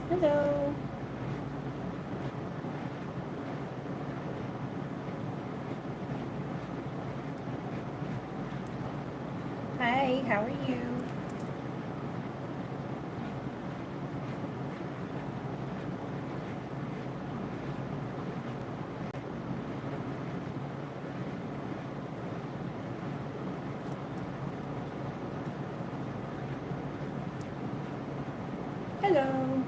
Hello. Hi, how are you? Hello.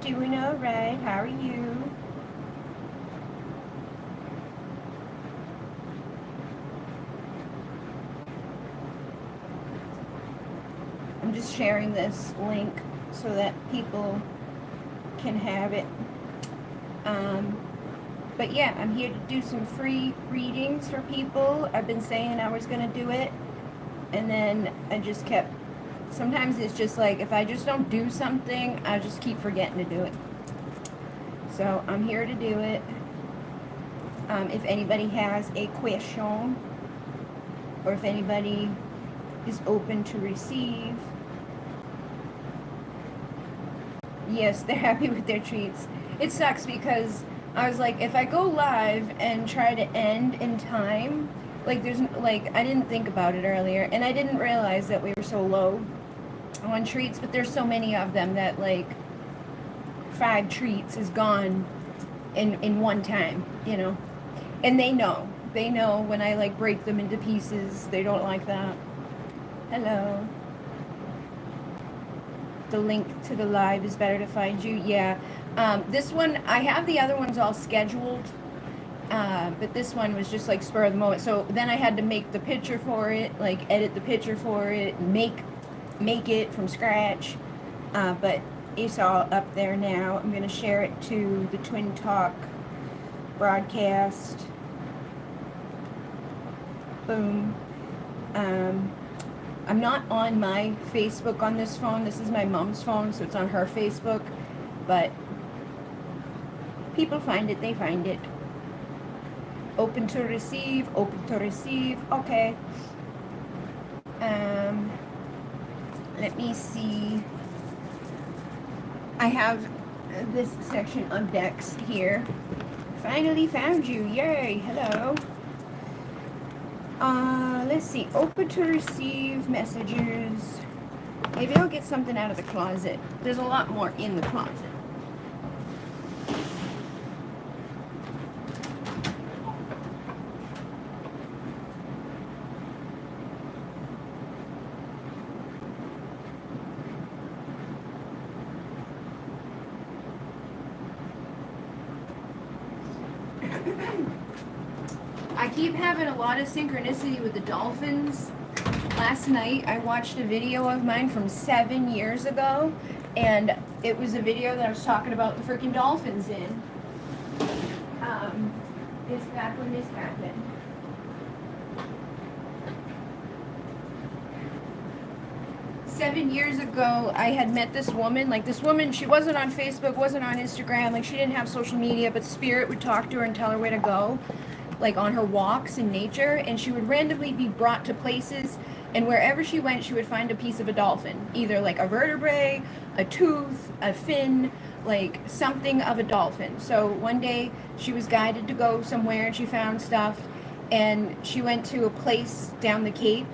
Doing all right. How are you? I'm just sharing this link so that people can have it. But yeah, I'm here to do some free readings for people. I've been saying I was going to do it, and then I just kept, sometimes it's just like, if I just don't do something, I just keep forgetting to do it. So I'm here to do it. If anybody has a question, or if anybody is open to receive. Yes, they're happy with their treats. It sucks because I was like, if I go live and try to end in time, like there's like, I didn't think about it earlier, and I didn't realize that we were so low on treats, but there's so many of them that like 5 treats is gone in one time, you know. And they know when I like break them into pieces. They don't like that. Hello. The link to the live is better to find you. Yeah. This one, I have the other ones all scheduled, but this one was just like spur of the moment. So then I had to make the picture for it, like edit the picture for it, make it from scratch. But it's all up there now. I'm going to share it to the Twin Talk broadcast. Boom. I'm not on my Facebook on this phone. This is my mom's phone, so it's on her Facebook. But people find it, they find it. Open to receive, open to receive. Okay. Let me see. I have this section of decks here. Finally found you. Yay. Hello. Let's see. Open to receive messages. Maybe I'll get something out of the closet. There's a lot more in the closet. I keep having a lot of synchronicity with the dolphins. Last night I watched a video of mine from 7 years ago, and it was a video that I was talking about the freaking dolphins in. It's back when this happened. Seven years ago, I had met this woman. Like, this woman, she wasn't on Facebook, wasn't on Instagram, like she didn't have social media, but Spirit would talk to her and tell her where to go, like on her walks in nature, and she would randomly be brought to places, and wherever she went, she would find a piece of a dolphin, either like a vertebrae, a tooth, a fin, like something of a dolphin. So one day she was guided to go somewhere and she found stuff, and she went to a place down the Cape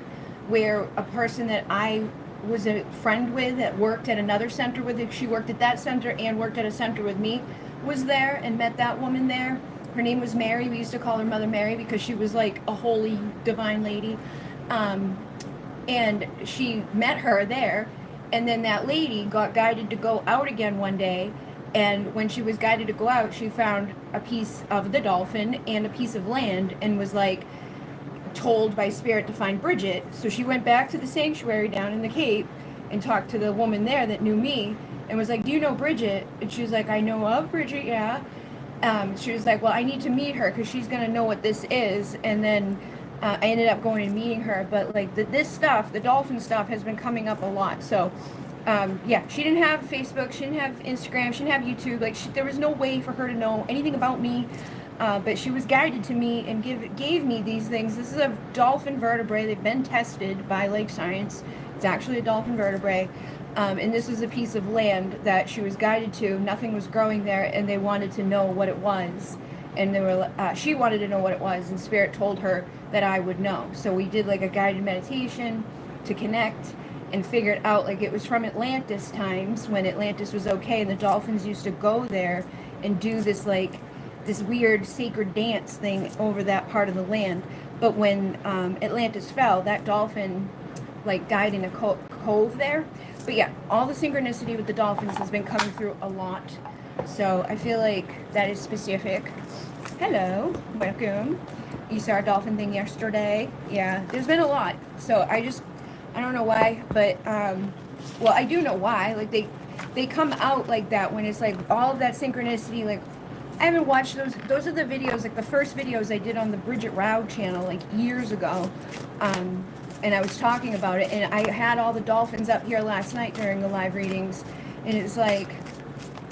where a person that I was a friend with that worked at another center with it. She worked at that center and worked at a center with me, was there, and met that woman there. Her name was Mary. We used to call her Mother Mary because she was like a holy divine lady. And she met her there, and then that lady got guided to go out again one day, and when she was guided to go out, she found a piece of the dolphin and a piece of land, and was like told by spirit to find Bridget. So she went back to the sanctuary down in the Cape and talked to the woman there that knew me, and was like, do you know Bridget? And she was like, I know of Bridget, yeah. She was like, well, I need to meet her because she's going to know what this is. And then I ended up going and meeting her. But like this stuff, the dolphin stuff, has been coming up a lot. So yeah, she didn't have Facebook, she didn't have Instagram, she didn't have YouTube. Like there was no way for her to know anything about me. But she was guided to me and gave me these things. This is a dolphin vertebrae. They've been tested by Lake Science. It's actually a dolphin vertebrae. And this was a piece of land that she was guided to. Nothing was growing there, and they wanted to know what it was. And they were, she wanted to know what it was, and Spirit told her that I would know. So we did like a guided meditation to connect and figured out like it was from Atlantis times, when Atlantis was okay, and the dolphins used to go there and do this like this weird sacred dance thing over that part of the land. But when Atlantis fell, that dolphin like died in a cove there. But yeah, all the synchronicity with the dolphins has been coming through a lot. So I feel like that is specific. Hello, welcome. You saw our dolphin thing yesterday. Yeah, there's been a lot. So I don't know why, but well, I do know why. Like they come out like that when it's like all of that synchronicity. Like I haven't watched those. Those are the videos, like the first videos I did on the Bridget Rauh channel like years ago. And I was talking about it, and I had all the dolphins up here last night during the live readings, and it's like,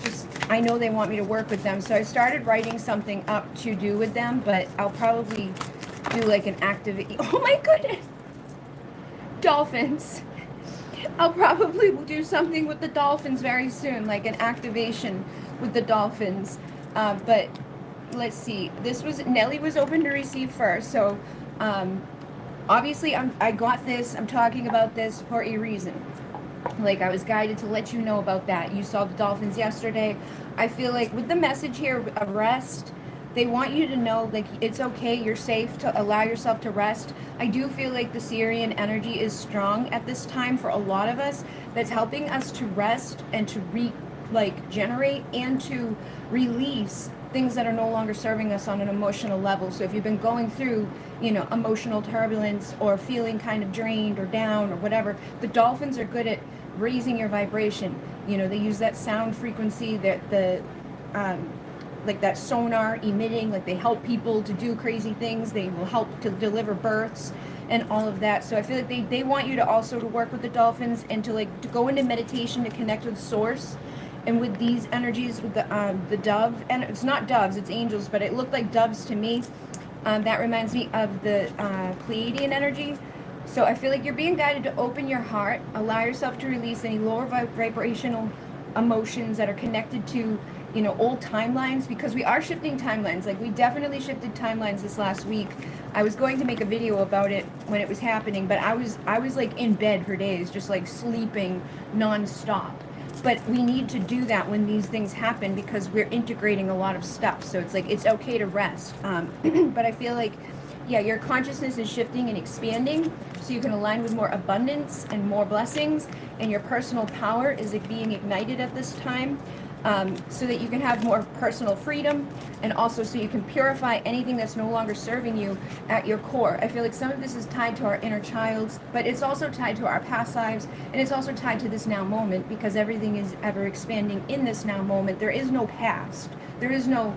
just, I know they want me to work with them, so I started writing something up to do with them, but I'll probably do like an activity. Oh my goodness! Dolphins! I'll probably do something with the dolphins very soon, like an activation with the dolphins. But let's see, Nellie was open to receive first, so obviously I got this, I'm talking about this for a reason. Like I was guided to let you know about that. You saw the dolphins yesterday. I feel like with the message here of rest, they want you to know like it's okay, you're safe to allow yourself to rest. I do feel like the Syrian energy is strong at this time for a lot of us, that's helping us to rest and to generate and to release things that are no longer serving us on an emotional level. So if you've been going through, emotional turbulence or feeling kind of drained or down or whatever, the dolphins are good at raising your vibration. They use that sound frequency, that like that sonar emitting, like they help people to do crazy things. They will help to deliver births and all of that. So I feel like they want you to also to work with the dolphins and to go into meditation to connect with source. And with these energies, with the dove, and it's not doves, it's angels, but it looked like doves to me. That reminds me of the Pleiadian energy. So I feel like you're being guided to open your heart, allow yourself to release any lower vibrational emotions that are connected to, old timelines, because we are shifting timelines. Like we definitely shifted timelines this last week. I was going to make a video about it when it was happening, but I was like in bed for days, just like sleeping nonstop. But we need to do that when these things happen because we're integrating a lot of stuff. So it's like, it's okay to rest. But I feel like, yeah, your consciousness is shifting and expanding so you can align with more abundance and more blessings. And your personal power is being ignited at this time. So that you can have more personal freedom, and also so you can purify anything that's no longer serving you at your core. I feel like some of this is tied to our inner child, but it's also tied to our past lives, and it's also tied to this now moment, because everything is ever expanding in this now moment. There is no past. There is no,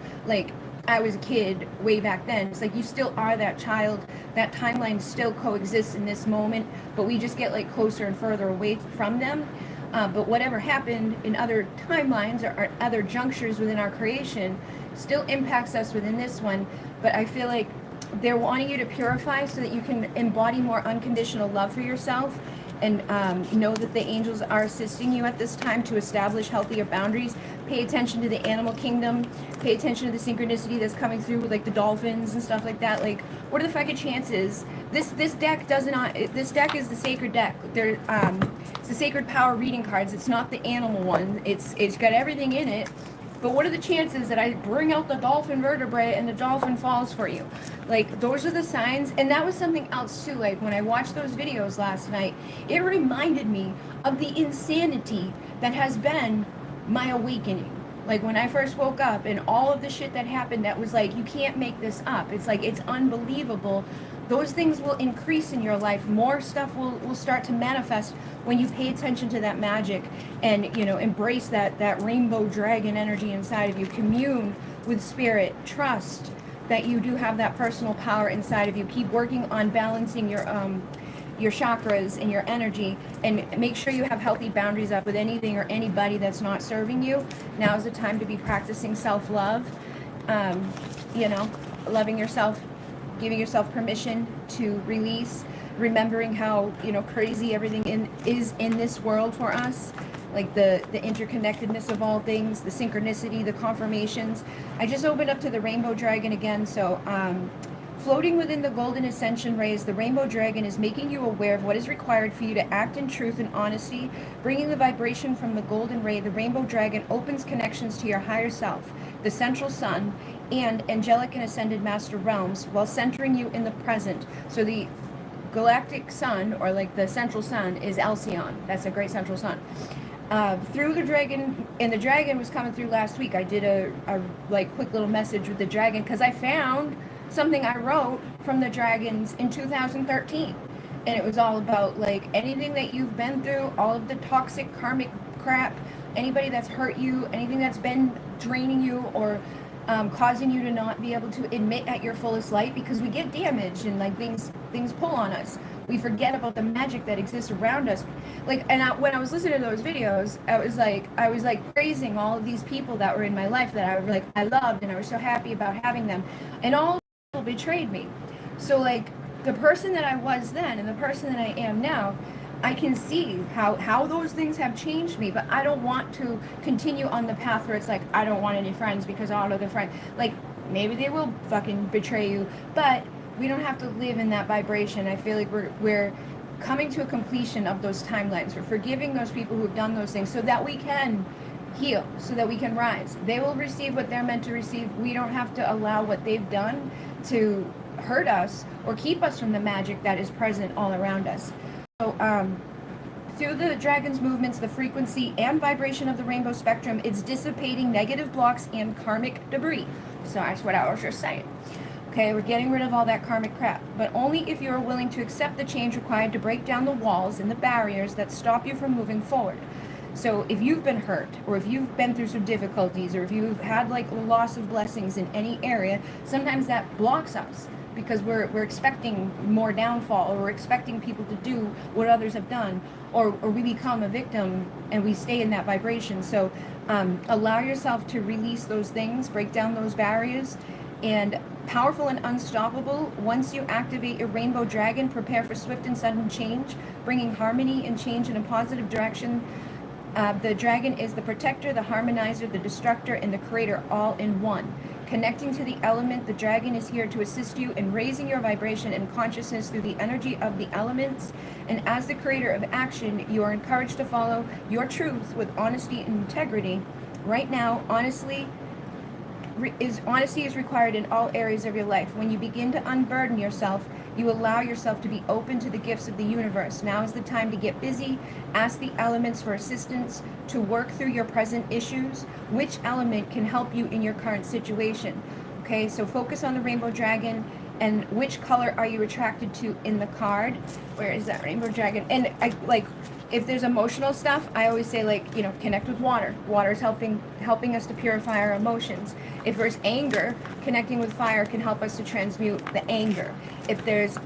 I was a kid way back then. It's like you still are that child. That timeline still coexists in this moment, but we just get closer and further away from them. But whatever happened in other timelines or other junctures within our creation still impacts us within this one. But I feel like they're wanting you to purify so that you can embody more unconditional love for yourself, and know that the angels are assisting you at this time to establish healthier boundaries. Pay attention to the animal kingdom. Pay attention to the synchronicity that's coming through with the dolphins and stuff like that. What are the fucking chances? This deck does not. This deck is the sacred deck. It's the sacred power reading cards. It's not the animal one. It's got everything in it. But what are the chances that I bring out the dolphin vertebrae and the dolphin falls for you? Like, those are the signs. And that was something else too. Like, when I watched those videos last night, it reminded me of the insanity that has been my awakening. Like, when I first woke up and all of the shit that happened, that was like, you can't make this up. It's like, it's unbelievable. Those things will increase in your life. More stuff will start to manifest when you pay attention to that magic and, you know, embrace that rainbow dragon energy inside of you. Commune with spirit. Trust that you do have that personal power inside of you. Keep working on balancing your chakras and your energy, and make sure you have healthy boundaries up with anything or anybody that's not serving you. Now is the time to be practicing self-love, you know, loving yourself, giving yourself permission to release, remembering how, you know, crazy everything is in this world for us, like the interconnectedness of all things, the synchronicity, the confirmations. I just opened up to the rainbow dragon again. So floating within the golden ascension rays, the rainbow dragon is making you aware of what is required for you to act in truth and honesty. Bringing the vibration from the golden ray, the rainbow dragon opens connections to your higher self, the central sun, and angelic and ascended master realms, while centering you in the present. So the galactic sun, or like the central sun, is Alcyon. That's a great central sun. Through the dragon, and the dragon was coming through last week. I did a like quick little message with the dragon because I found something I wrote from the dragons in 2013, and it was all about like anything that you've been through, all of the toxic karmic crap, anybody that's hurt you, anything that's been draining you or causing you to not be able to admit at your fullest light, because we get damaged and like things pull on us. We forget about the magic that exists around us. Like, and when I was listening to those videos, I was like praising all of these people that were in my life that I loved, and I was so happy about having them, and all people betrayed me. So like the person that I was then and the person that I am now, I can see how those things have changed me, but I don't want to continue on the path where it's like, I don't want any friends because all of the friends, like, maybe they will fucking betray you, but we don't have to live in that vibration. I feel like we're coming to a completion of those timelines. We're forgiving those people who've done those things so that we can heal, so that we can rise. They will receive what they're meant to receive. We don't have to allow what they've done to hurt us or keep us from the magic that is present all around us. So through the dragon's movements, the frequency and vibration of the rainbow spectrum, it's dissipating negative blocks and karmic debris. So that's what I was just saying. Okay, we're getting rid of all that karmic crap, but only if you are willing to accept the change required to break down the walls and the barriers that stop you from moving forward. So if you've been hurt, or if you've been through some difficulties, or if you've had like a loss of blessings in any area, sometimes that blocks us, because we're expecting more downfall, or we're expecting people to do what others have done, or we become a victim and we stay in that vibration. So allow yourself to release those things, break down those barriers, and powerful and unstoppable. Once you activate your rainbow dragon, prepare for swift and sudden change, bringing harmony and change in a positive direction. The dragon is the protector, the harmonizer, the destructor, and the creator all in one. Connecting to the element, the dragon is here to assist you in raising your vibration and consciousness through the energy of the elements. And as the creator of action, you are encouraged to follow your truth with honesty and integrity. Right now, honesty is required in all areas of your life. When you begin to unburden yourself, you allow yourself to be open to the gifts of the universe. Now is the time to get busy. Ask the elements for assistance to work through your present issues. Which element can help you in your current situation? Okay, so focus on the rainbow dragon, and which color are you attracted to in the card? Where is that rainbow dragon? And I like, if there's emotional stuff, I always say, like, you know, connect with water. Water is helping us to purify our emotions. If there's anger, connecting with fire can help us to transmute the anger. If there's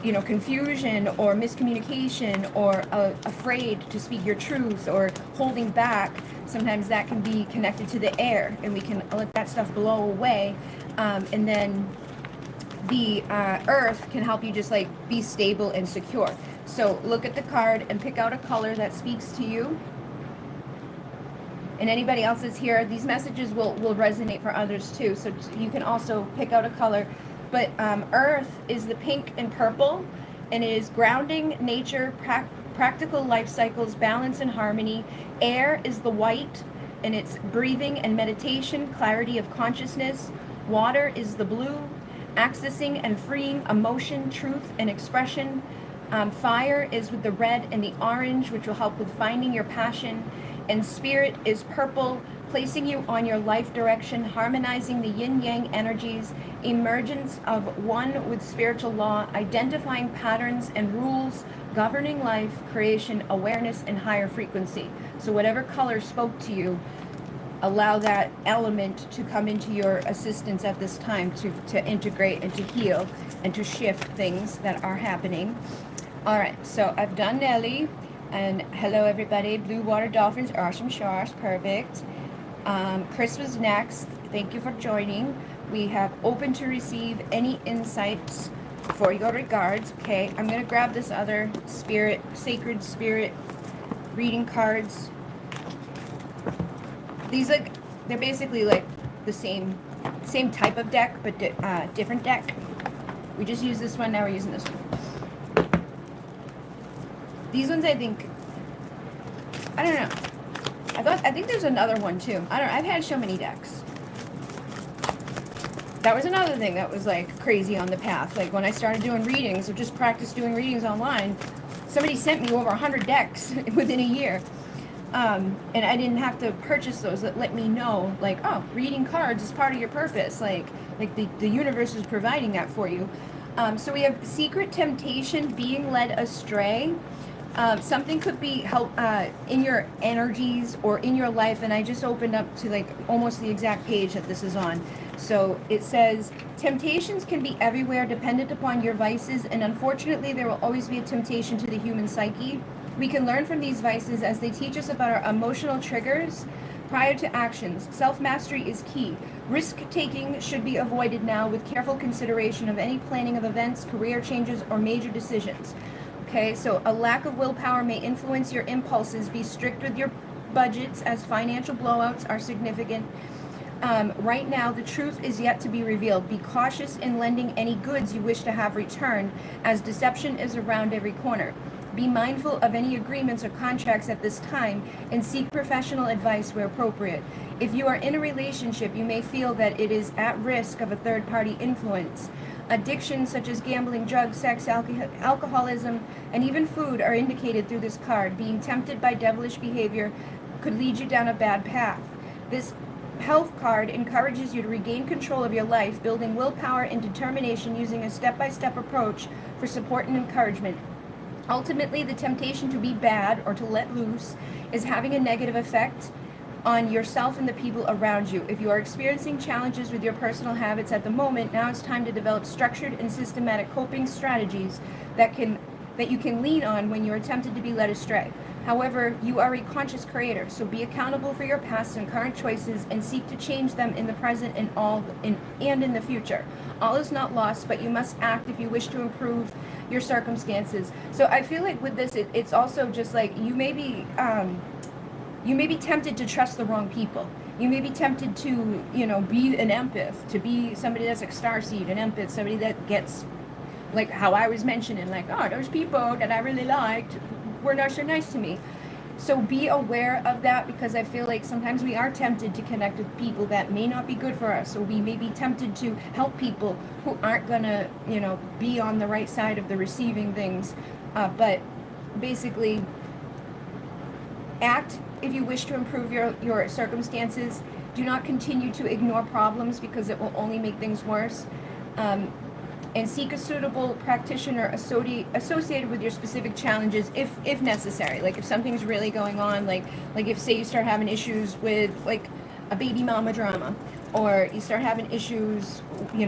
you know, confusion or miscommunication, or afraid to speak your truth, or holding back, sometimes that can be connected to the air, and we can let that stuff blow away, and then the earth can help you just like be stable and secure. So look at the card and pick out a color that speaks to you. And anybody else is here, these messages will resonate for others too. So you can also pick out a color. But earth is the pink and purple, and it is grounding, nature, practical life cycles, balance and harmony. Air is the white, and it's breathing and meditation, clarity of consciousness. Water is the blue, accessing and freeing emotion, truth, and expression. Fire is with the red and the orange, which will help with finding your passion. And spirit is purple, placing you on your life direction, harmonizing the yin-yang energies, emergence of one with spiritual law, identifying patterns and rules, governing life, creation, awareness, and higher frequency. So whatever color spoke to you, allow that element to come into your assistance at this time to integrate and to heal and to shift things that are happening. All right, so I've done Nelly, and hello everybody. Blue water dolphins, awesome shores, perfect. Chris was next. Thank you for joining. We have open to receive any insights for your regards. Okay, I'm gonna grab this other spirit, sacred spirit reading cards. These they're basically like the same type of deck, but different deck. We just used this one, now we're using this one. These ones, I think, I don't know. I think there's another one too. I don't know. I've had so many decks. That was another thing that was like crazy on the path. Like when I started doing readings, or just practice doing readings online, somebody sent me over 100 decks within a year. And I didn't have to purchase those. That let me know, like, oh, reading cards is part of your purpose. Like the universe is providing that for you. So we have secret temptation, being led astray. Something could be help in your energies or in your life, and I just opened up to like almost the exact page that this is on. So it says, temptations can be everywhere, dependent upon your vices, and unfortunately there will always be a temptation to the human psyche. We can learn from these vices as they teach us about our emotional triggers prior to actions. Self-mastery is key. Risk-taking should be avoided now with careful consideration of any planning of events, career changes, or major decisions. Okay, so a lack of willpower may influence your impulses. Be strict with your budgets as financial blowouts are significant. Right now, the truth is yet to be revealed. Be cautious in lending any goods you wish to have returned, as deception is around every corner. Be mindful of any agreements or contracts at this time and seek professional advice where appropriate. If you are in a relationship, you may feel that it is at risk of a third-party influence. Addictions such as gambling, drugs, sex, alcoholism, and even food are indicated through this card. Being tempted by devilish behavior could lead you down a bad path. This health card encourages you to regain control of your life, building willpower and determination using a step-by-step approach for support and encouragement. Ultimately, the temptation to be bad or to let loose is having a negative effect on yourself and the people around you. If you are experiencing challenges with your personal habits at the moment, now it's time to develop structured and systematic coping strategies that you can lean on when you are tempted to be led astray. However, you are a conscious creator, so be accountable for your past and current choices and seek to change them in the present and in the future. All is not lost, but you must act if you wish to improve your circumstances. So I feel like with this, it's also just like you may be tempted to trust the wrong people. You may be tempted to, be an empath, to be somebody that's like starseed, an empath, somebody that gets, like how I was mentioning, like, oh, those people that I really liked were not so nice to me. So be aware of that, because I feel like sometimes we are tempted to connect with people that may not be good for us. So we may be tempted to help people who aren't gonna, be on the right side of the receiving things. But basically, act if you wish to improve your circumstances. Do not continue to ignore problems, because it will only make things worse. And seek a suitable practitioner associated with your specific challenges if necessary. Like if something's really going on, like if say you start having issues with like a baby mama drama, or you start having issues,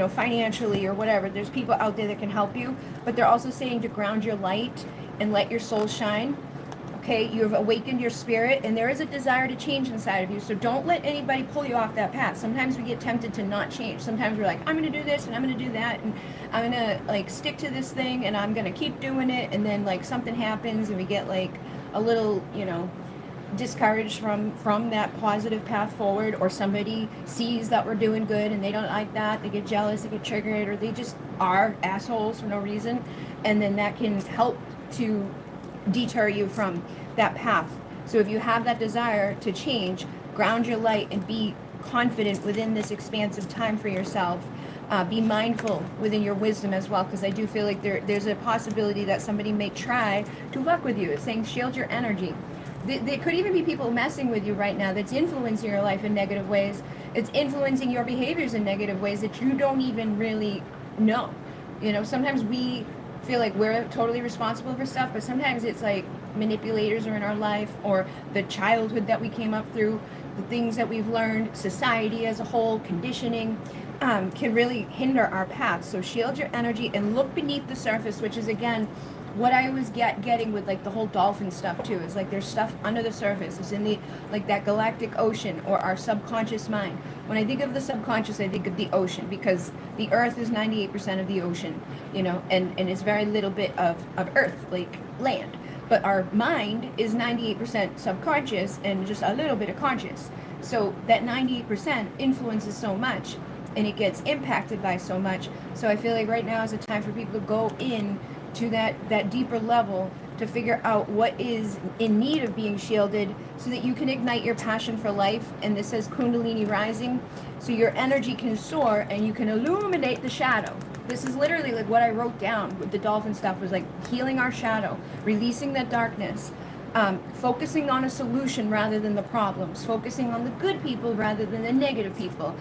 financially or whatever, there's people out there that can help you. But they're also saying to ground your light and let your soul shine. Okay, you've awakened your spirit, and there is a desire to change inside of you. So don't let anybody pull you off that path. Sometimes we get tempted to not change. Sometimes we're like, I'm going to do this and I'm going to do that, and I'm going to like stick to this thing, and I'm going to keep doing it. And then like something happens and we get like a little, discouraged from that positive path forward, or somebody sees that we're doing good and they don't like that. They get jealous, they get triggered, or they just are assholes for no reason. And then that can help to deter you from that path. So if you have that desire to change, ground your light and be confident within this expansive time for yourself. Be mindful within your wisdom as well, because I do feel like there's a possibility that somebody may try to fuck with you. It's saying shield your energy. There could even be people messing with you right now that's influencing your life in negative ways. It's influencing your behaviors in negative ways that you don't even really know. You know, sometimes we feel like we're totally responsible for stuff, but sometimes it's like manipulators are in our life, or the childhood that we came up through, the things that we've learned, society as a whole, conditioning, can really hinder our path. So shield your energy and look beneath the surface, which is, again, what I was getting with like the whole dolphin stuff too, is like there's stuff under the surface. It's in the, like, that galactic ocean or our subconscious mind. When I think of the subconscious, I think of the ocean, because the earth is 98% of the ocean, you know, and it's very little bit of earth, like land. But our mind is 98% subconscious and just a little bit of conscious. So that 98% influences so much, and it gets impacted by so much. So I feel like right now is a time for people to go in to that deeper level to figure out what is in need of being shielded, so that you can ignite your passion for life. And this says Kundalini rising, so your energy can soar and you can illuminate the shadow. This is literally like what I wrote down with the dolphin stuff, was like healing our shadow, releasing that darkness, focusing on a solution rather than the problems, focusing on the good people rather than the negative people,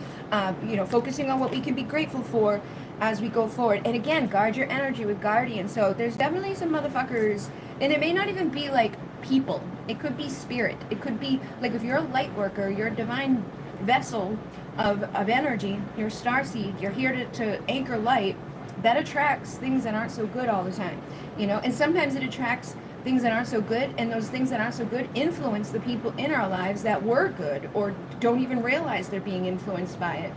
you know, focusing on what we can be grateful for as we go forward. And again, guard your energy with guardian. So there's definitely some motherfuckers, and it may not even be like people, it could be spirit, it could be like, if you're a light worker, you're a divine vessel of energy, you're a starseed, you're here to anchor light, that attracts things that aren't so good all the time, you know. And sometimes it attracts things that aren't so good, and those things that aren't so good influence the people in our lives that were good, or don't even realize they're being influenced by it.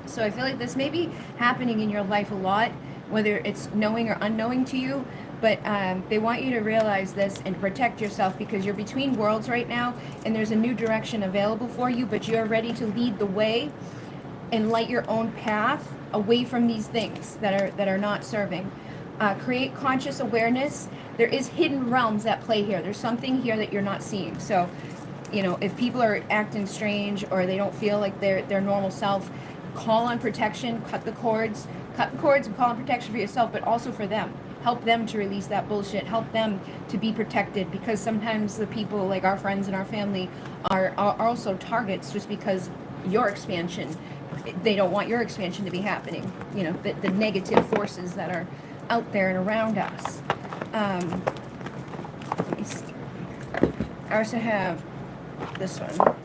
So I feel like this may be happening in your life a lot, whether it's knowing or unknowing to you, but they want you to realize this and protect yourself, because you're between worlds right now, and there's a new direction available for you, but you're ready to lead the way and light your own path away from these things that are not serving. Create conscious awareness. There is hidden realms at play here. There's something here that you're not seeing. So, you know, if people are acting strange, or they don't feel like their normal self, call on protection, cut the cords and call on protection for yourself, but also for them. Help them to release that bullshit. Help them to be protected, because sometimes the people, like our friends and our family, are also targets, just because your expansion, they don't want your expansion to be happening. You know, the negative forces that are out there and around us. Let me see. I also have this one.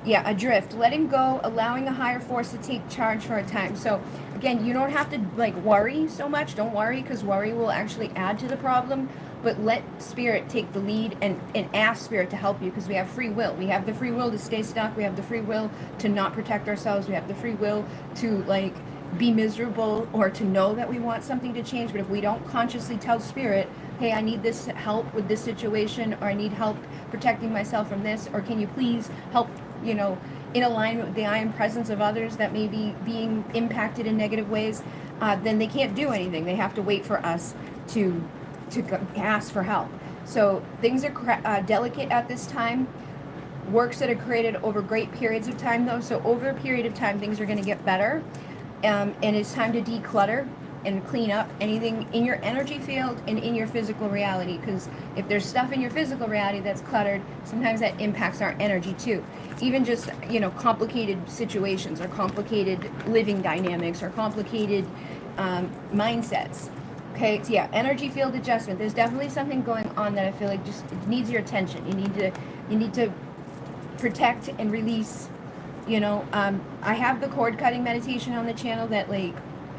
Yeah, adrift, letting go, allowing a higher force to take charge for a time. So again, you don't have to like worry so much. Don't worry, because worry will actually add to the problem. But let spirit take the lead, and ask spirit to help you, because we have free will. We have the free will to stay stuck. We have the free will to not protect ourselves. We have the free will to like be miserable, or to know that we want something to change. But if we don't consciously tell spirit, hey, I need this help with this situation, or I need help protecting myself from this, or can you please help, you know, in alignment with the I am presence of others that may be being impacted in negative ways, then they can't do anything. They have to wait for us to ask for help. So things are delicate at this time. Works that are created over great periods of time, though. So over a period of time, things are going to get better. And it's time to declutter and clean up anything in your energy field and in your physical reality, because if there's stuff in your physical reality that's cluttered, sometimes that impacts our energy too. Even just, you know, complicated situations, or complicated living dynamics, or complicated mindsets. Okay, so yeah, energy field adjustment. There's definitely something going on that I feel like just it needs your attention. You need to protect and release. You know, I have the cord cutting meditation on the channel that like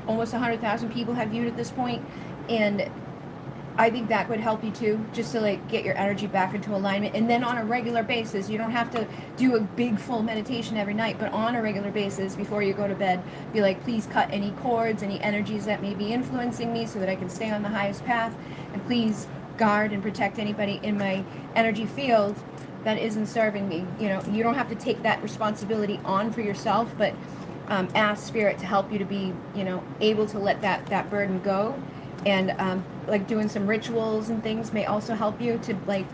almost 100,000 people have viewed at this point, and I think that would help you too, just to like get your energy back into alignment. And then on a regular basis, you don't have to do a big full meditation every night, but on a regular basis before you go to bed, be like, please cut any cords, any energies that may be influencing me, so that I can stay on the highest path, and please guard and protect anybody in my energy field that isn't serving me. You know, you don't have to take that responsibility on for yourself, but ask spirit to help you to be, you know, able to let that burden go. And like doing some rituals and things may also help you to like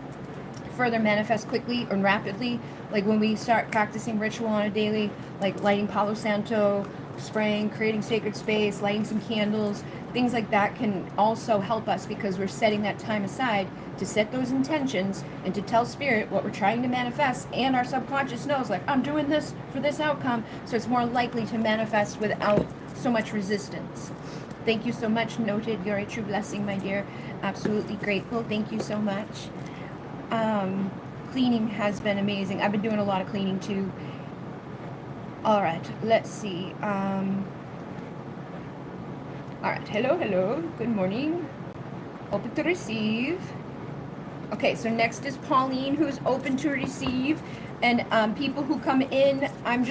further manifest quickly and rapidly. Like when we start practicing ritual on a daily, like lighting Palo Santo, spraying, creating sacred space, lighting some candles, things like that can also help us because we're setting that time aside to set those intentions and to tell spirit what we're trying to manifest, and our subconscious knows, like, I'm doing this for this outcome, so it's more likely to manifest without so much resistance. Thank you so much. Noted. You're a true blessing, my dear. Absolutely grateful. Thank you so much. Cleaning has been amazing. I've been doing a lot of cleaning too. All right, let's see. All right, hello, good morning. Open to receive. Okay, so next is Pauline, who's open to receive. And people who come in, I'm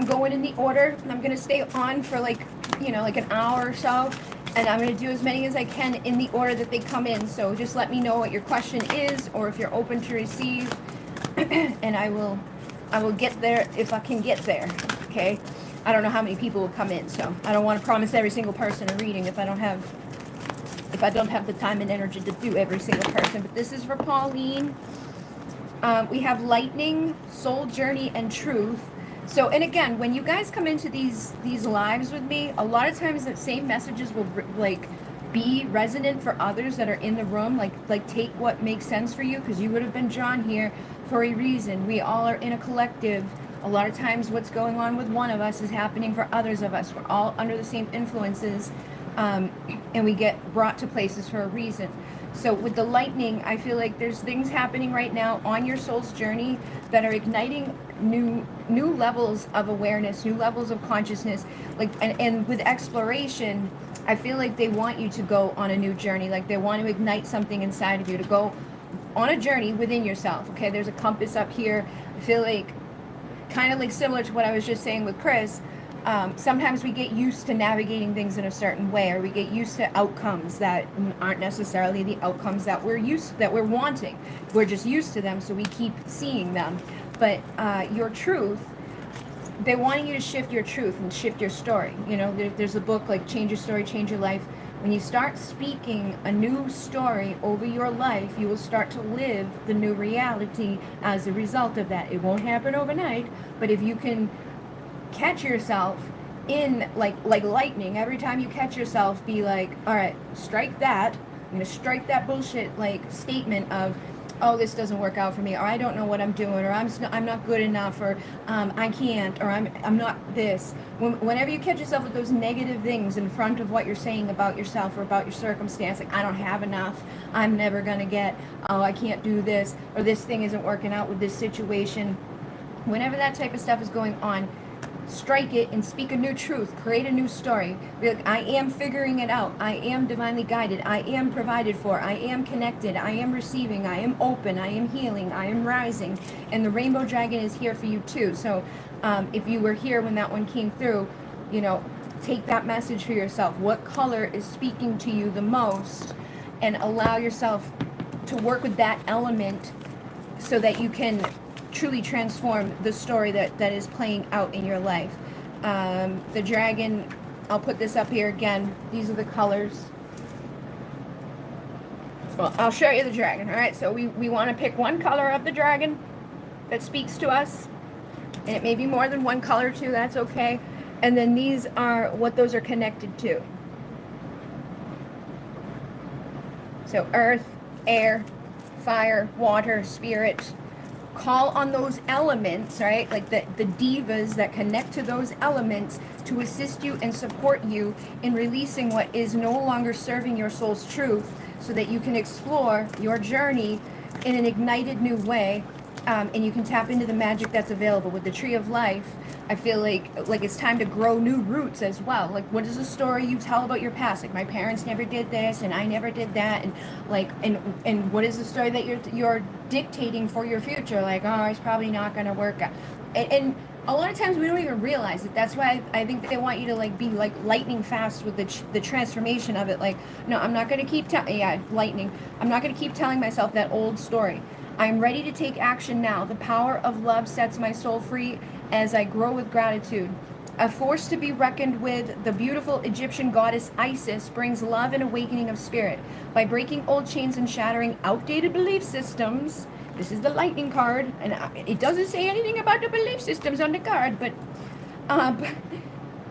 going in the order. I'm gonna stay on for like an hour or so. And I'm gonna do as many as I can in the order that they come in. So just let me know what your question is, or if you're open to receive. And I will get there if I can get there, okay? I don't know how many people will come in, so I don't want to promise every single person a reading if I don't have the time and energy to do every single person. But this is for Pauline. We have lightning, soul journey, and truth. So, and again, when you guys come into these lives with me, a lot of times the same messages will like be resonant for others that are in the room. Like take what makes sense for you, because you would have been drawn here for a reason. We all are in a collective. A lot of times what's going on with one of us is happening for others of us. We're all under the same influences, and we get brought to places for a reason. So with the lightning, I feel like there's things happening right now on your soul's journey that are igniting new levels of awareness, new levels of consciousness. Like and with exploration, I feel like they want you to go on a new journey. Like they want to ignite something inside of you to go on a journey within yourself. Okay, there's a compass up here. I feel like kind of like similar to what I was just saying with Chris. Sometimes we get used to navigating things in a certain way, or we get used to outcomes that aren't necessarily the outcomes that we're wanting. We're just used to them, so we keep seeing them. But your truth, they're wanting you to shift your truth and shift your story. You know, there's a book like Change Your Story, Change Your Life. When you start speaking a new story over your life, you will start to live the new reality as a result of that. It won't happen overnight, but if you can catch yourself in like lightning, every time you catch yourself, be like, all right, strike that. I'm gonna strike that bullshit like statement of, oh, this doesn't work out for me, or I don't know what I'm doing, or I'm not good enough, or I can't, or I'm not this. Whenever you catch yourself with those negative things in front of what you're saying about yourself or about your circumstance, like I don't have enough, I'm never gonna get, oh, I can't do this, or this thing isn't working out with this situation. Whenever that type of stuff is going on, strike it and speak a new truth. Create a new story. Be like, I am figuring it out. I am divinely guided. I am provided for. I am connected. I am receiving. I am open. I am healing. I am rising. And the rainbow dragon is here for you too. So if you were here when that one came through, you know, take that message for yourself. What color is speaking to you the most? And allow yourself to work with that element so that you can truly transform the story that is playing out in your life. The dragon, I'll put this up here again. These are the colors. Well, I'll show you the dragon. All right, so we want to pick one color of the dragon that speaks to us. And it may be more than one color too, that's okay. And then these are what those are connected to. So earth, air, fire, water, spirit. Call on those elements, right? Like the divas that connect to those elements to assist you and support you in releasing what is no longer serving your soul's truth, so that you can explore your journey in an ignited new way, and you can tap into the magic that's available. With the Tree of Life, I feel like it's time to grow new roots as well. Like, what is the story you tell about your past? Like, my parents never did this and I never did that, and like and what is the story that you're dictating for your future? Like, oh, it's probably not going to work out. And a lot of times we don't even realize it. That's why I think they want you to like be like lightning fast with the transformation of it. Like, no, I'm not going to keep lightning. I'm not going to keep telling myself that old story. I'm ready to take action now. The power of love sets my soul free as I grow with gratitude. A force to be reckoned with, the beautiful Egyptian goddess Isis brings love and awakening of spirit. By breaking old chains and shattering outdated belief systems, This is the lightning card, and it doesn't say anything about the belief systems on the card, but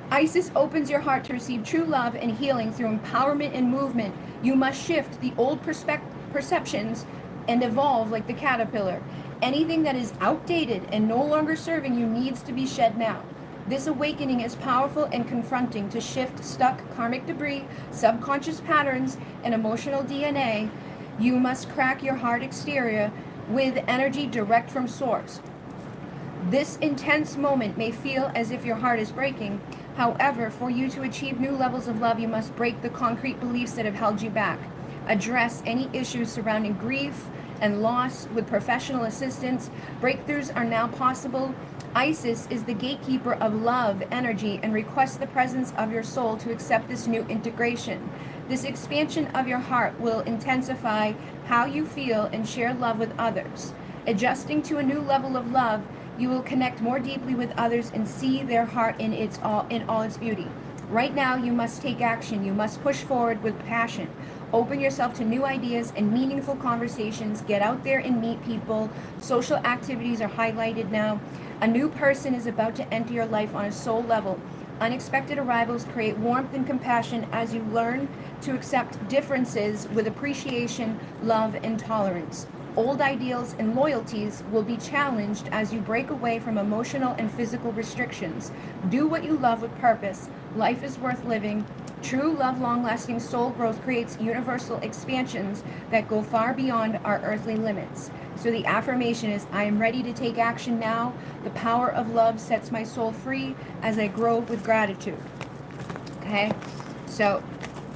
Isis opens your heart to receive true love and healing through empowerment and movement. You must shift the old perceptions and evolve like the caterpillar. Anything that is outdated and no longer serving you needs to be shed now. This awakening is powerful and confronting to shift stuck karmic debris, subconscious patterns, and emotional DNA. You must crack your heart exterior with energy direct from source. This intense moment may feel as if your heart is breaking. However, for you to achieve new levels of love, you must break the concrete beliefs that have held you back. Address any issues surrounding grief and loss with professional assistance. Breakthroughs are now possible. Isis is the gatekeeper of love, energy, and requests the presence of your soul to accept this new integration. This expansion of your heart will intensify how you feel and share love with others. Adjusting to a new level of love, you will connect more deeply with others and see their heart in all its beauty. Right now, you must take action. You must push forward with passion. Open yourself to new ideas and meaningful conversations. Get out there and meet people. Social activities are highlighted now. A new person is about to enter your life on a soul level. Unexpected arrivals create warmth and compassion as you learn to accept differences with appreciation, love, and tolerance. Old ideals and loyalties will be challenged as you break away from emotional and physical restrictions. Do what you love with purpose. Life is worth living. True love, long-lasting soul growth creates universal expansions that go far beyond our earthly limits. So the affirmation is, I am ready to take action now. The power of love sets my soul free as I grow with gratitude. Okay? So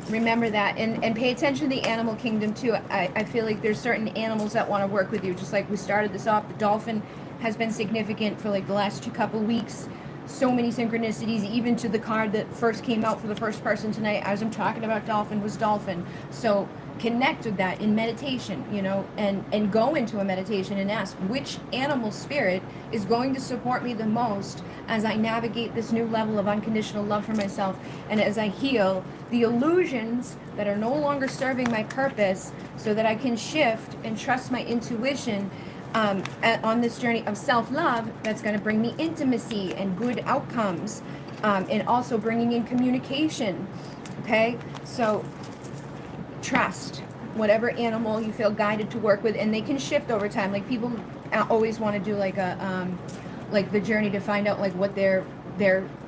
remember that, and pay attention to the animal kingdom too. I feel like there's certain animals that want to work with you. Just like we started this off, the dolphin has been significant for like the last couple weeks. So many synchronicities, even to the card that first came out for the first person tonight as I'm talking about dolphin was dolphin. So connect with that in meditation, and go into a meditation and ask which animal spirit is going to support me the most as I navigate this new level of unconditional love for myself, and as I heal the illusions that are no longer serving my purpose, so that I can shift and trust my intuition on this journey of self-love that's going to bring me intimacy and good outcomes, and also bringing in communication. Okay, so trust whatever animal you feel guided to work with, and they can shift over time. Like people always want to do like a like the journey to find out like what their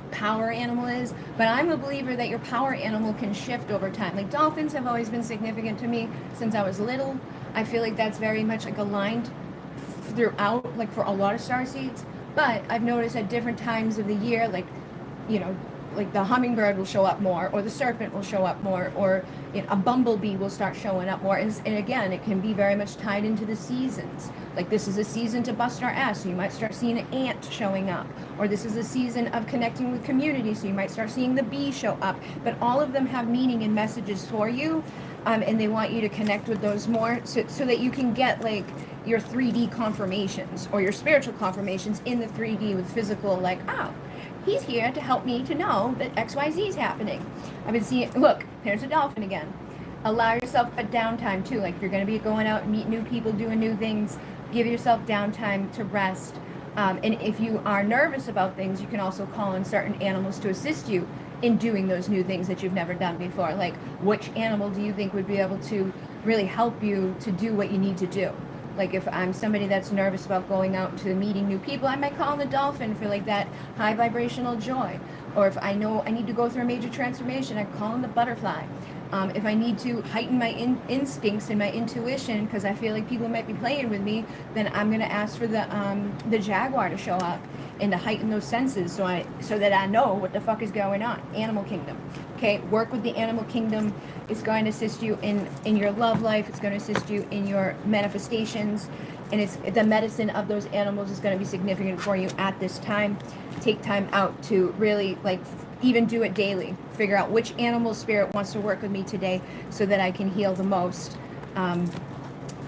power animal is, but I'm a believer that your power animal can shift over time. Like dolphins have always been significant to me since I was little. I feel like that's very much like aligned throughout, like for a lot of starseeds. But I've noticed at different times of the year, like like the hummingbird will show up more, or the serpent will show up more, or a bumblebee will start showing up more. And again, it can be very much tied into the seasons. Like this is a season to bust our ass, so you might start seeing an ant showing up. Or this is a season of connecting with community, so you might start seeing the bee show up. But all of them have meaning and messages for you, and they want you to connect with those more, so that you can get like your 3D confirmations or your spiritual confirmations in the 3D with physical, like, oh, he's here to help me to know that XYZ is happening. I've been seeing, look, there's a dolphin again. Allow yourself a downtime too. Like if you're going to be going out and meet new people, doing new things, give yourself downtime to rest. And if you are nervous about things, you can also call on certain animals to assist you in doing those new things that you've never done before. Like which animal do you think would be able to really help you to do what you need to do? Like if I'm somebody that's nervous about going out to meeting new people, I might call on the dolphin for like that high vibrational joy. Or if I know I need to go through a major transformation, I call on the butterfly. If I need to heighten my instincts and my intuition because I feel like people might be playing with me, then I'm going to ask for the jaguar to show up and to heighten those senses so that I know what the fuck is going on. Animal kingdom. Okay, work with the animal kingdom. It's going to assist you in your love life. It's going to assist you in your manifestations. And it's the medicine of those animals is going to be significant for you at this time. Take time out to really like even do it daily. Figure out which animal spirit wants to work with me today so that I can heal the most.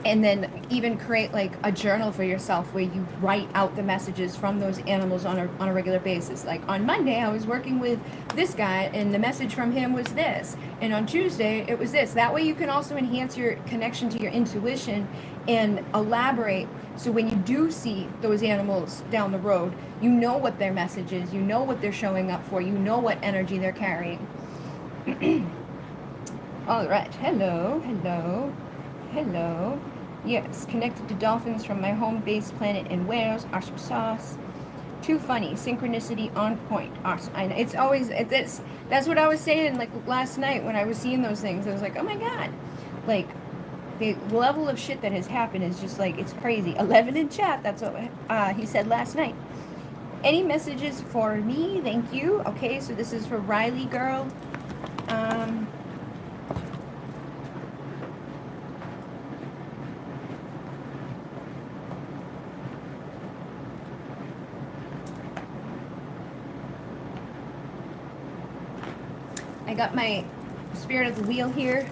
And then even create like a journal for yourself where you write out the messages from those animals on a regular basis. Like on Monday I was working with this guy and the message from him was this, and on Tuesday it was this. That way you can also enhance your connection to your intuition and elaborate, so when you do see those animals down the road, you know what their message is, you know what they're showing up for, you know what energy they're carrying. All right, hello. Yes, connected to dolphins from my home base planet in Wales. Awesome sauce. Too funny. Synchronicity on point. Awesome. It's always, that's what I was saying, like, last night when I was seeing those things. I was like, oh my God. Like, the level of shit that has happened is just, like, it's crazy. 11 in chat. That's what he said last night. Any messages for me? Thank you. Okay, so this is for Riley Girl. I got my Spirit of the Wheel here.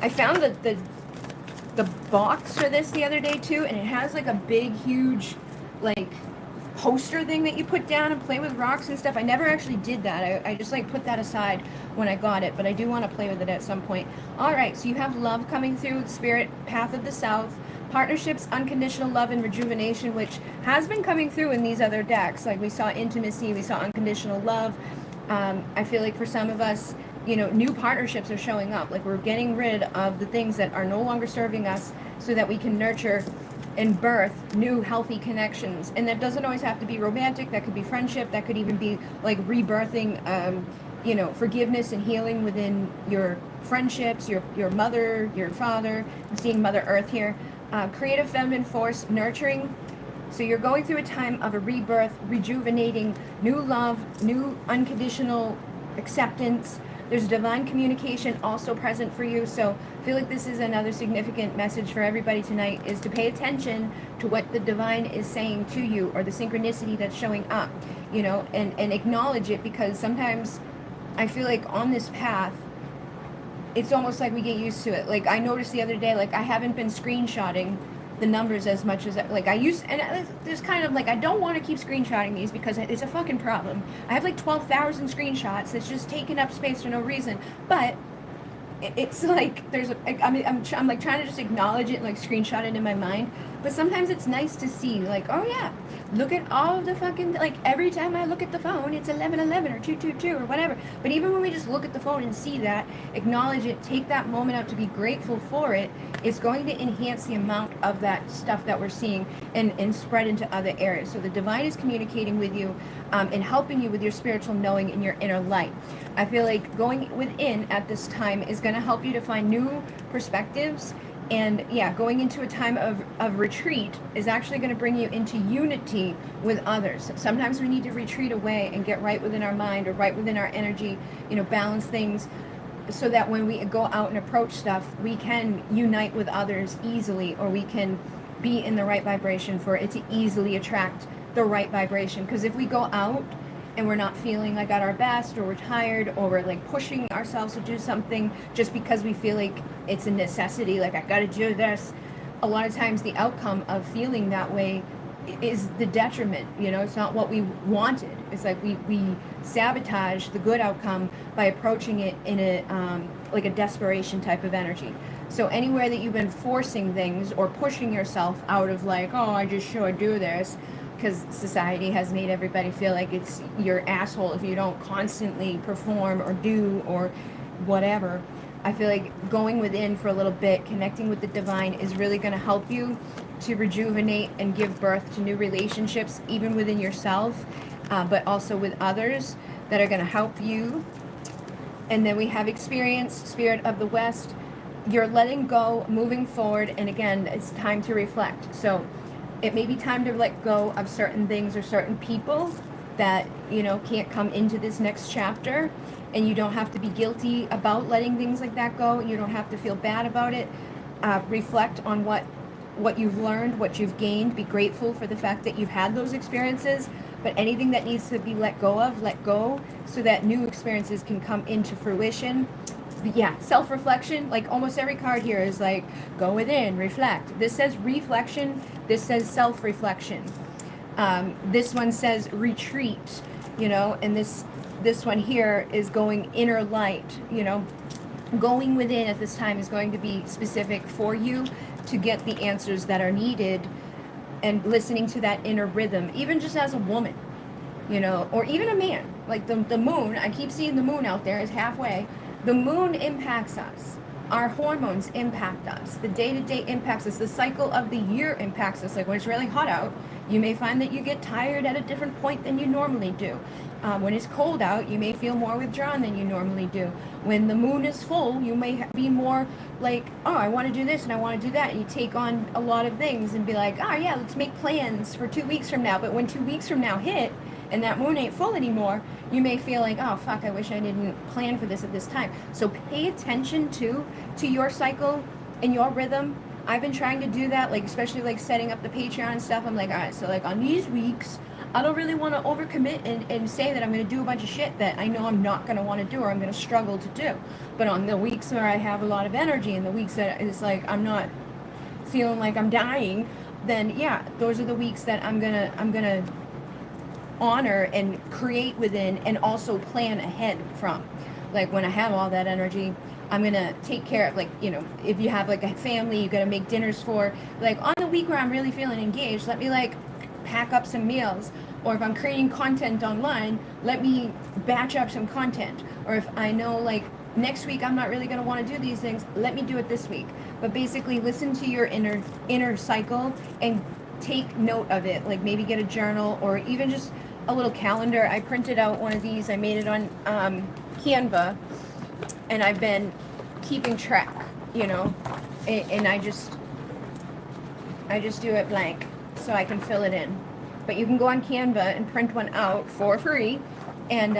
I found the box for this the other day too, and it has like a big, huge, like, poster thing that you put down and play with rocks and stuff. I never actually did that. I just like put that aside when I got it, but I do want to play with it at some point. All right, so you have love coming through, Spirit, Path of the South, partnerships, unconditional love, and rejuvenation, which has been coming through in these other decks. Like we saw intimacy, we saw unconditional love. I feel like for some of us, you know, new partnerships are showing up. Like we're getting rid of the things that are no longer serving us so that we can nurture and birth new healthy connections. And that doesn't always have to be romantic. That could be friendship. That could even be like rebirthing, you know, forgiveness and healing within your friendships, your mother, your father. I'm seeing Mother Earth here. Creative feminine force, nurturing. So you're going through a time of a rebirth, rejuvenating, new love, new unconditional acceptance. There's divine communication also present for you. So I feel like this is another significant message for everybody tonight, is to pay attention to what the divine is saying to you, or the synchronicity that's showing up, you know, and acknowledge it, because sometimes I feel like on this path, it's almost like we get used to it. Like I noticed the other day, like I haven't been screenshotting the numbers as much as like I used, and there's kind of like, I don't want to keep screenshotting these because it's a fucking problem. I have like 12,000 screenshots that's just taking up space for no reason. But it's like there's a, I mean, I'm like trying to just acknowledge it, like screenshot it in my mind. But sometimes it's nice to see, like, oh yeah, look at all of the fucking, like every time I look at the phone, it's 1111 or 222 or whatever. But even when we just look at the phone and see that, acknowledge it, take that moment out to be grateful for it, it's going to enhance the amount of that stuff that we're seeing and spread into other areas. So the divine is communicating with you and helping you with your spiritual knowing in your inner light. I feel like going within at this time is going to help you to find new perspectives. And yeah, going into a time of retreat is actually going to bring you into unity with others. Sometimes we need to retreat away and get right within our mind or right within our energy, you know, balance things, so that when we go out and approach stuff, we can unite with others easily, or we can be in the right vibration for it to easily attract the right vibration. Because if we go out and we're not feeling like at our best, or we're tired, or we're like pushing ourselves to do something just because we feel like it's a necessity, like I gotta do this, a lot of times the outcome of feeling that way is the detriment. You know, it's not what we wanted. It's like we sabotage the good outcome by approaching it in a like a desperation type of energy. So anywhere that you've been forcing things or pushing yourself out of like, oh, I just should do this, because society has made everybody feel like it's your asshole if you don't constantly perform or do or whatever. I feel like going within for a little bit, connecting with the divine, is really going to help you to rejuvenate and give birth to new relationships, even within yourself, but also with others, that are going to help you. And then we have experience, Spirit of the West. You're letting go, moving forward, and again, it's time to reflect. So it may be time to let go of certain things or certain people that, you know, can't come into this next chapter. And you don't have to be guilty about letting things like that go. You don't have to feel bad about it. Reflect on what you've learned, what you've gained. Be grateful for the fact that you've had those experiences. But anything that needs to be let go of, let go, so that new experiences can come into fruition. yeah, self-reflection. Like almost every card here is like, go within, reflect. This says reflection. This says self-reflection. This one says retreat, you know, and this one here is going inner light, you know. Going within at this time is going to be specific for you to get the answers that are needed, and listening to that inner rhythm, even just as a woman, you know, or even a man. Like the moon, I keep seeing the moon out there is halfway. The moon impacts us. Our hormones impact us. The day-to-day impacts us. The cycle of the year impacts us. Like when it's really hot out, you may find that you get tired at a different point than you normally do. When it's cold out, you may feel more withdrawn than you normally do. When the moon is full, you may be more like, oh, I want to do this and I want to do that. And you take on a lot of things and be like, oh yeah, let's make plans for 2 weeks from now. But when 2 weeks from now hit and that moon ain't full anymore, you may feel like, oh fuck, I wish I didn't plan for this at this time. So pay attention to your cycle and your rhythm. I've been trying to do that, like especially like setting up the Patreon and stuff. I'm like, all right, so like on these weeks, I don't really want to overcommit and say that I'm going to do a bunch of shit that I know I'm not going to want to do or I'm going to struggle to do. But on the weeks where I have a lot of energy and the weeks that it's like I'm not feeling like I'm dying, then yeah, those are the weeks that I'm gonna honor and create within and also plan ahead from. Like when I have all that energy, I'm gonna take care of, like, you know, if you have like a family you gotta make dinners for, like on the week where I'm really feeling engaged, let me like pack up some meals. Or if I'm creating content online, let me batch up some content. Or if I know like next week I'm not really going to want to do these things, let me do it this week. But basically listen to your inner cycle and take note of it. Like maybe get a journal or even just a little calendar. I printed out one of these. I made it on Canva, and I've been keeping track, you know, and I just do it blank so I can fill it in. But you can go on Canva and print one out for free and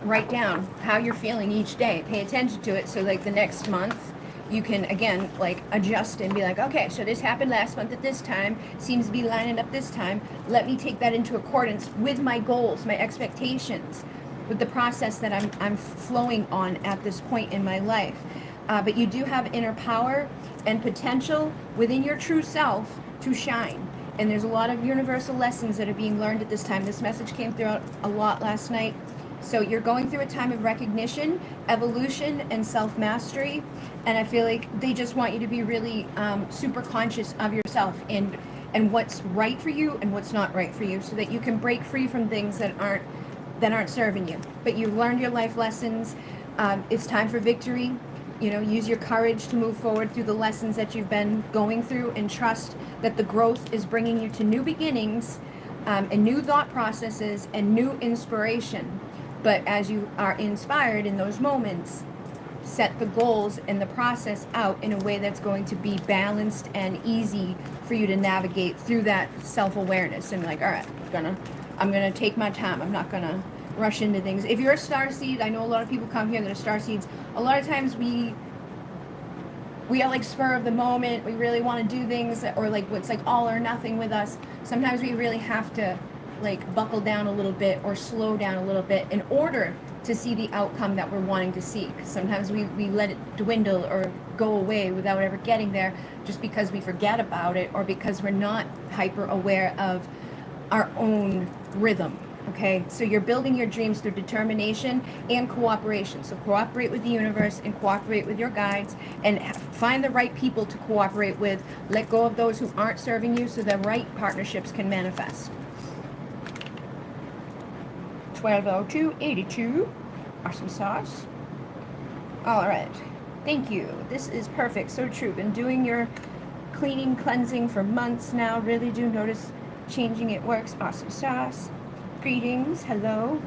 write down how you're feeling each day. Pay attention to it so like the next month you can again like adjust and be like, okay, so this happened last month at this time, seems to be lining up this time. Let me take that into accordance with my goals, my expectations, with the process that I'm flowing on at this point in my life. But you do have inner power and potential within your true self to shine. And there's a lot of universal lessons that are being learned at this time. This message came through a lot last night. So you're going through a time of recognition, evolution, and self-mastery. And I feel like they just want you to be really super conscious of yourself and what's right for you and what's not right for you, so that you can break free from things that aren't serving you. But you've learned your life lessons. It's time for victory. You know, use your courage to move forward through the lessons that you've been going through, and trust that the growth is bringing you to new beginnings and new thought processes and new inspiration. But as you are inspired in those moments, set the goals and the process out in a way that's going to be balanced and easy for you to navigate through that self-awareness. And like, all right, I'm gonna take my time. I'm not gonna rush into things. If you're a starseed, I know a lot of people come here that are starseeds. A lot of times we are like spur of the moment. We really want to do things, or like what's like all or nothing with us. Sometimes we really have to like buckle down a little bit or slow down a little bit in order to see the outcome that we're wanting to see. Sometimes we let it dwindle or go away without ever getting there, just because we forget about it or because we're not hyper aware of our own rhythm. Okay, so you're building your dreams through determination and cooperation. So cooperate with the universe and cooperate with your guides, and find the right people to cooperate with. Let go of those who aren't serving you so the right partnerships can manifest. 120282. Awesome sauce. All right. Thank you. This is perfect. So true. Been doing your cleaning, cleansing for months now. Really do notice changing it works. Awesome sauce. Greetings. Hello.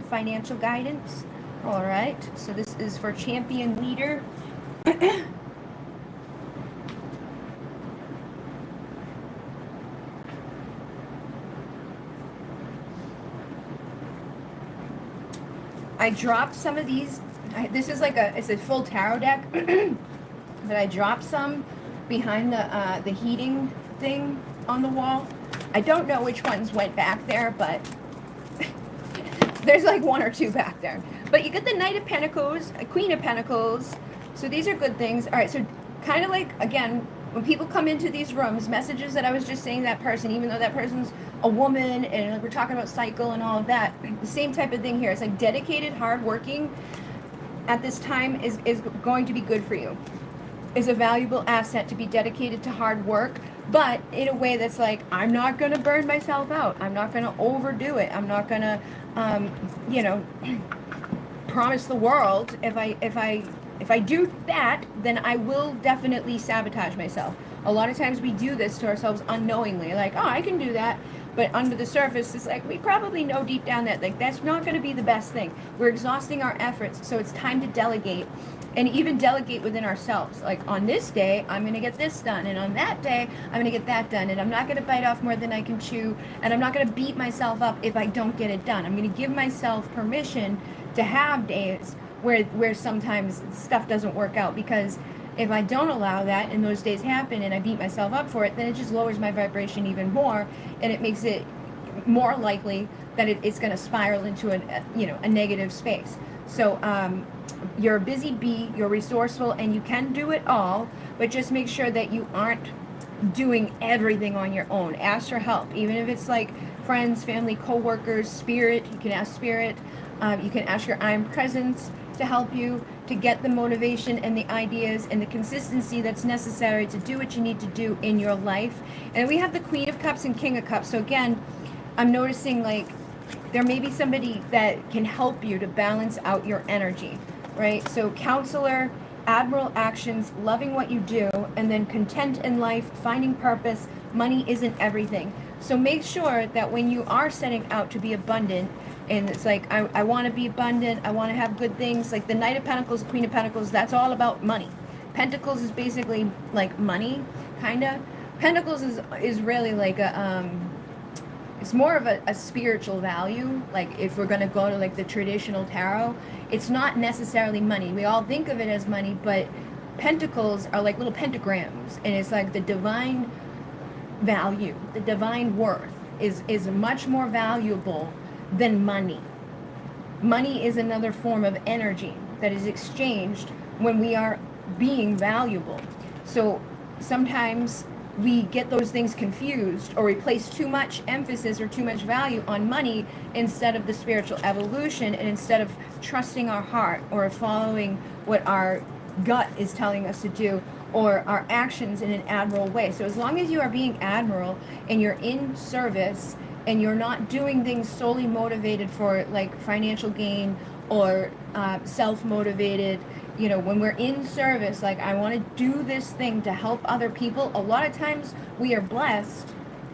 Financial guidance. All right. So this is for champion leader. I dropped some of these. This is like it's a full tarot deck, but I dropped some behind the heating thing on the wall. I don't know which ones went back there, but there's like one or two back there. But you get the Knight of Pentacles, a Queen of Pentacles. So these are good things. All right, so kind of like, again, when people come into these rooms, messages that I was just saying to that person, even though that person's a woman and like we're talking about cycle and all of that, the same type of thing here. It's like dedicated, hardworking at this time is going to be good for you. Is a valuable asset to be dedicated to hard work, but in a way that's like, I'm not going to burn myself out. I'm not going to overdo it. I'm not going to, you know, promise the world if I do that, then I will definitely sabotage myself. A lot of times we do this to ourselves unknowingly, like, oh, I can do that. But under the surface, it's like we probably know deep down that like that's not going to be the best thing. We're exhausting our efforts, so it's time to delegate, and even delegate within ourselves. Like on this day, I'm going to get this done, and on that day, I'm going to get that done, and I'm not going to bite off more than I can chew, and I'm not going to beat myself up if I don't get it done. I'm going to give myself permission to have days where sometimes stuff doesn't work out, because if I don't allow that and those days happen and I beat myself up for it, then it just lowers my vibration even more, and it makes it more likely that it's going to spiral into a negative space. So you're a busy bee, you're resourceful, and you can do it all, but just make sure that you aren't doing everything on your own. Ask for help, even if it's like friends, family, co-workers, spirit. You can ask spirit. You can ask your I'm presence to help you to get the motivation and the ideas and the consistency that's necessary to do what you need to do in your life. And we have the Queen of Cups and King of Cups. So again, I'm noticing like there may be somebody that can help you to balance out your energy, right? So counselor, admiral actions, loving what you do, and then content in life, finding purpose. Money isn't everything. So make sure that when you are setting out to be abundant, and it's like, I want to be abundant, I want to have good things, like the Knight of Pentacles, Queen of Pentacles, that's all about money. Pentacles is basically like money, kind of. Pentacles is really like it's more of a spiritual value. Like if we're going to go to like the traditional tarot, it's not necessarily money. We all think of it as money, but pentacles are like little pentagrams, and it's like the divine value, the divine worth is much more valuable than money. Money is another form of energy that is exchanged when we are being valuable. So sometimes we get those things confused, or we place too much emphasis or too much value on money instead of the spiritual evolution, and instead of trusting our heart or following what our gut is telling us to do, or our actions in an admiral way. So as long as you are being admiral and you're in service and you're not doing things solely motivated for like financial gain or self-motivated, you know, when we're in service, like I want to do this thing to help other people, a lot of times we are blessed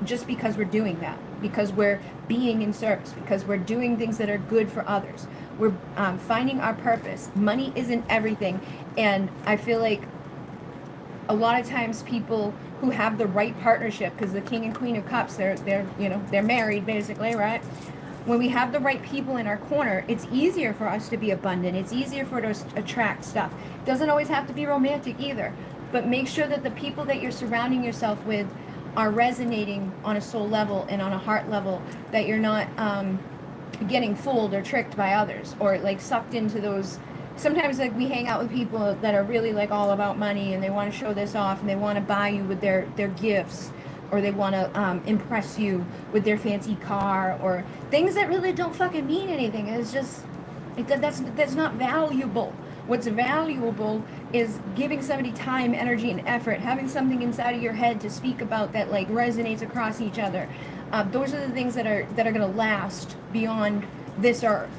just because we're doing that, because we're being in service, because we're doing things that are good for others. We're finding our purpose. Money isn't everything. And I feel like a lot of times people who have the right partnership, because the King and Queen of Cups, they're married basically, right? When we have the right people in our corner, it's easier for us to be abundant. It's easier for us to attract stuff. It doesn't always have to be romantic either, but make sure that the people that you're surrounding yourself with are resonating on a soul level and on a heart level, that you're not getting fooled or tricked by others, or like sucked into those. Sometimes like we hang out with people that are really like all about money, and they want to show this off, and they want to buy you with their gifts, or they want to impress you with their fancy car, or things that really don't fucking mean anything. It's just that's not valuable. What's valuable is giving somebody time, energy, and effort, having something inside of your head to speak about that like resonates across each other. Those are the things that are going to last beyond this earth.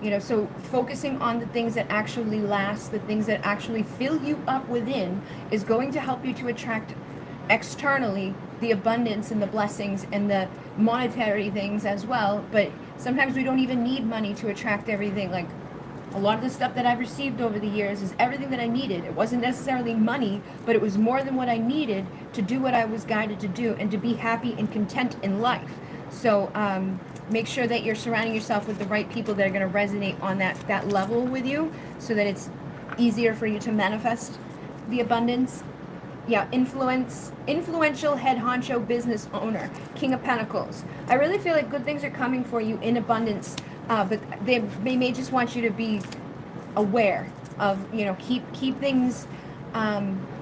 You know, so focusing on the things that actually last, the things that actually fill you up within, is going to help you to attract externally the abundance and the blessings and the monetary things as well. But sometimes we don't even need money to attract everything. Like a lot of the stuff that I've received over the years is everything that I needed. It wasn't necessarily money, but it was more than what I needed to do what I was guided to do and to be happy and content in life. So make sure that you're surrounding yourself with the right people that are going to resonate on that level with you, so that it's easier for you to manifest the abundance. Yeah, influential head honcho business owner, King of Pentacles. I really feel like good things are coming for you in abundance, But they may just want you to be aware of, keep things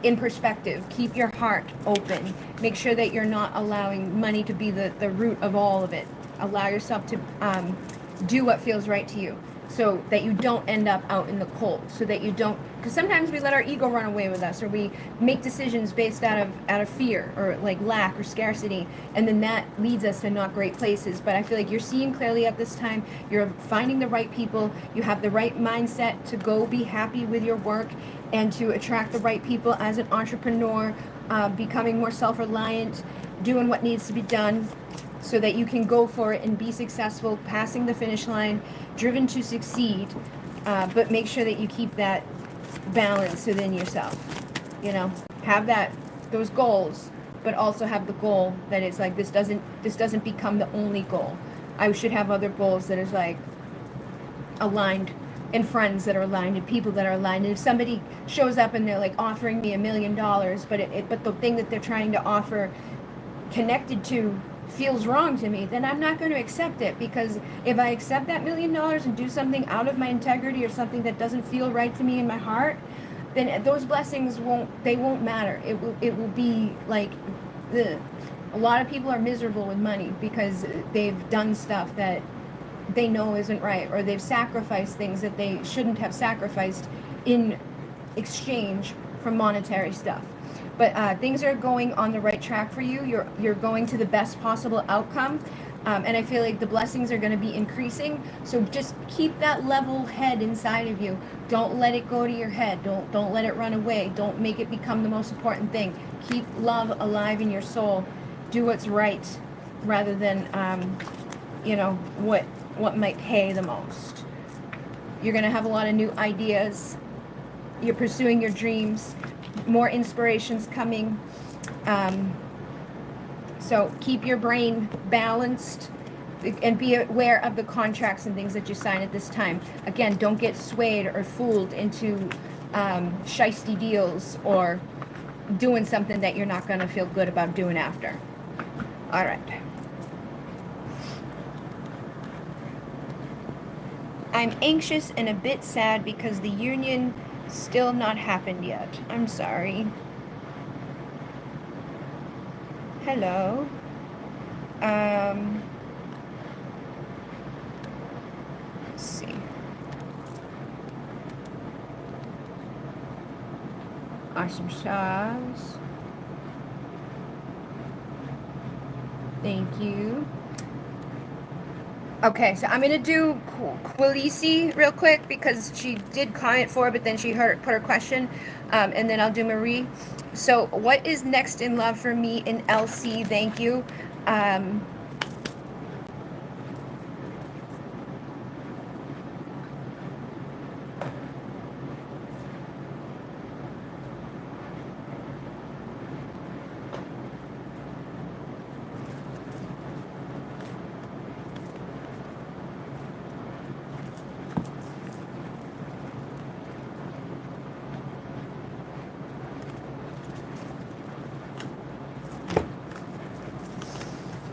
in perspective. Keep your heart open. Make sure that you're not allowing money to be the root of all of it. Allow yourself to do what feels right to you, so that you don't end up out in the cold, so that you don't, because sometimes we let our ego run away with us, or we make decisions based out of fear, or like lack or scarcity, and then that leads us to not great places. But I feel like you're seeing clearly at this time. You're finding the right people. You have the right mindset to go be happy with your work and to attract the right people as an entrepreneur, becoming more self-reliant, doing what needs to be done, so that you can go for it and be successful, passing the finish line, driven to succeed. But make sure that you keep that balance within yourself. Have those goals, but also have the goal that is like, this doesn't become the only goal. I should have other goals that is like aligned, and friends that are aligned, and people that are aligned. And if somebody shows up and they're like offering me $1 million, but the thing that they're trying to offer connected to feels wrong to me, then I'm not going to accept it. Because if I accept that $1 million and do something out of my integrity, or something that doesn't feel right to me in my heart, then those blessings won't matter. It will be like, ugh. A lot of people are miserable with money because they've done stuff that they know isn't right, or they've sacrificed things that they shouldn't have sacrificed in exchange for monetary stuff. But things are going on the right track for you. You're going to the best possible outcome, and I feel like the blessings are going to be increasing. So just keep that level head inside of you. Don't let it go to your head. Don't let it run away. Don't make it become the most important thing. Keep love alive in your soul. Do what's right, rather than what might pay the most. You're going to have a lot of new ideas. You're pursuing your dreams. More inspirations coming. So keep your brain balanced, and be aware of the contracts and things that you sign at this time. Again, don't get swayed or fooled into shisty deals, or doing something that you're not going to feel good about doing after. All right. I'm anxious and a bit sad because the union still not happened yet. I'm sorry. Hello. Let's see. Awesome sauce. Thank you. Okay, so I'm gonna do Quilisi real quick, because she did comment for it, but then she put her question, and then I'll do Marie. So, what is next in love for me in LC? Thank you.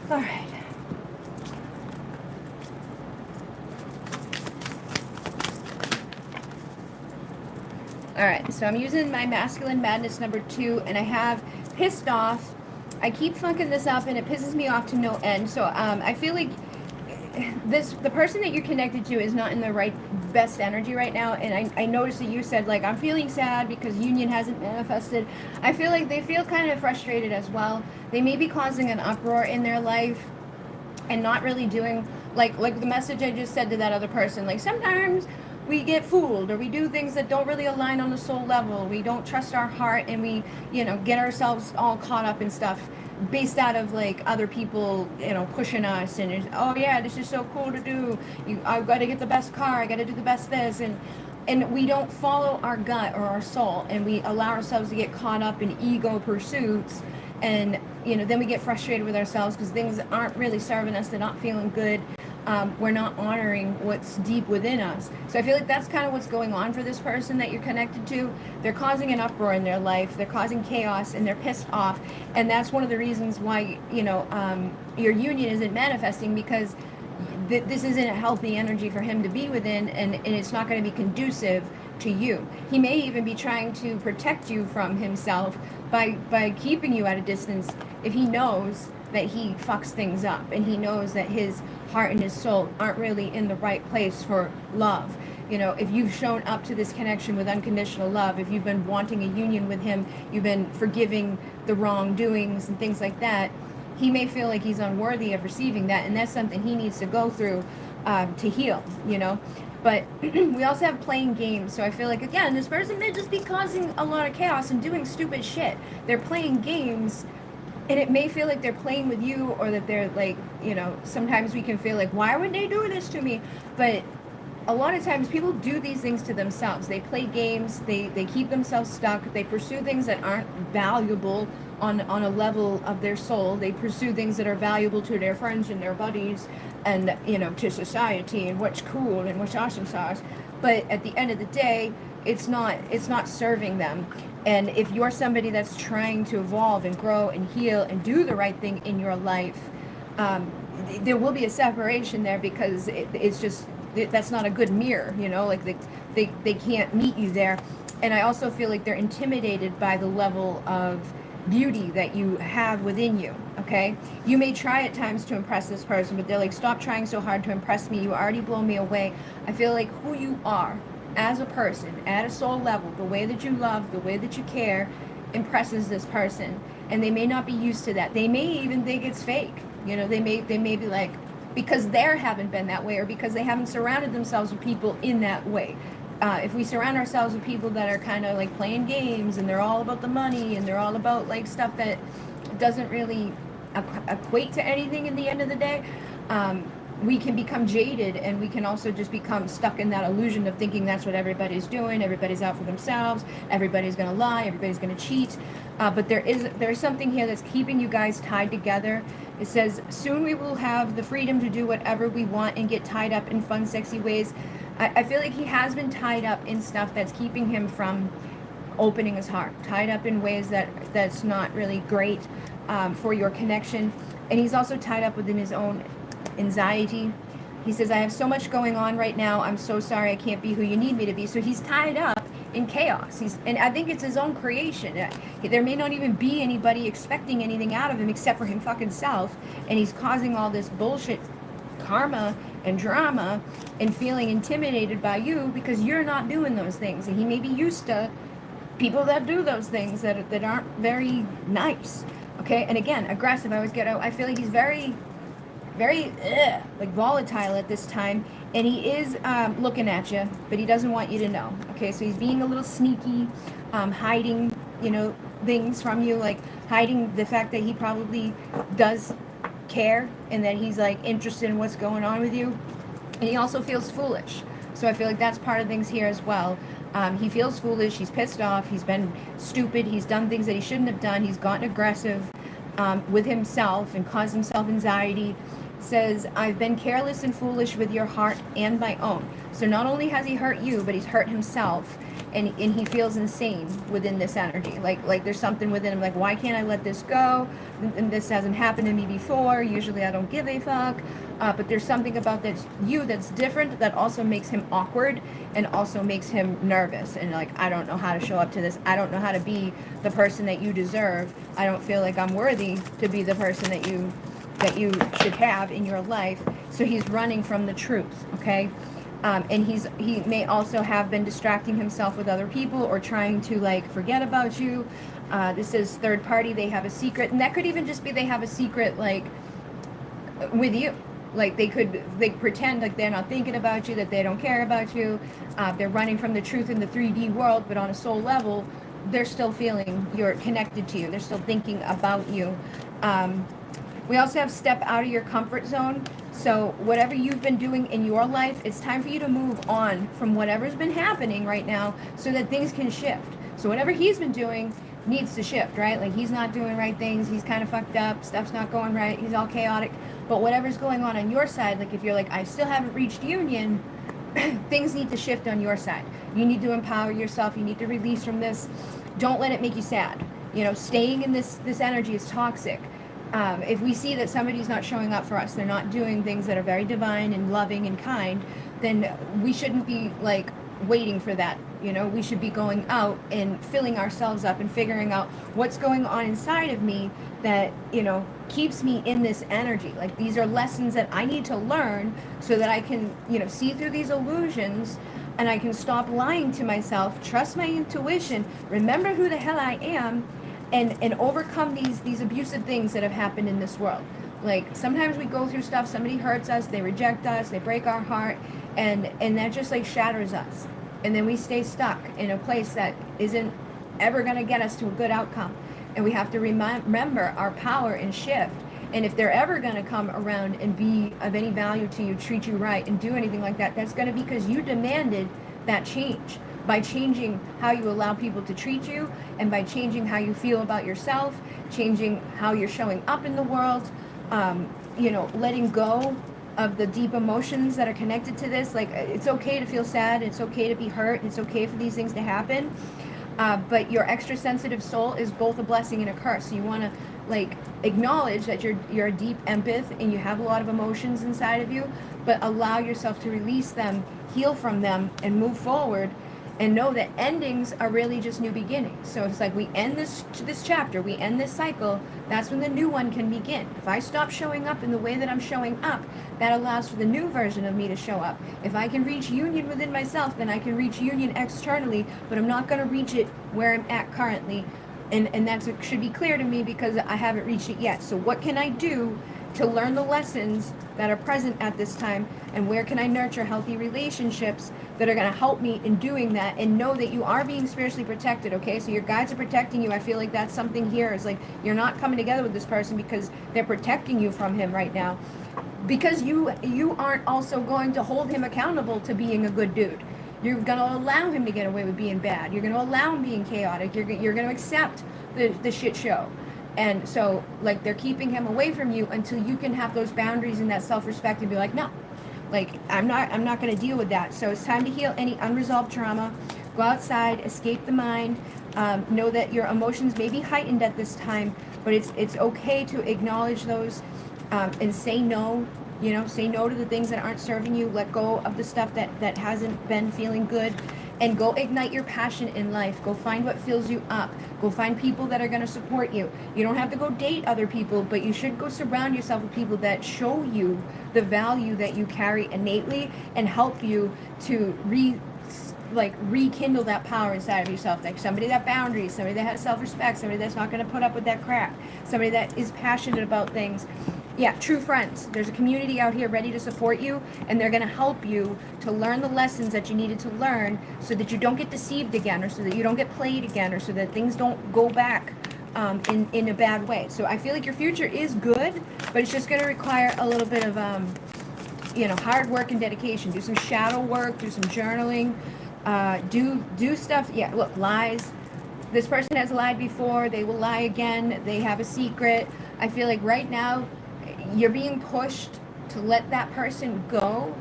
All right. All right, so I'm using my Masculine Madness number 2, and I have Pissed Off. I keep funking this up, and it pisses me off to no end. So I feel like the person that you're connected to is not in the best energy right now. And I noticed that you said, like, I'm feeling sad because union hasn't manifested. I feel like they feel kind of frustrated as well. They may be causing an uproar in their life and not really doing, like the message I just said to that other person. Like, sometimes we get fooled, or we do things that don't really align on the soul level. We don't trust our heart, and we, get ourselves all caught up in stuff based out of like other people, pushing us, and oh yeah, this is so cool to do. I've got to get the best car. I got to do the best this, and we don't follow our gut or our soul, and we allow ourselves to get caught up in ego pursuits, and then we get frustrated with ourselves because things aren't really serving us. They're not feeling good. We're not honoring what's deep within us. So I feel like that's kind of what's going on for this person that you're connected to. They're causing an uproar in their life. They're causing chaos, and they're pissed off. And that's one of the reasons why, your union isn't manifesting, because this isn't a healthy energy for him to be within, and it's not going to be conducive to you. He may even be trying to protect you from himself by keeping you at a distance if he knows that he fucks things up, and he knows that his heart and his soul aren't really in the right place for love. You know, if you've shown up to this connection with unconditional love, if you've been wanting a union with him, you've been forgiving the wrongdoings and things like that, he may feel like he's unworthy of receiving that, and that's something he needs to go through to heal, you know. But we also have playing games, so I feel like, again, this person may just be causing a lot of chaos and doing stupid shit. They're playing games, and it may feel like they're playing with you, or that they're like, you know, sometimes we can feel like, why would they do this to me? But a lot of times people do these things to themselves. They play games, they keep themselves stuck, they pursue things that aren't valuable on a level of their soul. They pursue things that are valuable to their friends and their buddies, and, you know, to society, and what's cool and what's awesome sauce. But at the end of the day, it's not serving them. And if you're somebody that's trying to evolve and grow and heal and do the right thing in your life, there will be a separation there, because it's just, that's not a good mirror, you know, like they can't meet you there. And I also feel like they're intimidated by the level of beauty that you have within you. Okay, you may try at times to impress this person, but they're like, stop trying so hard to impress me, you already blow me away. I feel like who you are as a person at a soul level, the way that you love, the way that you care, impresses this person, and they may not be used to that. They may even think it's fake, you know. They may be like, because they haven't been that way, or because they haven't surrounded themselves with people in that way. If we surround ourselves with people that are kind of like playing games, and they're all about the money, and they're all about like stuff that doesn't really equate to anything in the end of the day, we can become jaded, and we can also just become stuck in that illusion of thinking that's what everybody's doing. Everybody's out for themselves, everybody's going to lie, everybody's going to cheat. But there's something here that's keeping you guys tied together. It says, soon we will have the freedom to do whatever we want and get tied up in fun, sexy ways. I feel like he has been tied up in stuff that's keeping him from opening his heart, tied up in ways that's not really great for your connection. And he's also tied up within his own anxiety. He says, I have so much going on right now. I'm so sorry I can't be who you need me to be. So he's tied up in chaos. And I think it's his own creation. There may not even be anybody expecting anything out of him except for him fucking self. And he's causing all this bullshit karma and drama, and feeling intimidated by you because you're not doing those things. And he may be used to people that do those things that aren't very nice. Okay, and again, aggressive. I feel like he's very like volatile at this time, and he is looking at you, but he doesn't want you to know. Okay, so he's being a little sneaky, hiding, you know, things from you, like hiding the fact that he probably does care, and that he's like interested in what's going on with you. And he also feels foolish, so I feel like that's part of things here as well. He feels foolish, he's pissed off, he's been stupid, he's done things that he shouldn't have done, he's gotten aggressive with himself and caused himself anxiety. Says, I've been careless and foolish with your heart and my own. So not only has he hurt you, but he's hurt himself, and he feels insane within this energy. Like there's something within him, like, why can't I let this go? And this hasn't happened to me before. Usually I don't give a fuck. But there's something about that's different, that also makes him awkward, and also makes him nervous, and like, I don't know how to show up to this. I don't know how to be the person that you deserve. I don't feel like I'm worthy to be the person that you should have in your life. So he's running from the truth. Okay, and he may also have been distracting himself with other people, or trying to like forget about you. This is third party. They have a secret, and that could even just be they have a secret like with you. Like they pretend like they're not thinking about you, that they don't care about you. They're running from the truth in the 3D world, but on a soul level, they're still feeling you're connected to you. They're still thinking about you. We also have step out of your comfort zone. So whatever you've been doing in your life, it's time for you to move on from whatever's been happening right now, so that things can shift. So whatever he's been doing needs to shift, right? Like he's not doing right things. He's kind of fucked up. Stuff's not going right. He's all chaotic. But whatever's going on your side, like if you're like, I still haven't reached union, things need to shift on your side. You need to empower yourself. You need to release from this. Don't let it make you sad. You know, staying in this energy is toxic. If we see that somebody's not showing up for us, they're not doing things that are very divine and loving and kind, then we shouldn't be like waiting for that. You know, we should be going out and filling ourselves up and figuring out what's going on inside of me that, you know, keeps me in this energy. Like, these are lessons that I need to learn so that I can, you know, see through these illusions, and I can stop lying to myself, trust my intuition, remember who the hell I am, and overcome these abusive things that have happened in this world. Like, sometimes we go through stuff, somebody hurts us, they reject us, they break our heart, and that just like shatters us. And then we stay stuck in a place that isn't ever going to get us to a good outcome. And we have to remember our power and shift. And if they're ever going to come around and be of any value to you, treat you right, and do anything like that, that's going to be because you demanded that change by changing how you allow people to treat you, and by changing how you feel about yourself, changing how you're showing up in the world, you know, letting go of the deep emotions that are connected to this. Like, it's okay to feel sad, it's okay to be hurt, it's okay for these things to happen. But your extra sensitive soul is both a blessing and a curse. So you want to like acknowledge that you're a deep empath and you have a lot of emotions inside of you, but allow yourself to release them, heal from them, and move forward. And know that endings are really just new beginnings. So it's like we end this chapter, we end this cycle, that's when the new one can begin. If I stop showing up in the way that I'm showing up, that allows for the new version of me to show up. If I can reach union within myself, then I can reach union externally, but I'm not going to reach it where I'm at currently. And that should be clear to me because I haven't reached it yet. So what can I do to learn the lessons that are present at this time, and where can I nurture healthy relationships that are going to help me in doing that, and know that you are being spiritually protected, okay? So your guides are protecting you. I feel like that's something here, is like you're not coming together with this person because they're protecting you from him right now, because you aren't also going to hold him accountable to being a good dude. You're going to allow him to get away with being bad. You're going to allow him being chaotic. You're going to accept the shit show. And so, like, they're keeping him away from you until you can have those boundaries and that self-respect and be like, no, like, I'm not going to deal with that. So it's time to heal any unresolved trauma. Go outside, escape the mind. Know that your emotions may be heightened at this time, but it's okay to acknowledge those, and say no. You know, say no to the things that aren't serving you. Let go of the stuff that hasn't been feeling good. And go ignite your passion in life. Go find what fills you up. Go find people that are going to support you. You don't have to go date other people, but you should go surround yourself with people that show you the value that you carry innately and help you to rekindle that power inside of yourself. Like somebody that boundaries, somebody that has self-respect, somebody that's not going to put up with that crap, somebody that is passionate about things. Yeah, true friends. There's a community out here ready to support you, and they're going to help you to learn the lessons that you needed to learn so that you don't get deceived again, or so that you don't get played again, or so that things don't go back in a bad way. So I feel like your future is good, but it's just going to require a little bit of, hard work and dedication. Do some shadow work, do some journaling, do stuff. Yeah, look, lies. This person has lied before. They will lie again. They have a secret. I feel like right now, you're being pushed to let that person go,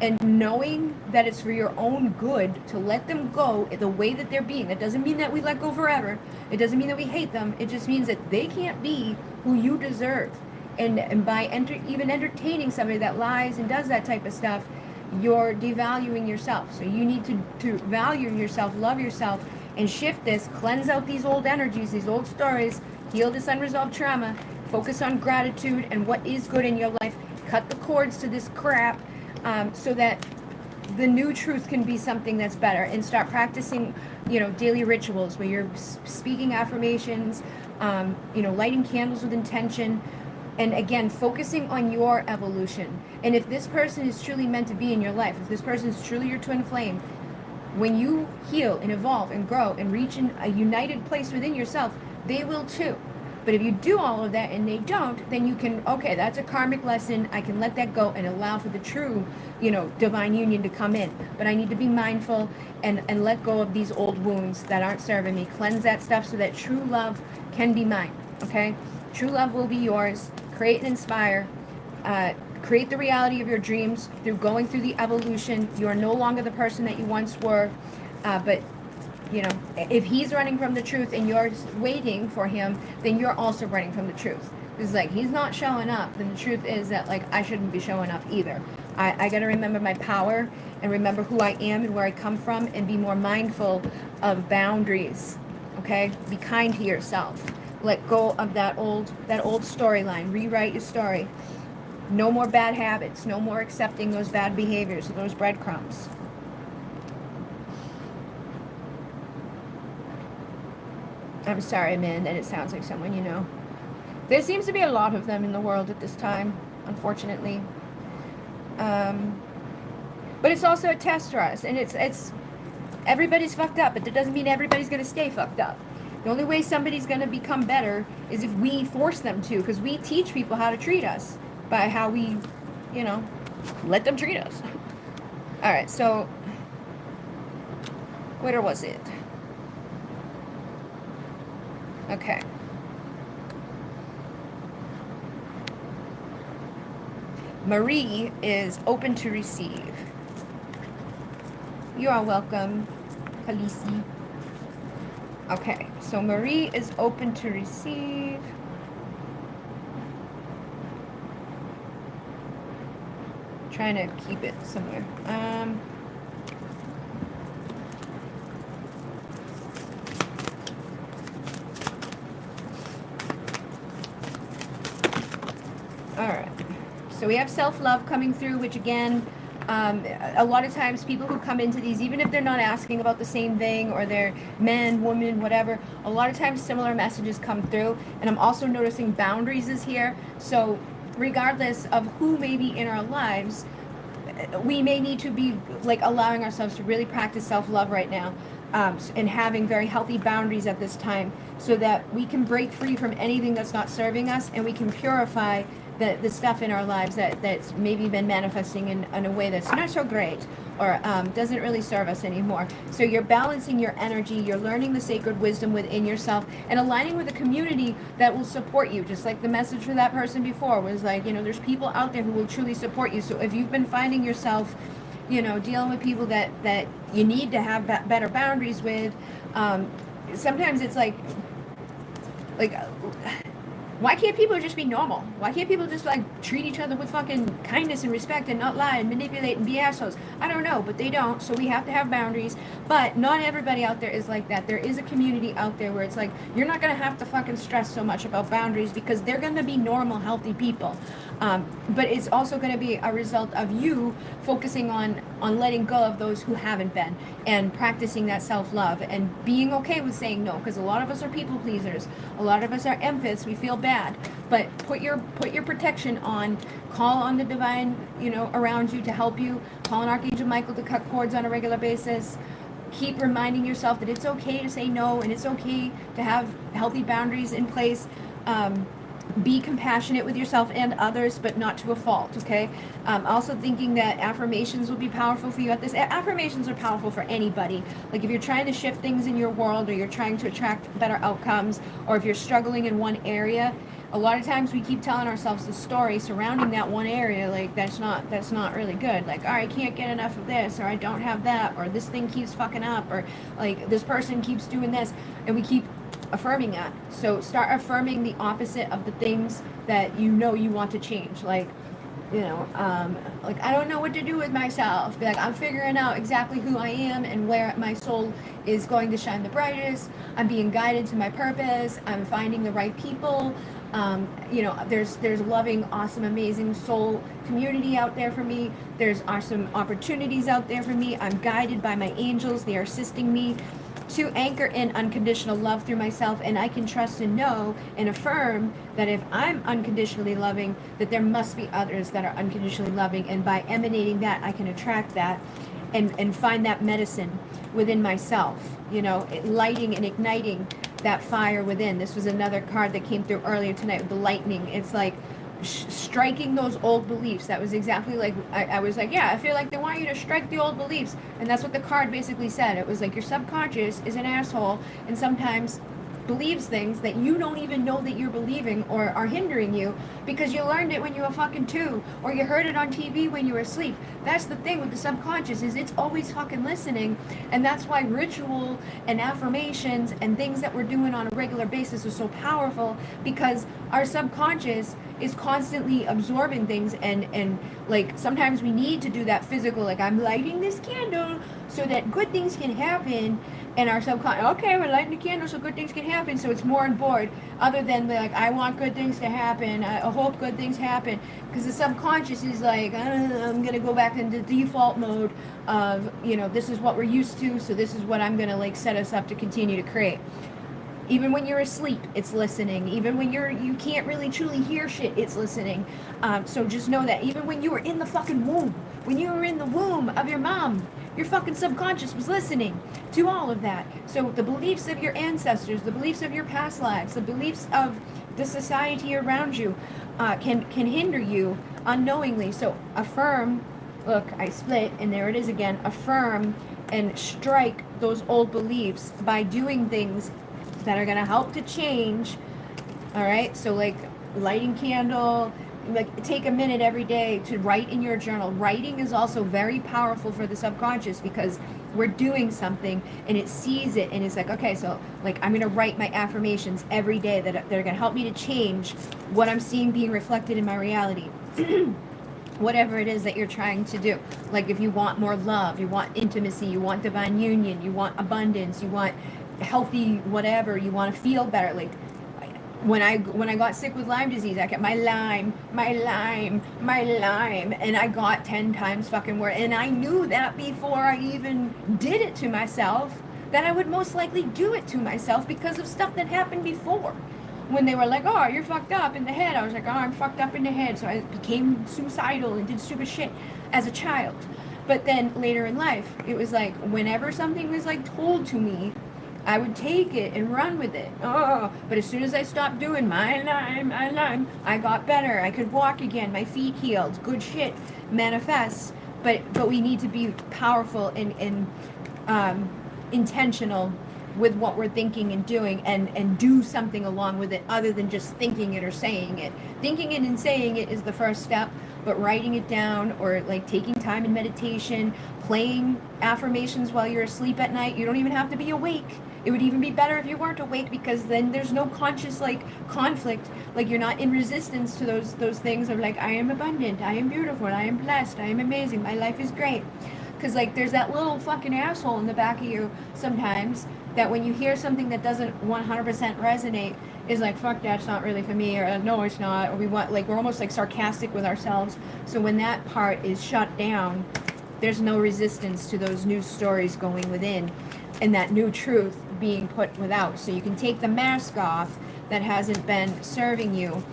and knowing that it's for your own good to let them go the way that they're being. That doesn't mean that we let go forever. It doesn't mean that we hate them. It just means that they can't be who you deserve. And by even entertaining somebody that lies and does that type of stuff, you're devaluing yourself. So you need to value yourself, love yourself, and shift this, cleanse out these old energies, these old stories, heal this unresolved trauma. Focus on gratitude and what is good in your life. Cut the cords to this crap, so that the new truth can be something that's better. And start practicing, daily rituals where you're speaking affirmations, lighting candles with intention. And again, focusing on your evolution. And if this person is truly meant to be in your life, if this person is truly your twin flame, when you heal and evolve and grow and reach a united place within yourself, they will too. But if you do all of that and they don't, then you can, okay, that's a karmic lesson. I can let that go and allow for the true, divine union to come in. But I need to be mindful and let go of these old wounds that aren't serving me. Cleanse that stuff so that true love can be mine, okay? True love will be yours. Create and inspire. Create the reality of your dreams through going through the evolution. You are no longer the person that you once were, but You know, if he's running from the truth and you're waiting for him, then you're also running from the truth. It's like he's not showing up, then the truth is that like I shouldn't be showing up either. I got to remember my power and remember who I am and where I come from and be more mindful of boundaries. Okay? Be kind to yourself. Let go of that old storyline. Rewrite your story. No more bad habits. No more accepting those bad behaviors, those breadcrumbs. I'm sorry, man, that it sounds like someone you know. There seems to be a lot of them in the world at this time, unfortunately. But it's also a test for us, and it's everybody's fucked up, but that doesn't mean everybody's going to stay fucked up. The only way somebody's going to become better is if we force them to, because we teach people how to treat us by how we, you know, let them treat us. All right, so where was it? Okay. Marie is open to receive. You are welcome, Khaleesi. Okay, so Marie is open to receive. Trying to keep it somewhere. All right. So we have self-love coming through, which again, a lot of times people who come into these, even if they're not asking about the same thing or they're men, woman, whatever, a lot of times similar messages come through. And I'm also noticing boundaries is here. So regardless of who may be in our lives, we may need to be like allowing ourselves to really practice self-love right now, and having very healthy boundaries at this time so that we can break free from anything that's not serving us and we can purify the stuff in our lives that's maybe been manifesting in a way that's not so great or doesn't really serve us anymore. So you're balancing your energy, you're learning the sacred wisdom within yourself and aligning with a community that will support you. Just like the message for that person before was like, you know, there's people out there who will truly support you. So if you've been finding yourself, you know, dealing with people that you need to have better boundaries with, sometimes it's like why can't people just be normal? Why can't people just like treat each other with fucking kindness and respect and not lie and manipulate and be assholes? I don't know, but they don't, so we have to have boundaries. But not everybody out there is like that. There is a community out there where it's like you're not gonna have to fucking stress so much about boundaries because they're gonna be normal, healthy people. But it's also going to be a result of you focusing on letting go of those who haven't been and practicing that self-love and being okay with saying no, because a lot of us are people pleasers, a lot of us are empaths, we feel bad, but put your protection on. Call on the divine, you know, around you to help you. Call on Archangel Michael to cut cords on a regular basis. Keep reminding yourself that it's okay to say no and it's okay to have healthy boundaries in place. Be compassionate with yourself and others, but not to a fault, okay? Also thinking that affirmations will be powerful for you at this. Affirmations are powerful for anybody. Like if you're trying to shift things in your world or you're trying to attract better outcomes or if you're struggling in one area, a lot of times we keep telling ourselves the story surrounding that one area, like that's not really good. Like, I can't get enough of this, or I don't have that, or this thing keeps fucking up, or like this person keeps doing this, and we keep affirming that. So start affirming the opposite of the things that you know you want to change. Like, you know, like I don't know what to do with myself. Be like, I'm figuring out exactly who I am and where my soul is going to shine the brightest. I'm being guided to my purpose. I'm finding the right people. You know, there's loving, awesome, amazing soul community out there for me. There's awesome opportunities out there for me. I'm guided by my angels. They are assisting me to anchor in unconditional love through myself, and I can trust and know and affirm that if I'm unconditionally loving, that there must be others that are unconditionally loving, and by emanating that, I can attract that and find that medicine within myself, you know, lighting and igniting that fire within. This was another card that came through earlier tonight with the lightning. It's like striking those old beliefs. That was exactly like I was like, yeah, I feel like they want you to strike the old beliefs, and that's what the card basically said. It was like your subconscious is an asshole, and sometimes believes things that you don't even know that you're believing or are hindering you because you learned it when you were fucking 2 or you heard it on TV when you were asleep. That's the thing with the subconscious, is it's always fucking listening. And that's why ritual and affirmations and things that we're doing on a regular basis are so powerful, because our subconscious is constantly absorbing things, and like sometimes we need to do that physical, like I'm lighting this candle so that good things can happen. And our subconscious, okay, we're lighting the candle so good things can happen, so it's more on board, other than like, I want good things to happen, I hope good things happen, because the subconscious is like, I'm gonna go back into default mode of, you know, this is what we're used to, so this is what I'm gonna like set us up to continue to create. Even when you're asleep, it's listening. Even when you can't really truly hear shit, it's listening. So just know that even when you were in the fucking womb, when you were in the womb of your mom, your fucking subconscious was listening to all of that. So the beliefs of your ancestors, the beliefs of your past lives, the beliefs of the society around you can hinder you unknowingly. So affirm, look, I split, and there it is again. Affirm and strike those old beliefs by doing things that are going to help to change. All right, so like lighting candle, like take a minute every day to write in your journal. Writing is also very powerful for the subconscious, because we're doing something and it sees it and it's like, okay, so like I'm going to write my affirmations every day that are going to help me to change what I'm seeing being reflected in my reality. Whatever it is that you're trying to do. Like if you want more love, you want intimacy, you want divine union, you want abundance, you want healthy whatever, you want to feel better. Like when I got sick with Lyme disease, I kept my Lyme, and I got 10 times fucking worse. And I knew that before I even did it to myself, that I would most likely do it to myself because of stuff that happened before. When they were like, oh, you're fucked up in the head, I was like, oh, I'm fucked up in the head. So I became suicidal and did stupid shit as a child. But then later in life, it was like whenever something was like told to me, I would take it and run with it. Oh, but as soon as I stopped doing my Lyme, I got better. I could walk again. My feet healed. Good shit manifests. But we need to be powerful and intentional with what we're thinking and doing, and do something along with it other than just thinking it or saying it. Thinking it and saying it is the first step, but writing it down or like taking time in meditation, playing affirmations while you're asleep at night. You don't even have to be awake. It would even be better if you weren't awake, because then there's no conscious like conflict. Like you're not in resistance to those things of like, I am abundant, I am beautiful, I am blessed, I am amazing, my life is great. Because like there's that little fucking asshole in the back of you sometimes that when you hear something that doesn't 100% resonate is like, fuck, that's not really for me, or no, it's not, or we're almost like sarcastic with ourselves. So when that part is shut down, there's no resistance to those new stories going within and that new truth being put without. So you can take the mask off that hasn't been serving you,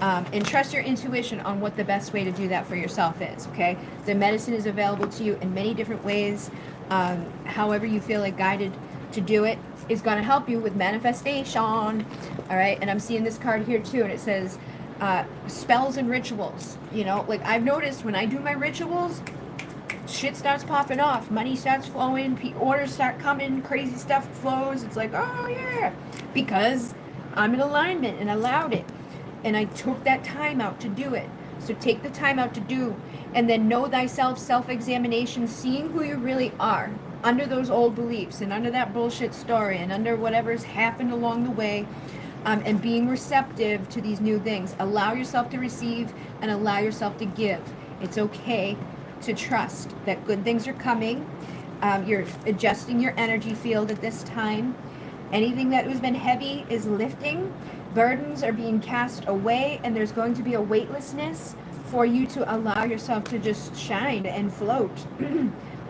and trust your intuition on what the best way to do that for yourself is, okay? The medicine is available to you in many different ways. However you feel like guided to do it is going to help you with manifestation, all right? And I'm seeing this card here too, and it says spells and rituals. You know, like I've noticed when I do my rituals, shit starts popping off, money starts flowing, orders start coming, crazy stuff flows. It's like, oh yeah, because I'm in alignment and allowed it, and I took that time out to do it. So take the time out to do, and then know thyself, self-examination, seeing who you really are under those old beliefs and under that bullshit story and under whatever's happened along the way, and being receptive to these new things. Allow yourself to receive and allow yourself to give. It's okay to trust that good things are coming. You're adjusting your energy field at this time. Anything that has been heavy is lifting. Burdens are being cast away, and there's going to be a weightlessness for you to allow yourself to just shine and float.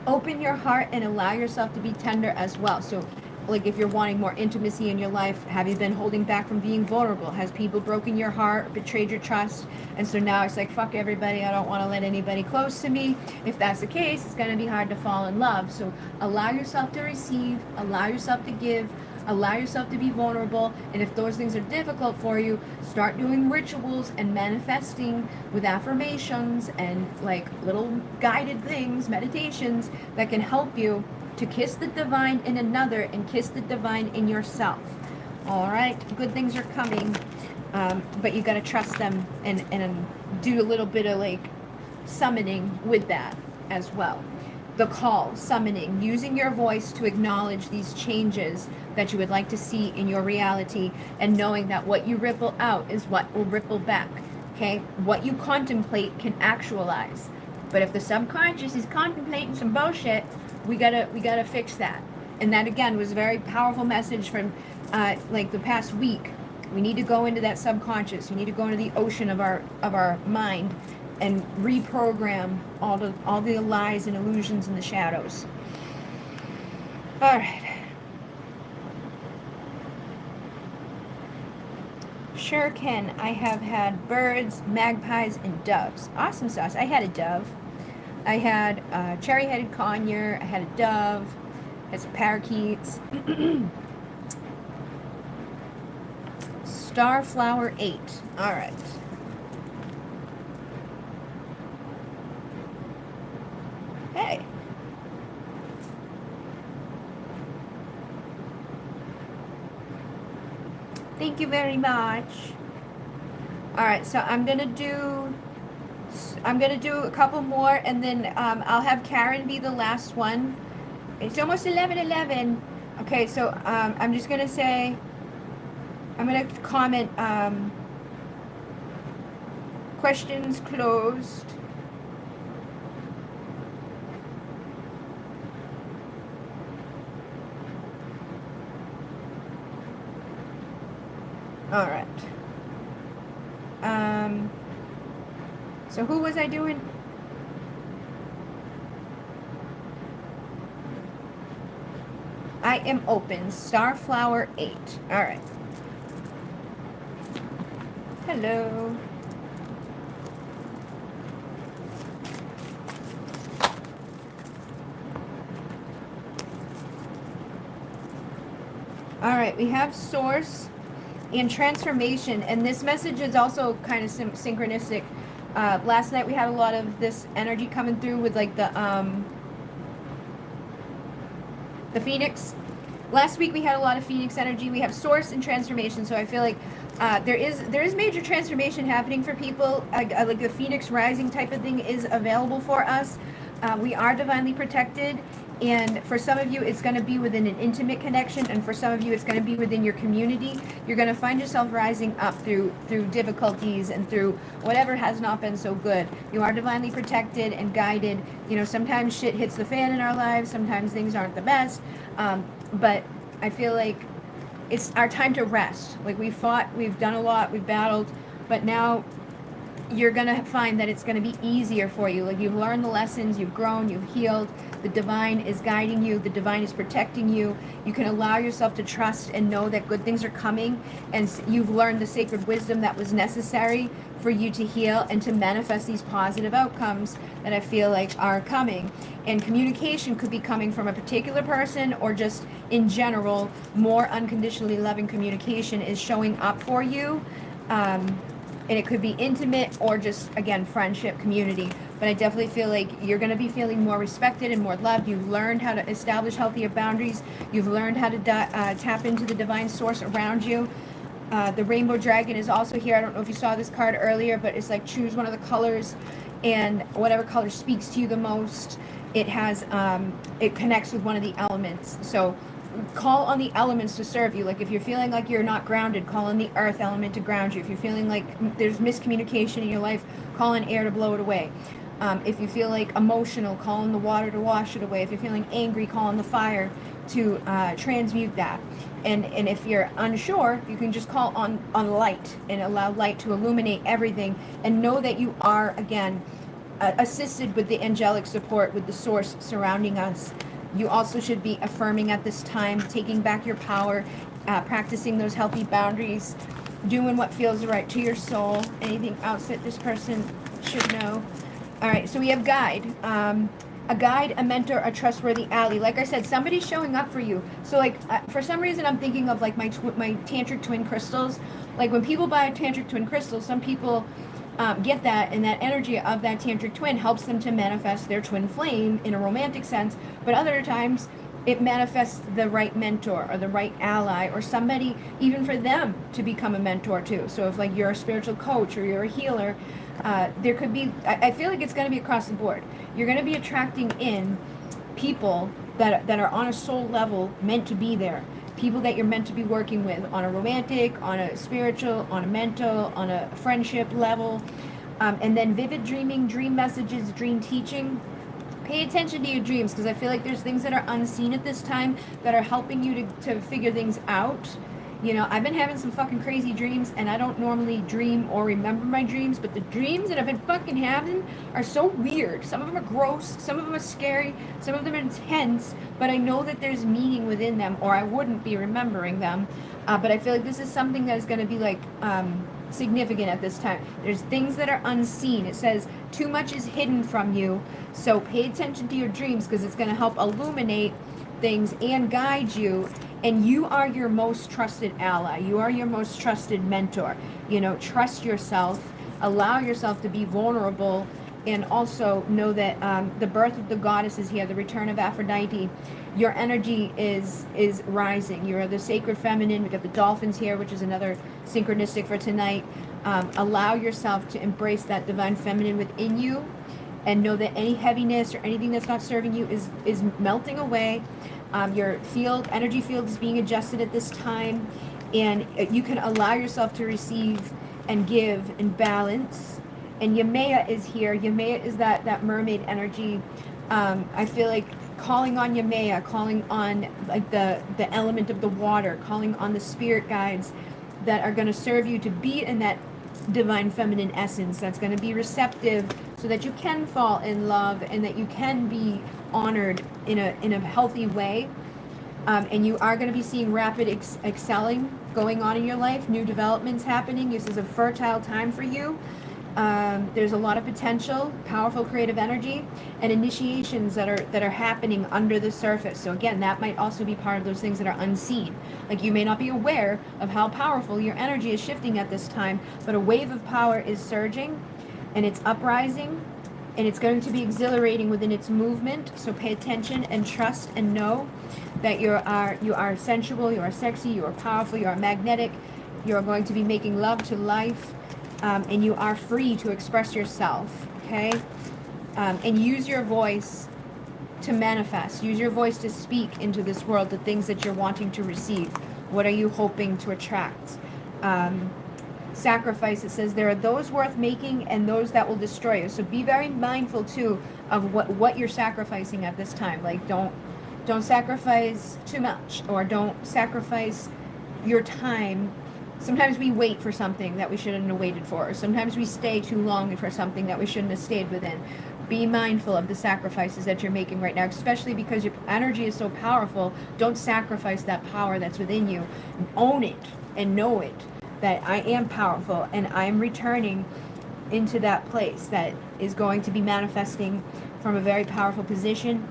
Open your heart and allow yourself to be tender as well. So like if you're wanting more intimacy in your life, have you been holding back from being vulnerable? Has people broken your heart, betrayed your trust? And so now it's like, fuck everybody, I don't want to let anybody close to me. If that's the case, it's going to be hard to fall in love. So allow yourself to receive, allow yourself to give, allow yourself to be vulnerable. And if those things are difficult for you, start doing rituals and manifesting with affirmations and like little guided things, meditations that can help you to kiss the divine in another and kiss the divine in yourself. All right, good things are coming, but you got to trust them and do a little bit of like summoning with that as well. The call, summoning, using your voice to acknowledge these changes that you would like to see in your reality, and knowing that what you ripple out is what will ripple back. Okay, what you contemplate can actualize, but if the subconscious is contemplating some bullshit, we gotta fix that. And that again was a very powerful message from like the past week. We need to go into that subconscious. We need to go into the ocean of our mind and reprogram all the lies and illusions and the shadows. All right. Sure can. I have had birds, magpies, and doves. Awesome sauce. I had a dove. I had cherry-headed conure. I had a dove. I had some parakeets. Starflower 8. All right. Hey. Thank you very much. All right, so I'm gonna do a couple more, and then I'll have Karen be the last one. It's almost 11:11. Okay, so I'm just gonna say, I'm gonna comment questions closed. All right. So who was I doing? I am open. Starflower 8. All right. Hello. All right, we have source and transformation, and this message is also kind of synchronistic. Last night we had a lot of this energy coming through with like the Phoenix. Last week we had a lot of Phoenix energy. We have source and transformation, so I feel like there is major transformation happening for people. Like the Phoenix rising type of thing is available for us. We are divinely protected, and for some of you it's going to be within an intimate connection, and for some of you it's going to be within your community. You're going to find yourself rising up through difficulties and through whatever has not been so good. You are divinely protected and guided. You know, sometimes shit hits the fan in our lives, sometimes things aren't the best, but I feel like it's our time to rest. Like we fought, we've done a lot, we've battled, but now you're going to find that it's going to be easier for you. Like you've learned the lessons, you've grown, you've healed. The divine is guiding you. The divine is protecting you. You can allow yourself to trust and know that good things are coming. And you've learned the sacred wisdom that was necessary for you to heal and to manifest these positive outcomes that I feel like are coming. And communication could be coming from a particular person, or just in general, more unconditionally loving communication is showing up for you. And it could be intimate or just, again, friendship, community. But I definitely feel like you're going to be feeling more respected and more loved. You've learned how to establish healthier boundaries. You've learned how to tap into the divine source around you. The rainbow dragon is also here. I don't know if you saw this card earlier, but it's like choose one of the colors, and whatever color speaks to you the most, it has it connects with one of the elements. So call on the elements to serve you. Like if you're feeling like you're not grounded, call on the earth element to ground you. If you're feeling like there's miscommunication in your life, call on air to blow it away. If you feel like emotional, call on the water to wash it away. If you're feeling angry, call on the fire to transmute that. And if you're unsure, you can just call on light and allow light to illuminate everything, and know that you are, again, assisted with the angelic support, with the source surrounding us. You also should be affirming at this time, taking back your power, practicing those healthy boundaries, doing what feels right to your soul. Anything else that this person should know? All right, so we have guide. A guide, a mentor, a trustworthy ally. Like I said, somebody's showing up for you. So like, for some reason, I'm thinking of like my tantric twin crystals. Like when people buy tantric twin crystals, some people get that, and that energy of that tantric twin helps them to manifest their twin flame in a romantic sense. But other times it manifests the right mentor or the right ally or somebody, even for them to become a mentor too. So if like you're a spiritual coach or you're a healer, there could be, I feel like it's going to be across the board. You're going to be attracting in people that are on a soul level meant to be there. People that you're meant to be working with on a romantic, on a spiritual, on a mental, on a friendship level. And then vivid dreaming, dream messages, dream teaching. Pay attention to your dreams, because I feel like there's things that are unseen at this time that are helping you to figure things out. You know, I've been having some fucking crazy dreams, and I don't normally dream or remember my dreams, but the dreams that I've been fucking having are so weird. Some of them are gross, some of them are scary, some of them are intense, but I know that there's meaning within them, or I wouldn't be remembering them. But I feel like this is something that is going to be like significant at this time. There's things that are unseen. It says too much is hidden from you, so pay attention to your dreams, because it's going to help illuminate things and guide you. And you are your most trusted ally. You are your most trusted mentor. You know, trust yourself, allow yourself to be vulnerable, and also know that the birth of the goddess is here, the return of Aphrodite. Your energy is rising. You're the sacred feminine. We got the dolphins here, which is another synchronistic for tonight. Allow yourself to embrace that divine feminine within you, and know that any heaviness or anything that's not serving you is melting away. Your energy field is being adjusted at this time, and you can allow yourself to receive and give and balance. And Yemaya is here. Yemaya is that mermaid energy. I feel like calling on Yemaya, calling on like the element of the water, calling on the spirit guides that are going to serve you to be in that divine feminine essence that's going to be receptive, so that you can fall in love and that you can be honored in a healthy way. And you are going to be seeing rapid excelling going on in your life, new developments happening. This is a fertile time for you. There's a lot of potential, powerful creative energy, and initiations that are happening under the surface. So again, that might also be part of those things that are unseen. Like, you may not be aware of how powerful your energy is shifting at this time, but a wave of power is surging, and it's uprising, and it's going to be exhilarating within its movement. So pay attention and trust and know that you are sensual, you are sexy, you are powerful, you are magnetic, you are going to be making love to life. And you are free to express yourself, okay? And use your voice to manifest. Use your voice to speak into this world the things that you're wanting to receive. What are you hoping to attract? Sacrifice, it says there are those worth making and those that will destroy you. So be very mindful too of what you're sacrificing at this time. Like, don't sacrifice too much, or don't sacrifice your time. Sometimes we wait for something that we shouldn't have waited for. Or sometimes we stay too long for something that we shouldn't have stayed within. Be mindful of the sacrifices that you're making right now, especially because your energy is so powerful. Don't sacrifice that power that's within you. Own it and know it, that I am powerful and I am returning into that place that is going to be manifesting from a very powerful position.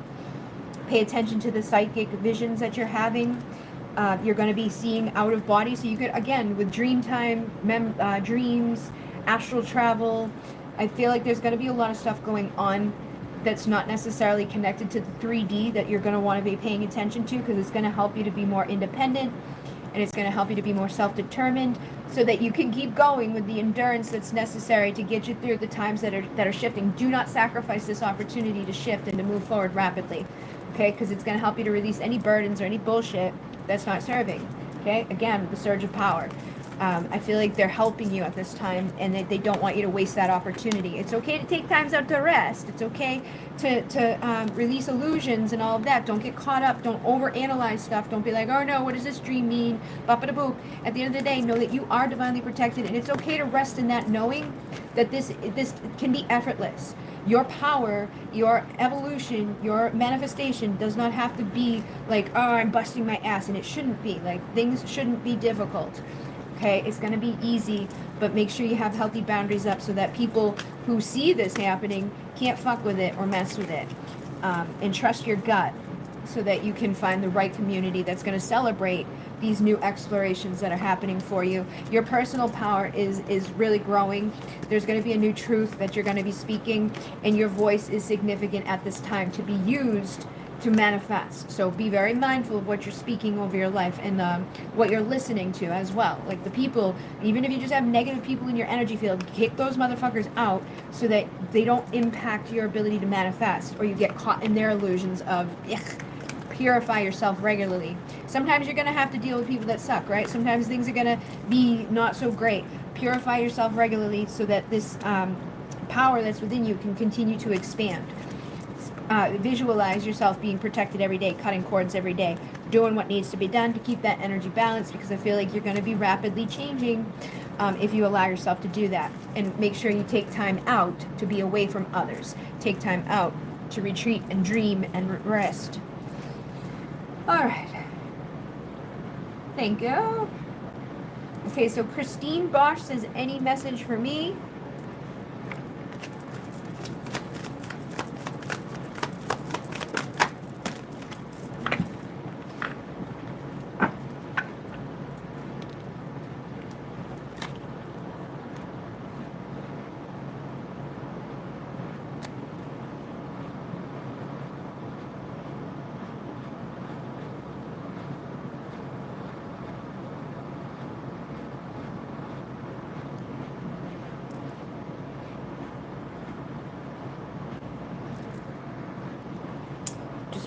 Pay attention to the psychic visions that you're having. You're going to be seeing out of body, so you could, again, with dream time, dreams, astral travel. I feel like there's going to be a lot of stuff going on that's not necessarily connected to the 3D that you're going to want to be paying attention to, because it's going to help you to be more independent, and it's going to help you to be more self-determined, so that you can keep going with the endurance that's necessary to get you through the times that are shifting. Do not sacrifice this opportunity to shift and to move forward rapidly, okay? Because it's going to help you to release any burdens or any bullshit that's not serving, okay? Again, the surge of power. I feel like they're helping you at this time, and they don't want you to waste that opportunity. It's okay to take times out to rest. It's okay to release illusions and all of that. Don't get caught up. Don't overanalyze stuff. Don't be like, oh no, what does this dream mean? Bop-a-da-boop. At the end of the day, know that you are divinely protected, and it's okay to rest in that, knowing that this can be effortless. Your power, your evolution, your manifestation does not have to be like, oh, I'm busting my ass, and it shouldn't be. Like, things shouldn't be difficult. Okay, it's going to be easy, but make sure you have healthy boundaries up so that people who see this happening can't fuck with it or mess with it. And trust your gut so that you can find the right community that's going to celebrate these new explorations that are happening for you. Your personal power is really growing. There's going to be a new truth that you're going to be speaking, and your voice is significant at this time to be used to manifest. So be very mindful of what you're speaking over your life, and what you're listening to as well. Like the people, even if you just have negative people in your energy field, kick those motherfuckers out so that they don't impact your ability to manifest, or you get caught in their illusions of, ugh. Purify yourself regularly. Sometimes you're going to have to deal with people that suck, right? Sometimes things are going to be not so great. Purify yourself regularly so that this power that's within you can continue to expand. Visualize yourself being protected every day, cutting cords every day, doing what needs to be done to keep that energy balanced, because I feel like you're going to be rapidly changing if you allow yourself to do that. And make sure you take time out to be away from others. Take time out to retreat and dream and rest. All right. Thank you. Okay, so Christine Bosch says, any message for me?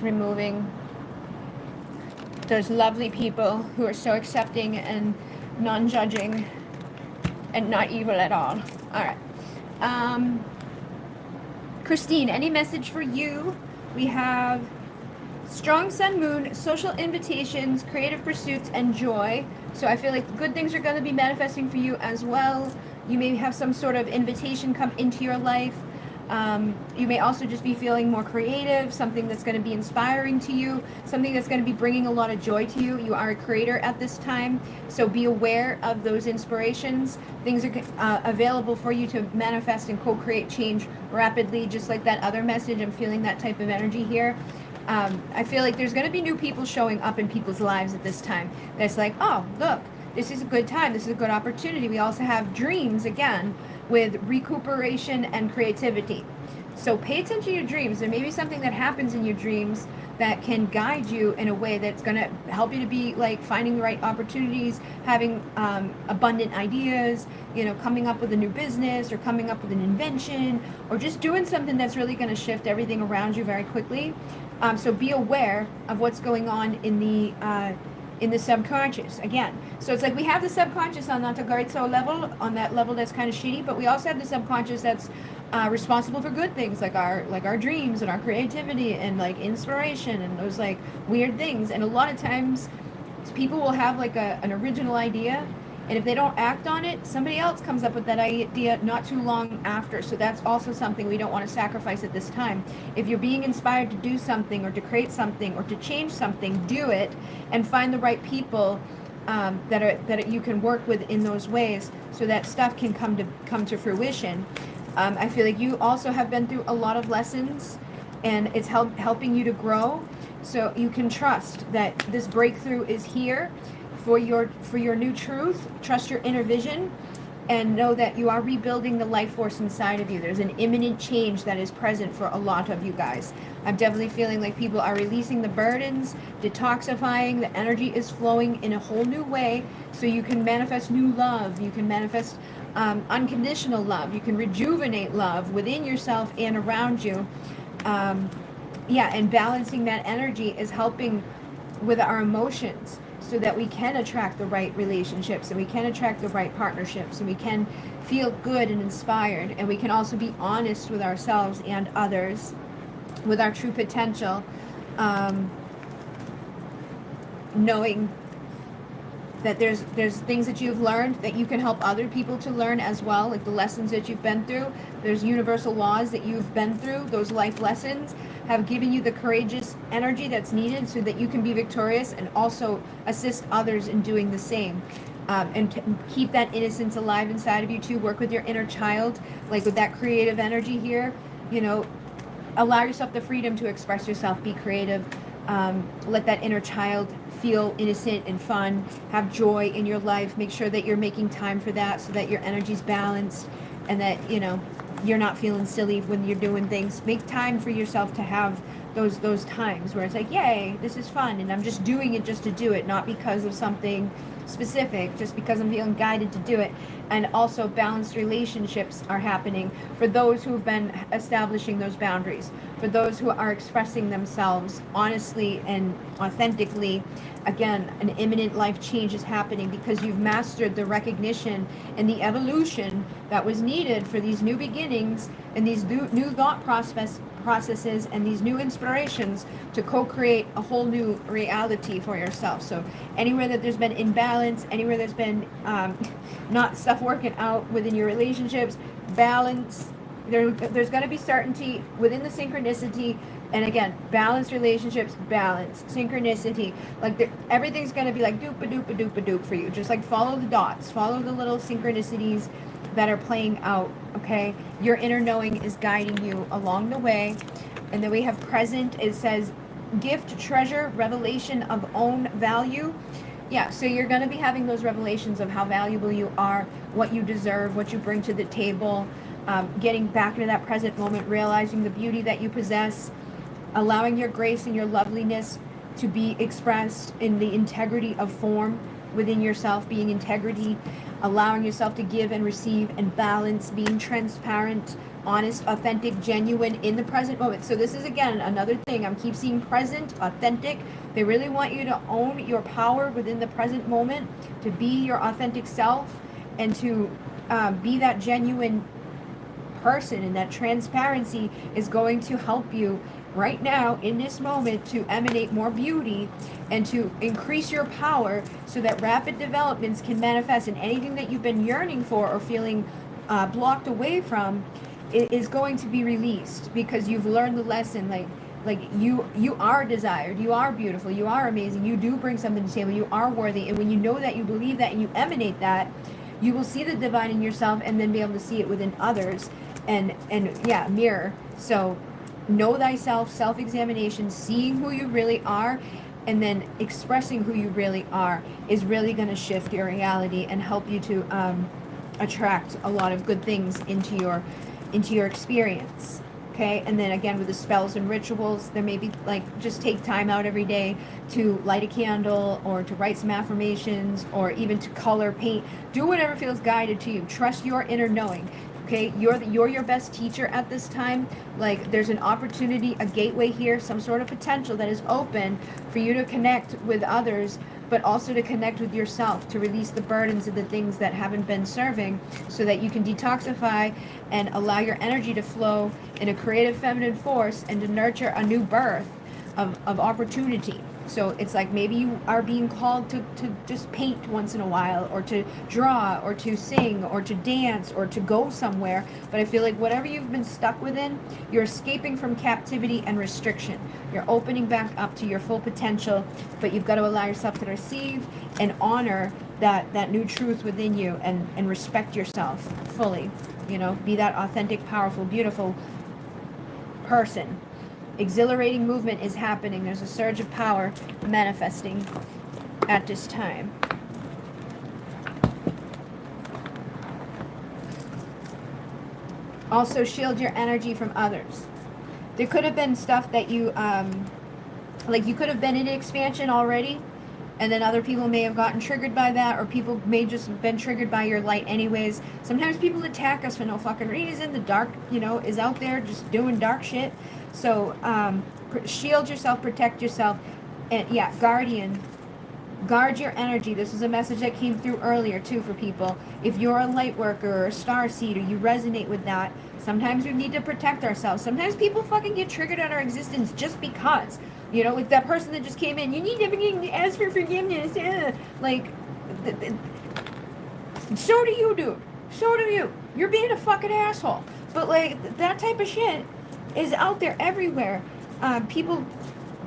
Removing those lovely people who are so accepting and non-judging and not evil at all. All right. Christine, any message for you? We have strong sun, moon, social invitations, creative pursuits, and joy. So I feel like good things are going to be manifesting for you as well. You may have some sort of invitation come into your life. You may also just be feeling more creative, something that's going to be inspiring to you, something that's going to be bringing a lot of joy to you. You are a creator at this time, so be aware of those inspirations. Things are available for you to manifest and co-create change rapidly, just like that other message. I'm feeling that type of energy here. I feel like there's going to be new people showing up in people's lives at this time. That's like, oh, look, this is a good time. This is a good opportunity. We also have dreams again, with recuperation and creativity. So pay attention to your dreams. There may be something that happens in your dreams that can guide you in a way that's going to help you to be like finding the right opportunities, having abundant ideas, coming up with a new business, or coming up with an invention, or just doing something that's really going to shift everything around you very quickly. So be aware of what's going on in the subconscious again. So it's like we have the subconscious on that Garitso level, on that level that's kind of shitty, but we also have the subconscious that's responsible for good things, like our dreams and our creativity and like inspiration and those like weird things. And a lot of times people will have like an original idea, and if they don't act on it, somebody else comes up with that idea not too long after. So that's also something we don't want to sacrifice at this time. If you're being inspired to do something or to create something or to change something, do it, and find the right people that you can work with in those ways, so that stuff can come to fruition. I feel like you also have been through a lot of lessons, and it's helping you to grow. So you can trust that this breakthrough is here for your new truth. Trust your inner vision, and know that you are rebuilding the life force inside of you. There's an imminent change that is present for a lot of you guys. I'm definitely feeling like people are releasing the burdens, detoxifying, the energy is flowing in a whole new way, so you can manifest new love, you can manifest unconditional love, you can rejuvenate love within yourself and around you. And balancing that energy is helping with our emotions, so that we can attract the right relationships, and we can attract the right partnerships, and we can feel good and inspired, and we can also be honest with ourselves and others with our true potential, knowing that there's things that you've learned that you can help other people to learn as well, like the lessons that you've been through. There's universal laws that you've been through. Those life lessons have given you the courageous energy that's needed so that you can be victorious and also assist others in doing the same. And keep that innocence alive inside of you too. Work with your inner child, like with that creative energy here. Allow yourself the freedom to express yourself, be creative. Let that inner child feel innocent and fun, have joy in your life. Make sure that you're making time for that, so that your energy's balanced, and that you're not feeling silly when you're doing things. Make time for yourself to have those times where it's like, yay, this is fun, and I'm just doing it just to do it, not because of something specific, just because I'm feeling guided to do it. And also balanced relationships are happening for those who have been establishing those boundaries, for those who are expressing themselves honestly and authentically. Again, an imminent life change is happening because you've mastered the recognition and the evolution that was needed for these new beginnings and these new thought processes and these new inspirations to co-create a whole new reality for yourself. So anywhere that there's been imbalance, anywhere there's been not stuff working out within your relationships, balance. There's going to be certainty within the synchronicity. And again, balanced relationships, balance, synchronicity. Like everything's going to be like doop-a-doop-a-doop-a-doop for you. Just like follow the dots, follow the little synchronicities that are playing out, okay? Your inner knowing is guiding you along the way. And then we have present. It says gift, treasure, revelation of own value. Yeah, so you're going to be having those revelations of how valuable you are, what you deserve, what you bring to the table, getting back into that present moment, realizing the beauty that you possess, allowing your grace and your loveliness to be expressed in the integrity of form within yourself, being integrity, allowing yourself to give and receive and balance, being transparent, honest, authentic, genuine in the present moment. So this is, again, another thing. I'm keep seeing present, authentic. They really want you to own your power within the present moment, to be your authentic self, and to be that genuine person. And that transparency is going to help you right now in this moment to emanate more beauty and to increase your power so that rapid developments can manifest, and anything that you've been yearning for or feeling blocked away from is going to be released because you've learned the lesson. Like you are desired, you are beautiful, you are amazing, you do bring something to the table, you are worthy. And when you know that, you believe that, and you emanate that, you will see the divine in yourself and then be able to see it within others. And yeah, mirror. So know thyself, self-examination, seeing who you really are, and then expressing who you really are is really going to shift your reality and help you to attract a lot of good things into your experience. Okay, and then again with the spells and rituals, there may be like just take time out every day to light a candle or to write some affirmations or even to color, paint, do whatever feels guided to you. Trust your inner knowing. Okay, you're your best teacher at this time. Like there's an opportunity, a gateway here, some sort of potential that is open for you to connect with others, but also to connect with yourself, to release the burdens of the things that haven't been serving so that you can detoxify and allow your energy to flow in a creative feminine force and to nurture a new birth of opportunity. So it's like maybe you are being called to just paint once in a while, or to draw, or to sing, or to dance, or to go somewhere. But I feel like whatever you've been stuck within, you're escaping from captivity and restriction. You're opening back up to your full potential, but you've got to allow yourself to receive and honor that new truth within you, and respect yourself fully. You know, be that authentic, powerful, beautiful person. Exhilarating movement is happening. There's a surge of power manifesting at this time. Also, shield your energy from others. There could have been stuff that you, like you could have been in expansion already, and then other people may have gotten triggered by that, or people may just have been triggered by your light anyways. Sometimes people attack us for no fucking reason. The dark, is out there just doing dark shit. So shield yourself, protect yourself, and yeah, guardian, guard your energy. This is a message that came through earlier too for people. If you're a light worker or a starseed, or you resonate with that, sometimes we need to protect ourselves. Sometimes people fucking get triggered on our existence just because. Like that person that just came in, you need to ask for forgiveness. So do you, dude. So do you. You're being a fucking asshole. But like that type of shit is out there everywhere. People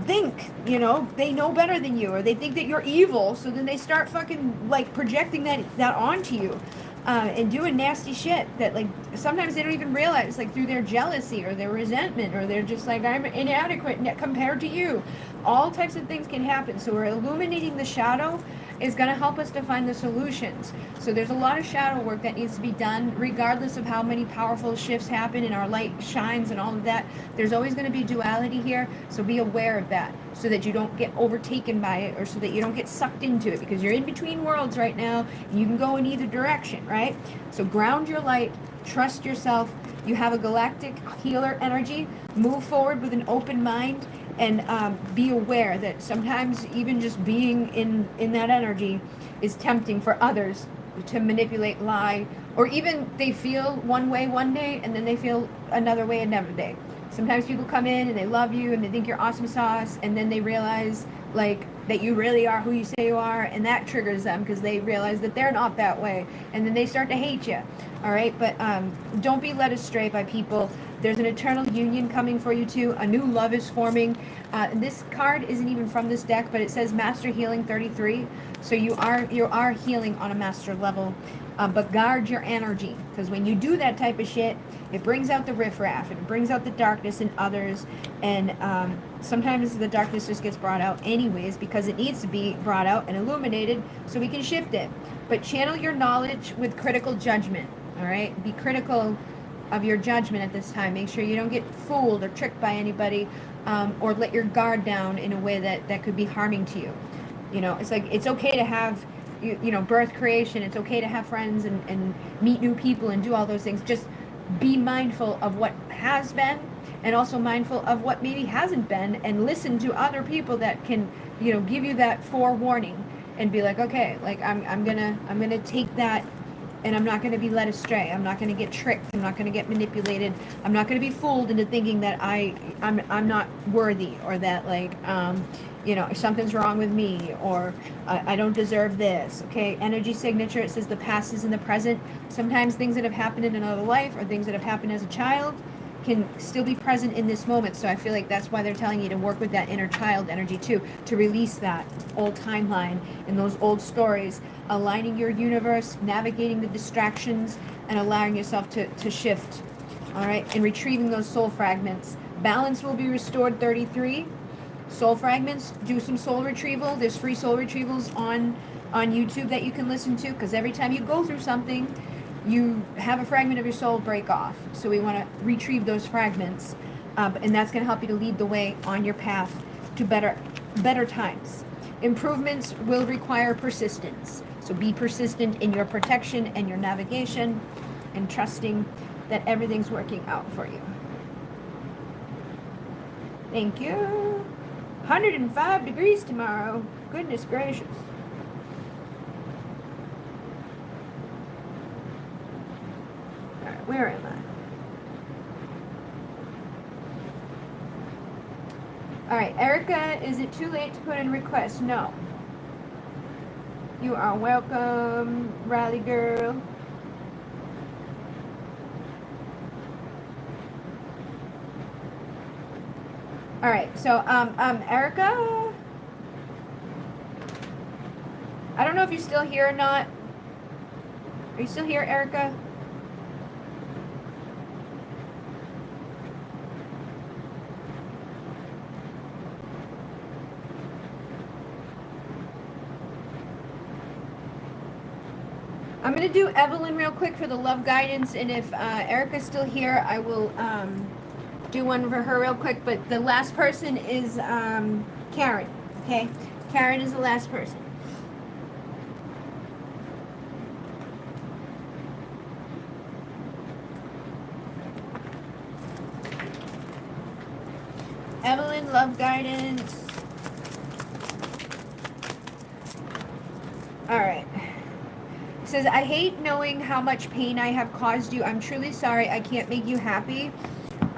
think, they know better than you, or they think that you're evil, so then they start fucking like projecting that onto you. And doing nasty shit that like sometimes they don't even realize, like through their jealousy or their resentment, or they're just like, I'm inadequate compared to you. All types of things can happen. So we're illuminating the shadow is going to help us to find the solutions. So there's a lot of shadow work that needs to be done, regardless of how many powerful shifts happen and our light shines and all of that. There's always going to be duality here, so be aware of that so that you don't get overtaken by it, or so that you don't get sucked into it, because you're in between worlds right now. You can go in either direction, right? So ground your light, trust yourself. You have a galactic healer energy. Move forward with an open mind, and be aware that sometimes even just being in that energy is tempting for others to manipulate, lie, or even they feel one way one day and then they feel another way another day. Sometimes people come in and they love you and they think you're awesome sauce, and then they realize like that you really are who you say you are, and that triggers them because they realize that they're not that way, and then they start to hate you. All right, but don't be led astray by people. There's an eternal union coming for you too. A new love is forming. This card isn't even from this deck, but it says Master Healing 33. So you are healing on a master level. But guard your energy, because when you do that type of shit, it brings out the riffraff, and it brings out the darkness in others, and sometimes the darkness just gets brought out anyways because it needs to be brought out and illuminated so we can shift it. But channel your knowledge with critical judgment, all right? Be critical of your judgment at this time. Make sure you don't get fooled or tricked by anybody, or let your guard down in a way that could be harming to you. You know, it's like, it's okay to have you know, birth creation. It's okay to have friends and meet new people and do all those things. Just be mindful of what has been, and also mindful of what maybe hasn't been, and listen to other people that can, you know, give you that forewarning and be like, okay, like I'm gonna take that, and I'm not gonna be led astray. I'm not gonna get tricked. I'm not gonna get manipulated. I'm not gonna be fooled into thinking that I'm not worthy, or that like you know, something's wrong with me, or I don't deserve this. Okay, energy signature, it says the past is in the present. Sometimes things that have happened in another life, or things that have happened as a child, can still be present in this moment. So I feel like that's why they're telling you to work with that inner child energy too, to release that old timeline and those old stories, aligning your universe, navigating the distractions, and allowing yourself to shift. All right, and retrieving those soul fragments. Balance will be restored, 33. Soul fragments, do some soul retrieval. There's free soul retrievals on YouTube that you can listen to, because every time you go through something, you have a fragment of your soul break off. So we want to retrieve those fragments, and that's going to help you to lead the way on your path to better times. Improvements will require persistence. So be persistent in your protection and your navigation, and trusting that everything's working out for you. Thank you. 105 degrees tomorrow. Goodness gracious. All right, where am I? All right, Erica, is it too late to put in a request? No. You are welcome, Rally Girl. All right, so Erica, I don't know if you're still here or not. Are you still here, Erica? I'm gonna do Evelyn real quick for the love guidance, and if Erica's still here, I will do one for her real quick. But the last person is Karen. Okay, Karen is the last person. Evelyn, love guidance. All right. It says, I hate knowing how much pain I have caused you. I'm truly sorry. I can't make you happy.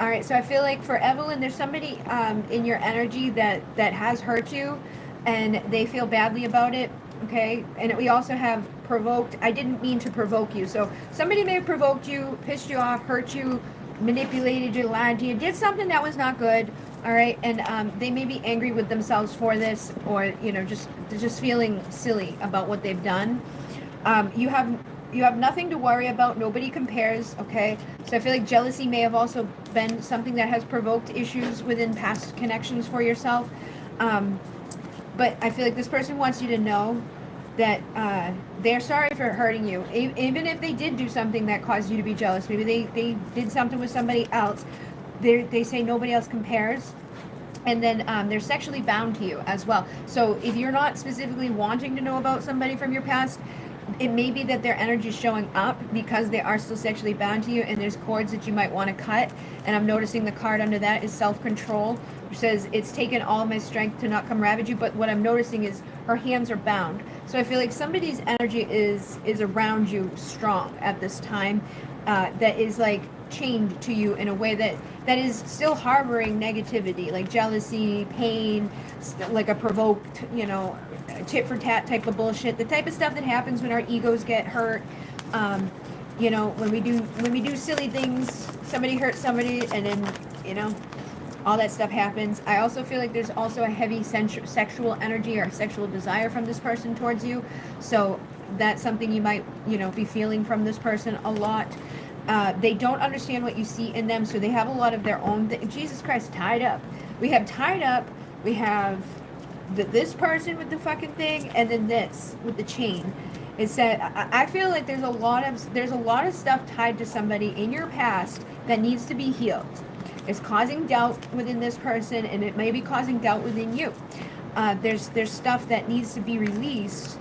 All right, so I feel like for Evelyn, there's somebody in your energy that has hurt you, and they feel badly about it, okay? And we also have provoked. I didn't mean to provoke you. So somebody may have provoked you, pissed you off, hurt you, manipulated you, lied to you, did something that was not good, all right? And they may be angry with themselves for this, or, you know, just feeling silly about what they've done. You have nothing to worry about. Nobody compares, okay? So I feel like jealousy may have also been something that has provoked issues within past connections for yourself. But I feel like this person wants you to know that they're sorry for hurting you. Even if they did do something that caused you to be jealous, maybe they did something with somebody else, they say nobody else compares. And then they're sexually bound to you as well. So if you're not specifically wanting to know about somebody from your past, it may be that their energy is showing up because they are still sexually bound to you, and there's cords that you might want to cut. And I'm noticing the card under that is self-control, which says it's taken all my strength to not come ravage you. But what I'm noticing is her hands are bound. So I feel like somebody's energy is around you strong at this time, that is like chained to you in a way that is still harboring negativity, like jealousy, pain, like a provoked, tit for tat type of bullshit, the type of stuff that happens when our egos get hurt. When we do silly things, somebody hurts somebody, and then all that stuff happens. I also feel like there's also a heavy sexual energy or sexual desire from this person towards you. So that's something you might, be feeling from this person a lot. They don't understand what you see in them, so they have a lot of their own Jesus Christ, tied up. We have tied up, we have this person with the fucking thing, and then this with the chain. It said, I feel like there's a lot of stuff tied to somebody in your past that needs to be healed. It's causing doubt within this person, and it may be causing doubt within you. There's stuff that needs to be released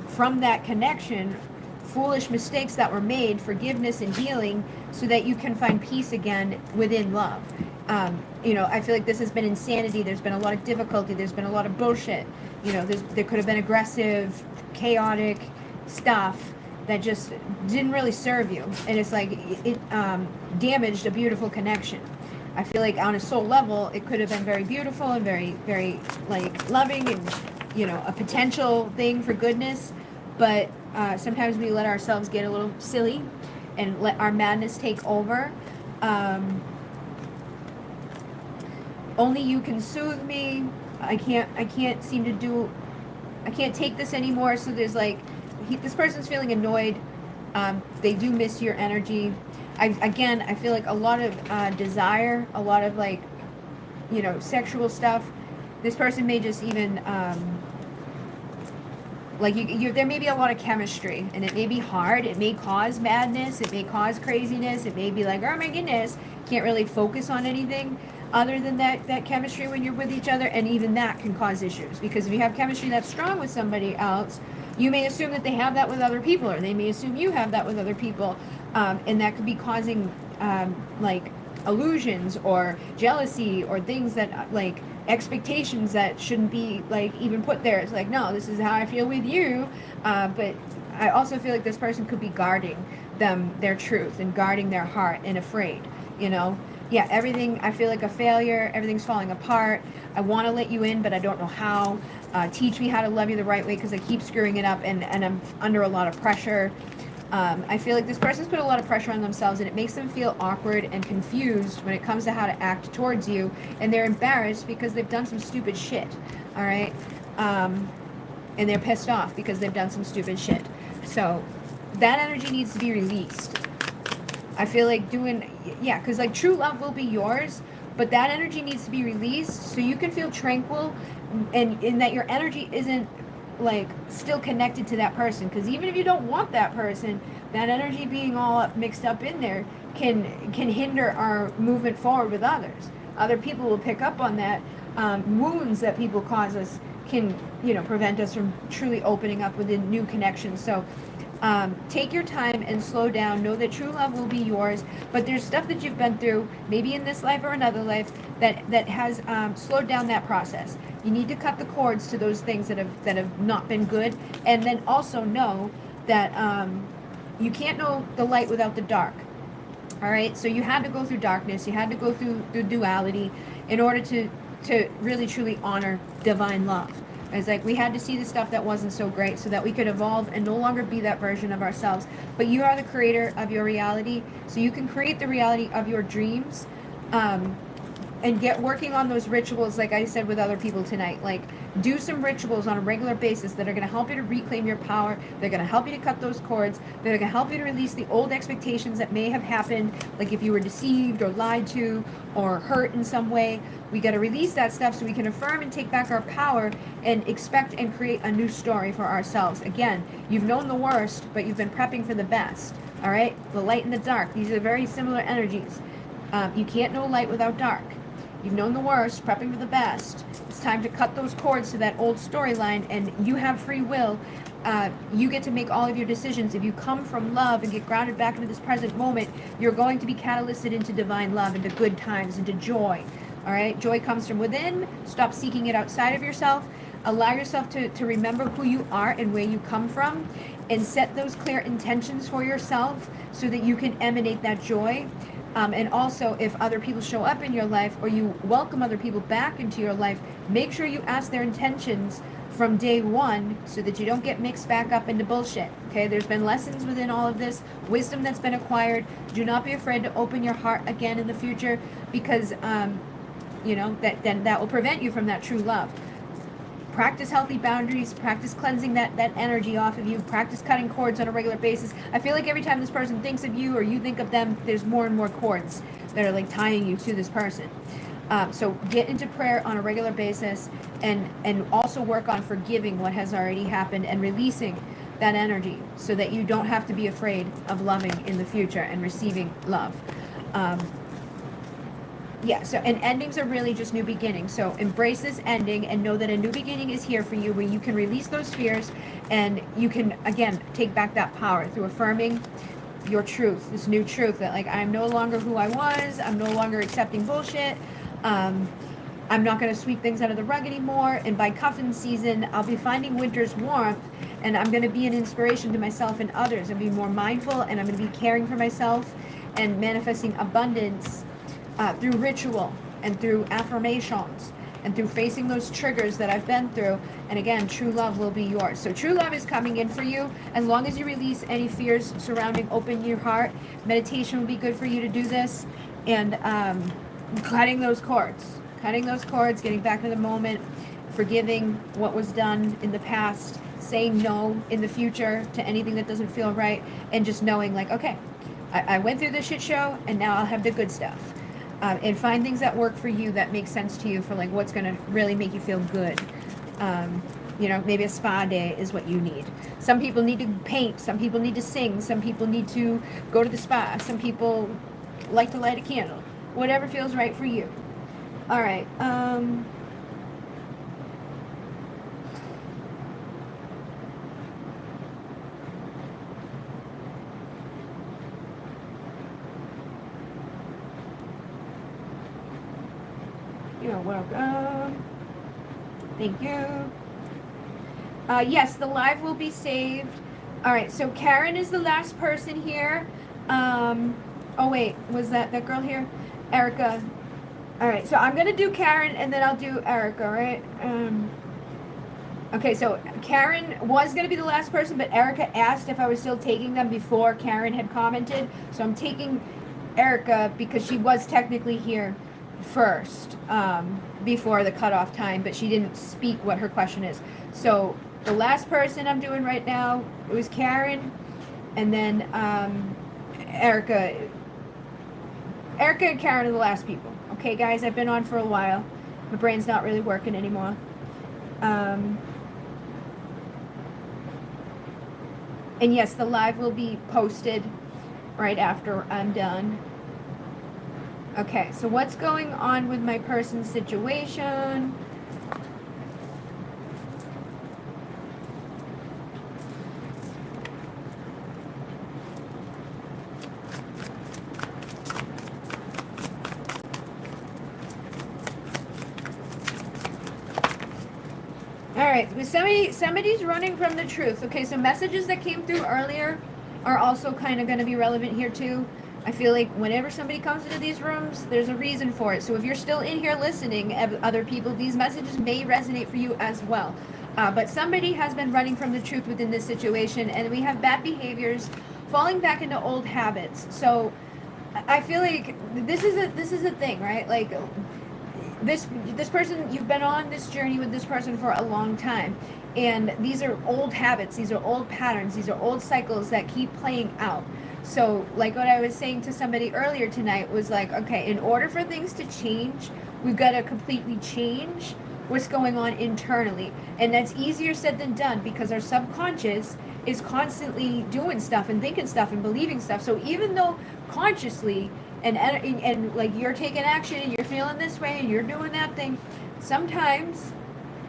from that connection, foolish mistakes that were made, forgiveness and healing, so that you can find peace again within love. I feel like this has been insanity. There's been a lot of difficulty. There's been a lot of bullshit. There could have been aggressive, chaotic stuff that just didn't really serve you. And it's like it damaged a beautiful connection. I feel like on a soul level, it could have been very beautiful and very, very like loving and, a potential thing for goodness. But sometimes we let ourselves get a little silly and let our madness take over. Only you can soothe me. I can't take this anymore. So there's like, this person's feeling annoyed. They do miss your energy. I feel like a lot of desire, a lot of like, sexual stuff. This person may just even, there may be a lot of chemistry, and it may be hard. It may cause madness. It may cause craziness. It may be like, oh my goodness, can't really focus on anything other than that chemistry when you're with each other. And even that can cause issues, because if you have chemistry that's strong with somebody else, you may assume that they have that with other people, or they may assume you have that with other people. And that could be causing like illusions or jealousy or things that like expectations that shouldn't be like even put there. It's like, no, this is how I feel with you. But I also feel like this person could be guarding their truth and guarding their heart and afraid, Yeah, everything, I feel like a failure. Everything's falling apart. I want to let you in, but I don't know how. Teach me how to love you the right way, because I keep screwing it up, and I'm under a lot of pressure. I feel like this person's put a lot of pressure on themselves, and it makes them feel awkward and confused when it comes to how to act towards you, and they're embarrassed because they've done some stupid shit, all right? And they're pissed off because they've done some stupid shit. So that energy needs to be released. I feel like because like true love will be yours, but that energy needs to be released so you can feel tranquil, and in that your energy isn't like still connected to that person. Because even if you don't want that person, that energy being all mixed up in there can hinder our movement forward with others. Other people will pick up on that. Wounds that people cause us can prevent us from truly opening up within new connections. So take your time and slow down. Know that true love will be yours, but there's stuff that you've been through, maybe in this life or another life, that has slowed down that process. You need to cut the cords to those things that have not been good, and then also know that you can't know the light without the dark. All right, so you had to go through darkness. You had to go through the duality in order to really truly honor divine love. It's like we had to see the stuff that wasn't so great so that we could evolve and no longer be that version of ourselves. But you are the creator of your reality, so you can create the reality of your dreams. and get working on those rituals, like I said with other people tonight. Like, do some rituals on a regular basis that are going to help you to reclaim your power. They're going to help you to cut those cords. They're going to help you to release the old expectations that may have happened, like if you were deceived or lied to or hurt in some way. We got to release that stuff so we can affirm and take back our power and expect and create a new story for ourselves. Again, you've known the worst, but you've been prepping for the best. All right? The light and the dark. These are very similar energies. You can't know light without dark. You've known the worst, prepping for the best. It's time to cut those cords to that old storyline, and you have free will. You get to make all of your decisions. If you come from love and get grounded back into this present moment, you're going to be catalyzed into divine love, into good times, into joy. All right? Joy comes from within. Stop seeking it outside of yourself. Allow yourself to remember who you are and where you come from, and set those clear intentions for yourself so that you can emanate that joy. And also, if other people show up in your life, or you welcome other people back into your life, make sure you ask their intentions from day one so that you don't get mixed back up into bullshit. Okay, there's been lessons within all of this, wisdom that's been acquired. Do not be afraid to open your heart again in the future, because that will prevent you from that true love. Practice healthy boundaries, practice cleansing that energy off of you, practice cutting cords on a regular basis. I feel like every time this person thinks of you or you think of them, there's more and more cords that are like tying you to this person. So get into prayer on a regular basis, and also work on forgiving what has already happened and releasing that energy so that you don't have to be afraid of loving in the future and receiving love. So, and endings are really just new beginnings. So embrace this ending and know that a new beginning is here for you, where you can release those fears and you can, again, take back that power through affirming your truth, this new truth that, like, I'm no longer who I was. I'm no longer accepting bullshit. I'm not going to sweep things under the rug anymore. And by cuffing season, I'll be finding winter's warmth, and I'm going to be an inspiration to myself and others. I'll be more mindful, and I'm going to be caring for myself and manifesting abundance through ritual and through affirmations and through facing those triggers that I've been through. And again, true love will be yours. So true love is coming in for you as long as you release any fears surrounding open your heart. Meditation will be good for you to do this. And cutting those cords, getting back to the moment, forgiving what was done in the past, saying no in the future to anything that doesn't feel right, and just knowing, like, okay, I went through the shit show, and now I'll have the good stuff. And find things that work for you, that make sense to you, for like what's going to really make you feel good. Maybe a spa day is what you need. Some people need to paint, some people need to sing, some people need to go to the spa, some people like to light a candle. Whatever feels right for you. All right. You're welcome. Thank you. Yes, the live will be saved. All right, so Karen is the last person here. Oh wait, was that girl here? Erica. All right, so I'm gonna do Karen, and then I'll do Erica, right? Okay, so Karen was gonna be the last person, but Erica asked if I was still taking them before Karen had commented. So I'm taking Erica because she was technically here first, before the cutoff time, but she didn't speak what her question is. So the last person I'm doing right now, it was Karen, and then Erica. Erica and Karen are the last people. Okay, guys, I've been on for a while. My brain's not really working anymore. And yes, the live will be posted right after I'm done. Okay, so what's going on with my person's situation? All right, somebody's running from the truth. Okay, so messages that came through earlier are also kind of going to be relevant here too. I feel like whenever somebody comes into these rooms, there's a reason for it. So if you're still in here listening, other people, these messages may resonate for you as well. But somebody has been running from the truth within this situation, and we have bad behaviors, falling back into old habits. So I feel like this is a thing, right? Like, this person, you've been on this journey with this person for a long time, and these are old habits, these are old patterns, these are old cycles that keep playing out. So like what I was saying to somebody earlier tonight was like, okay, in order for things to change, we've got to completely change what's going on internally, and that's easier said than done because our subconscious is constantly doing stuff and thinking stuff and believing stuff. So even though consciously and like you're taking action and you're feeling this way and you're doing that thing, sometimes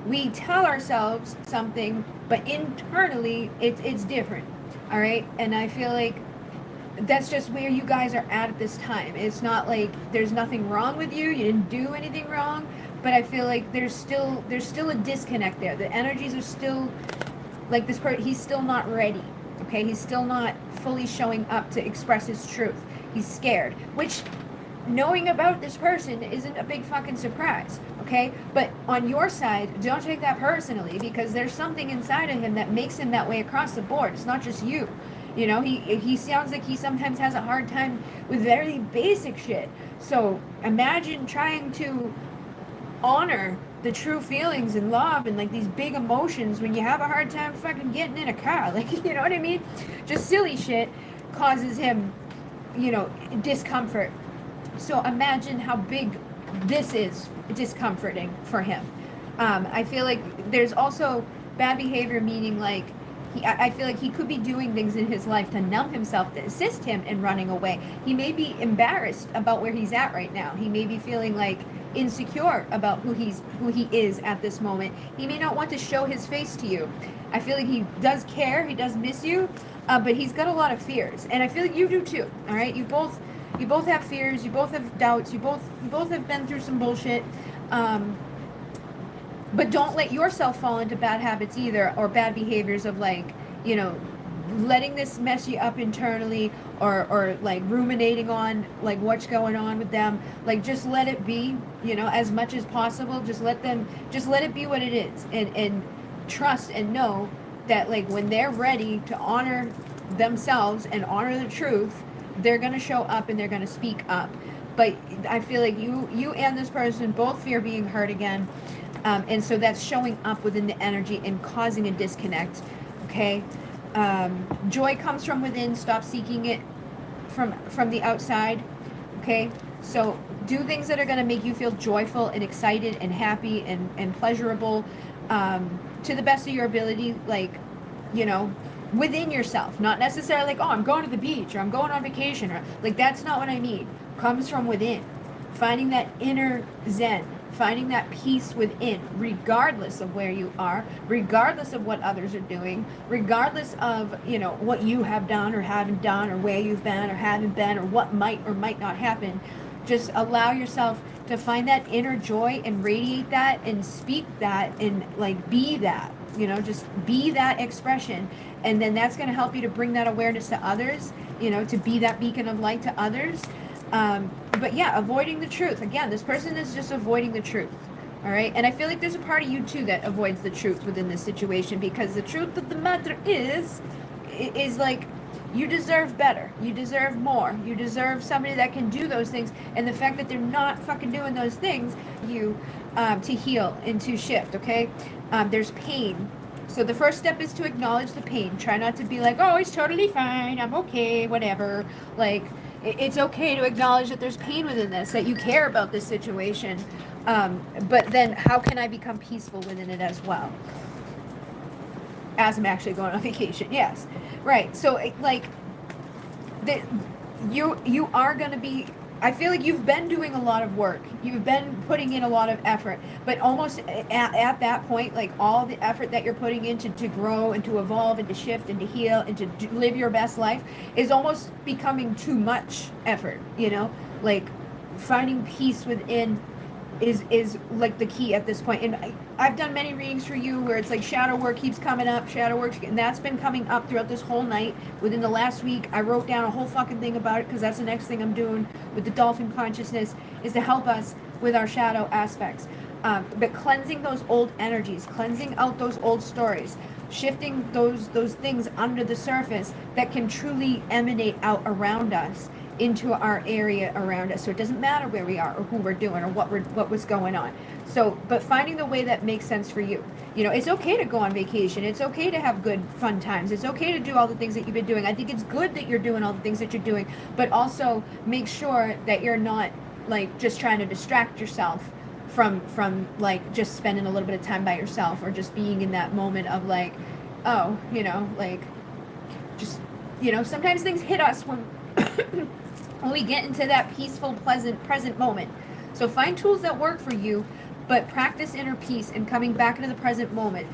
we tell ourselves something, but internally it's different. All right, and I feel like that's just where you guys are at this time. It's not like there's nothing wrong with you, you didn't do anything wrong, but I feel like there's still a disconnect there. The energies are still like this part, he's still not ready. Okay, he's still not fully showing up to express his truth. He's scared, which knowing about this person isn't a big fucking surprise. Okay, but on your side, don't take that personally, because there's something inside of him that makes him that way across the board. It's not just you. You know, he sounds like he sometimes has a hard time with very basic shit. So imagine trying to honor the true feelings and love and like these big emotions when you have a hard time fucking getting in a car. Like, you know what I mean? Just silly shit causes him, you know, discomfort. So imagine how big this is discomforting for him. I feel like there's also bad behavior, meaning like I feel like he could be doing things in his life to numb himself, to assist him in running away. He may be embarrassed about where he's at right now. He may be feeling like insecure about who he is at this moment. He may not want to show his face to you. I feel like he does care, he does miss you, but he's got a lot of fears, and I feel like you do too. All right, you both have fears, you both have doubts, you both have been through some bullshit. But don't let yourself fall into bad habits either, or bad behaviors of like, you know, letting this mess you up internally, or like ruminating on like what's going on with them. Like just let it be, you know, as much as possible. Just let it be what it is, and trust and know that like when they're ready to honor themselves and honor the truth, they're gonna show up and they're gonna speak up. But I feel like you and this person both fear being hurt again. And so that's showing up within the energy and causing a disconnect. Okay, joy comes from within. Stop seeking it from the outside. Okay, so do things that are going to make you feel joyful and excited and happy and pleasurable, to the best of your ability. Like, you know, within yourself, not necessarily like, oh, I'm going to the beach or I'm going on vacation, or like, that's not what I mean. Comes from within, finding that inner zen, finding that peace within, regardless of where you are, regardless of what others are doing, regardless of, you know, what you have done or haven't done, or where you've been or haven't been, or what might or might not happen. Just allow yourself to find that inner joy and radiate that and speak that and like be that, you know, just be that expression. And then that's going to help you to bring that awareness to others, you know, to be that beacon of light to others. But yeah, avoiding the truth. Again, this person is just avoiding the truth. All right. And I feel like there's a part of you too that avoids the truth within this situation, because the truth of the matter is like, you deserve better. You deserve more. You deserve somebody that can do those things. And the fact that they're not fucking doing those things, you to heal and to shift. Okay. There's pain. So the first step is to acknowledge the pain. Try not to be like, oh, it's totally fine, I'm okay, whatever. Like, it's okay to acknowledge that there's pain within this, that you care about this situation. But then how can I become peaceful within it as well? As I'm actually going on vacation, yes. Right, so like, you are going to be, I feel like you've been doing a lot of work. You've been putting in a lot of effort, but almost at that point, like all the effort that you're putting into to grow and to evolve and to shift and to heal and to live your best life is almost becoming too much effort, you know? Like finding peace within is like the key at this point. And I've done many readings for you where it's like shadow work keeps coming up, shadow work, and that's been coming up throughout this whole night. Within the last week, I wrote down a whole fucking thing about it, because that's the next thing I'm doing with the dolphin consciousness, is to help us with our shadow aspects. But cleansing those old energies, cleansing out those old stories, shifting those things under the surface that can truly emanate out around us, into our area around us. So it doesn't matter where we are or who we're doing or what was going on. So, but finding the way that makes sense for you. You know, it's okay to go on vacation. It's okay to have good fun times. It's okay to do all the things that you've been doing. I think it's good that you're doing all the things that you're doing, but also make sure that you're not like just trying to distract yourself from like just spending a little bit of time by yourself, or just being in that moment of like, oh, you know, like just, you know, sometimes things hit us when when we get into that peaceful, pleasant, present moment. So find tools that work for you, but practice inner peace and coming back into the present moment.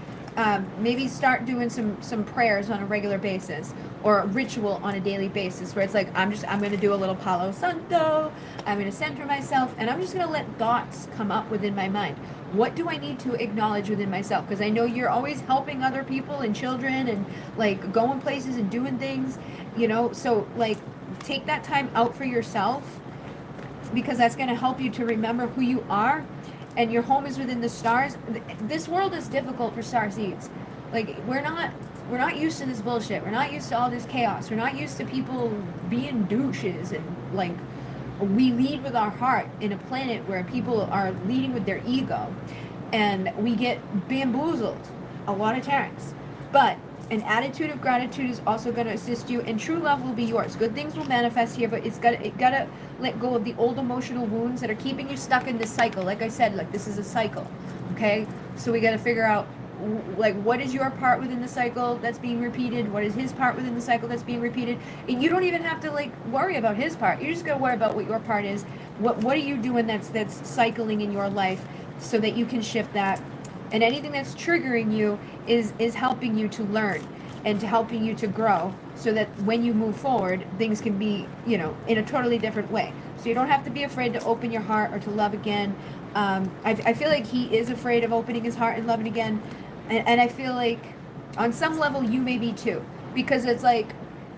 Maybe start doing some prayers on a regular basis, or a ritual on a daily basis, where it's like, I'm going to do a little Palo Santo, I'm going to center myself, and I'm just going to let thoughts come up within my mind. What do I need to acknowledge within myself? Because I know you're always helping other people and children and like going places and doing things, you know, so like take that time out for yourself, because that's going to help you to remember who you are, and your home is within the stars. This world is difficult for Starseeds. Like we're not used to this bullshit. We're not used to all this chaos. We're not used to people being douches, and like we lead with our heart in a planet where people are leading with their ego, and we get bamboozled a lot of times. But an attitude of gratitude is also going to assist you, and true love will be yours. Good things will manifest here, but it gotta let go of the old emotional wounds that are keeping you stuck in this cycle. Like I said, like this is a cycle, okay? So we got to figure out like what is your part within the cycle that's being repeated, what is his part within the cycle that's being repeated, and you don't even have to like worry about his part. You just got to worry about what your part is. What are you doing that's cycling in your life, so that you can shift that. And anything that's triggering you is helping you to learn and to helping you to grow, so that when you move forward, things can be, you know, in a totally different way. So you don't have to be afraid to open your heart or to love again. I feel like he is afraid of opening his heart and loving again. And I feel like on some level you may be too, because it's like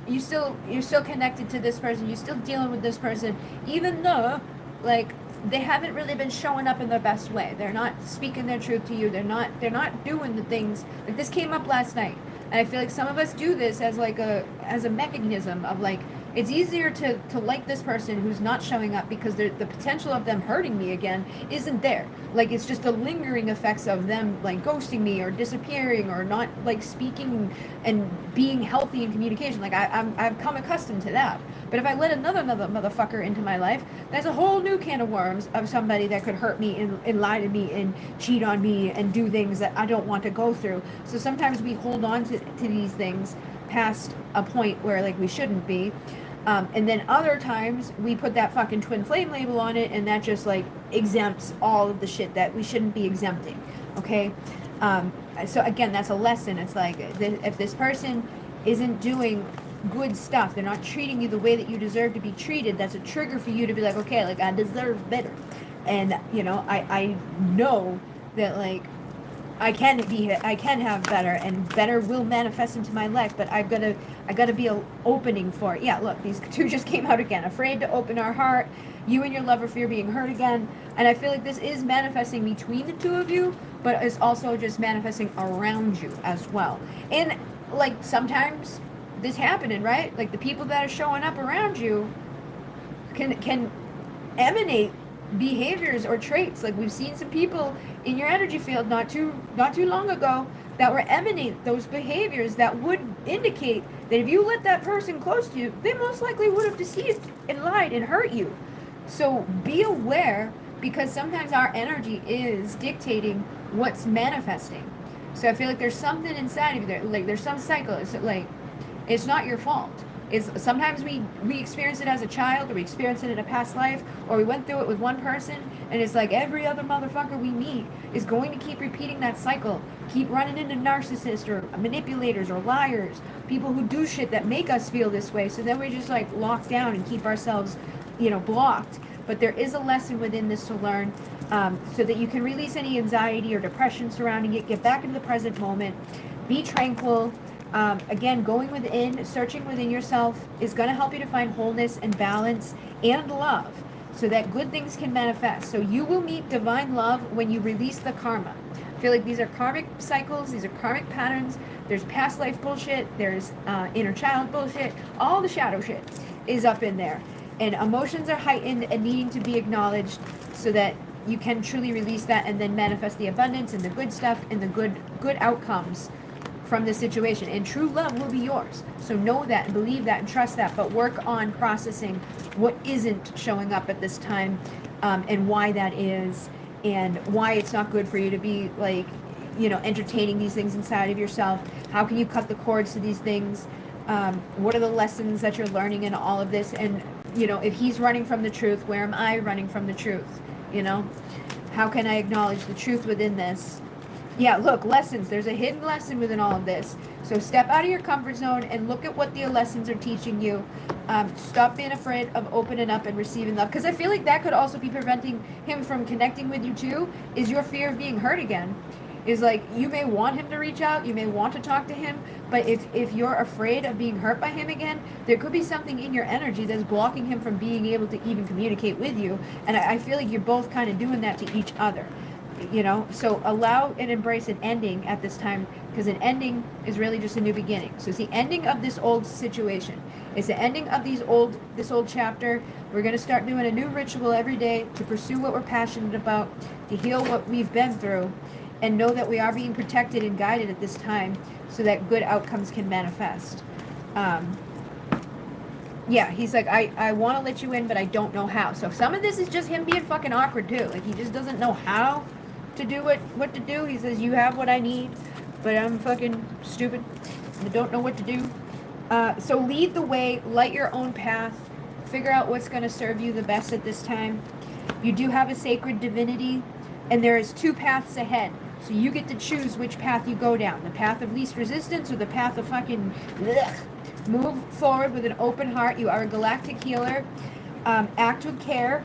you're still connected to this person, you're still dealing with this person, even though like they haven't really been showing up in their best way. They're not speaking their truth to you. They're not doing the things like this came up last night. And I feel like some of us do this as like a mechanism of like, it's easier to like this person who's not showing up, because the potential of them hurting me again isn't there. Like it's just the lingering effects of them like ghosting me or disappearing or not like speaking and being healthy in communication. Like I've come accustomed to that. But if I let another motherfucker into my life, that's a whole new can of worms of somebody that could hurt me and lie to me and cheat on me and do things that I don't want to go through. So sometimes we hold on to these things past a point where like we shouldn't be. And then other times we put that fucking twin flame label on it, and that just like exempts all of the shit that we shouldn't be exempting. Okay. So again, that's a lesson. It's like if this person isn't doing good stuff, they're not treating you the way that you deserve to be treated, that's a trigger for you to be like, okay, like I deserve better. And you know, I know that like I can have better, and better will manifest into my life, but I gotta be an opening for it. Yeah, look, these two just came out again. Afraid to open our heart. You and your lover fear being hurt again. And I feel like this is manifesting between the two of you, but it's also just manifesting around you as well. And like sometimes this happening, right? Like the people that are showing up around you can emanate behaviors or traits. Like we've seen some people in your energy field not too long ago that were emanate those behaviors that would indicate that if you let that person close to you, they most likely would have deceived and lied and hurt you. So be aware, because sometimes our energy is dictating what's manifesting. So I feel like there's something inside of you there, like there's some cycle. It's like it's not your fault. Is sometimes we experience it as a child, or we experience it in a past life, or we went through it with one person, and it's like every other motherfucker we meet is going to keep repeating that cycle, keep running into narcissists or manipulators or liars, people who do shit that make us feel this way. So then we just like lock down and keep ourselves, you know, blocked. But there is a lesson within this to learn, so that you can release any anxiety or depression surrounding it, get back into the present moment, be tranquil. Again, going within, searching within yourself is going to help you to find wholeness and balance and love, so that good things can manifest. So you will meet divine love when you release the karma. I feel like these are karmic cycles, these are karmic patterns. There's past life bullshit, there's inner child bullshit, all the shadow shit is up in there. And emotions are heightened and needing to be acknowledged so that you can truly release that and then manifest the abundance and the good stuff and the good outcomes from the situation. And true love will be yours. So know that and believe that and trust that, but work on processing what isn't showing up at this time, and why that is, and why it's not good for you to be like, entertaining these things inside of yourself. How can you cut the cords to these things? What are the lessons that you're learning in all of this? And if he's running from the truth, where am I running from the truth? How can I acknowledge the truth within this? Yeah, look, lessons. There's a hidden lesson within all of this. So step out of your comfort zone and look at what the lessons are teaching you. Stop being afraid of opening up and receiving love. Because I feel like that could also be preventing him from connecting with you too, is your fear of being hurt again. Is like, you may want him to reach out, you may want to talk to him, but if you're afraid of being hurt by him again, there could be something in your energy that's blocking him from being able to even communicate with you. And I feel like you're both kind of doing that to each other. So allow and embrace an ending at this time, because an ending is really just a new beginning. So it's the ending of this old situation. It's the ending of this old chapter. We're going to start doing a new ritual every day to pursue what we're passionate about, to heal what we've been through, and know that we are being protected and guided at this time so that good outcomes can manifest. Yeah, he's like, I want to let you in, but I don't know how. So some of this is just him being fucking awkward too. Like, he just doesn't know how to do what to do. He says, you have what I need, but I'm fucking stupid. I don't know what to do. So lead the way, light your own path, figure out what's going to serve you the best at this time. You do have a sacred divinity, and there is 2 paths ahead. So you get to choose which path you go down, the path of least resistance or the path of fucking ugh. Move forward with an open heart. You are a galactic healer. Act with care.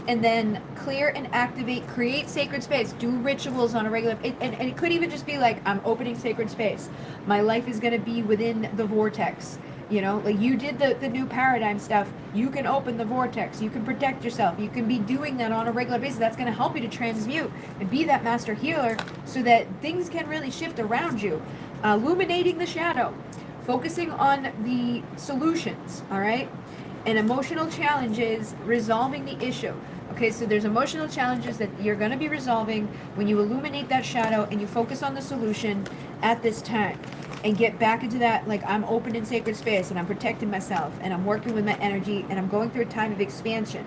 And then clear and activate, create sacred space, do rituals on a regular, and it could even just be like, I'm opening sacred space. My life is going to be within the vortex. Like you did the new paradigm stuff. You can open the vortex. You can protect yourself. You can be doing that on a regular basis. That's going to help you to transmute and be that master healer so that things can really shift around you. Illuminating the shadow. Focusing on the solutions, all right? And emotional challenges, resolving the issue. Okay, so there's emotional challenges that you're going to be resolving when you illuminate that shadow and you focus on the solution at this time. And get back into that, like, I'm open in sacred space and I'm protecting myself and I'm working with my energy and I'm going through a time of expansion.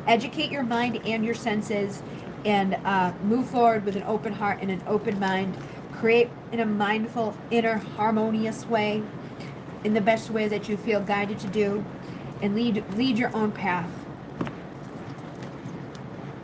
Educate your mind and your senses and move forward with an open heart and an open mind. Create in a mindful, inner, harmonious way, in the best way that you feel guided to do, and lead your own path.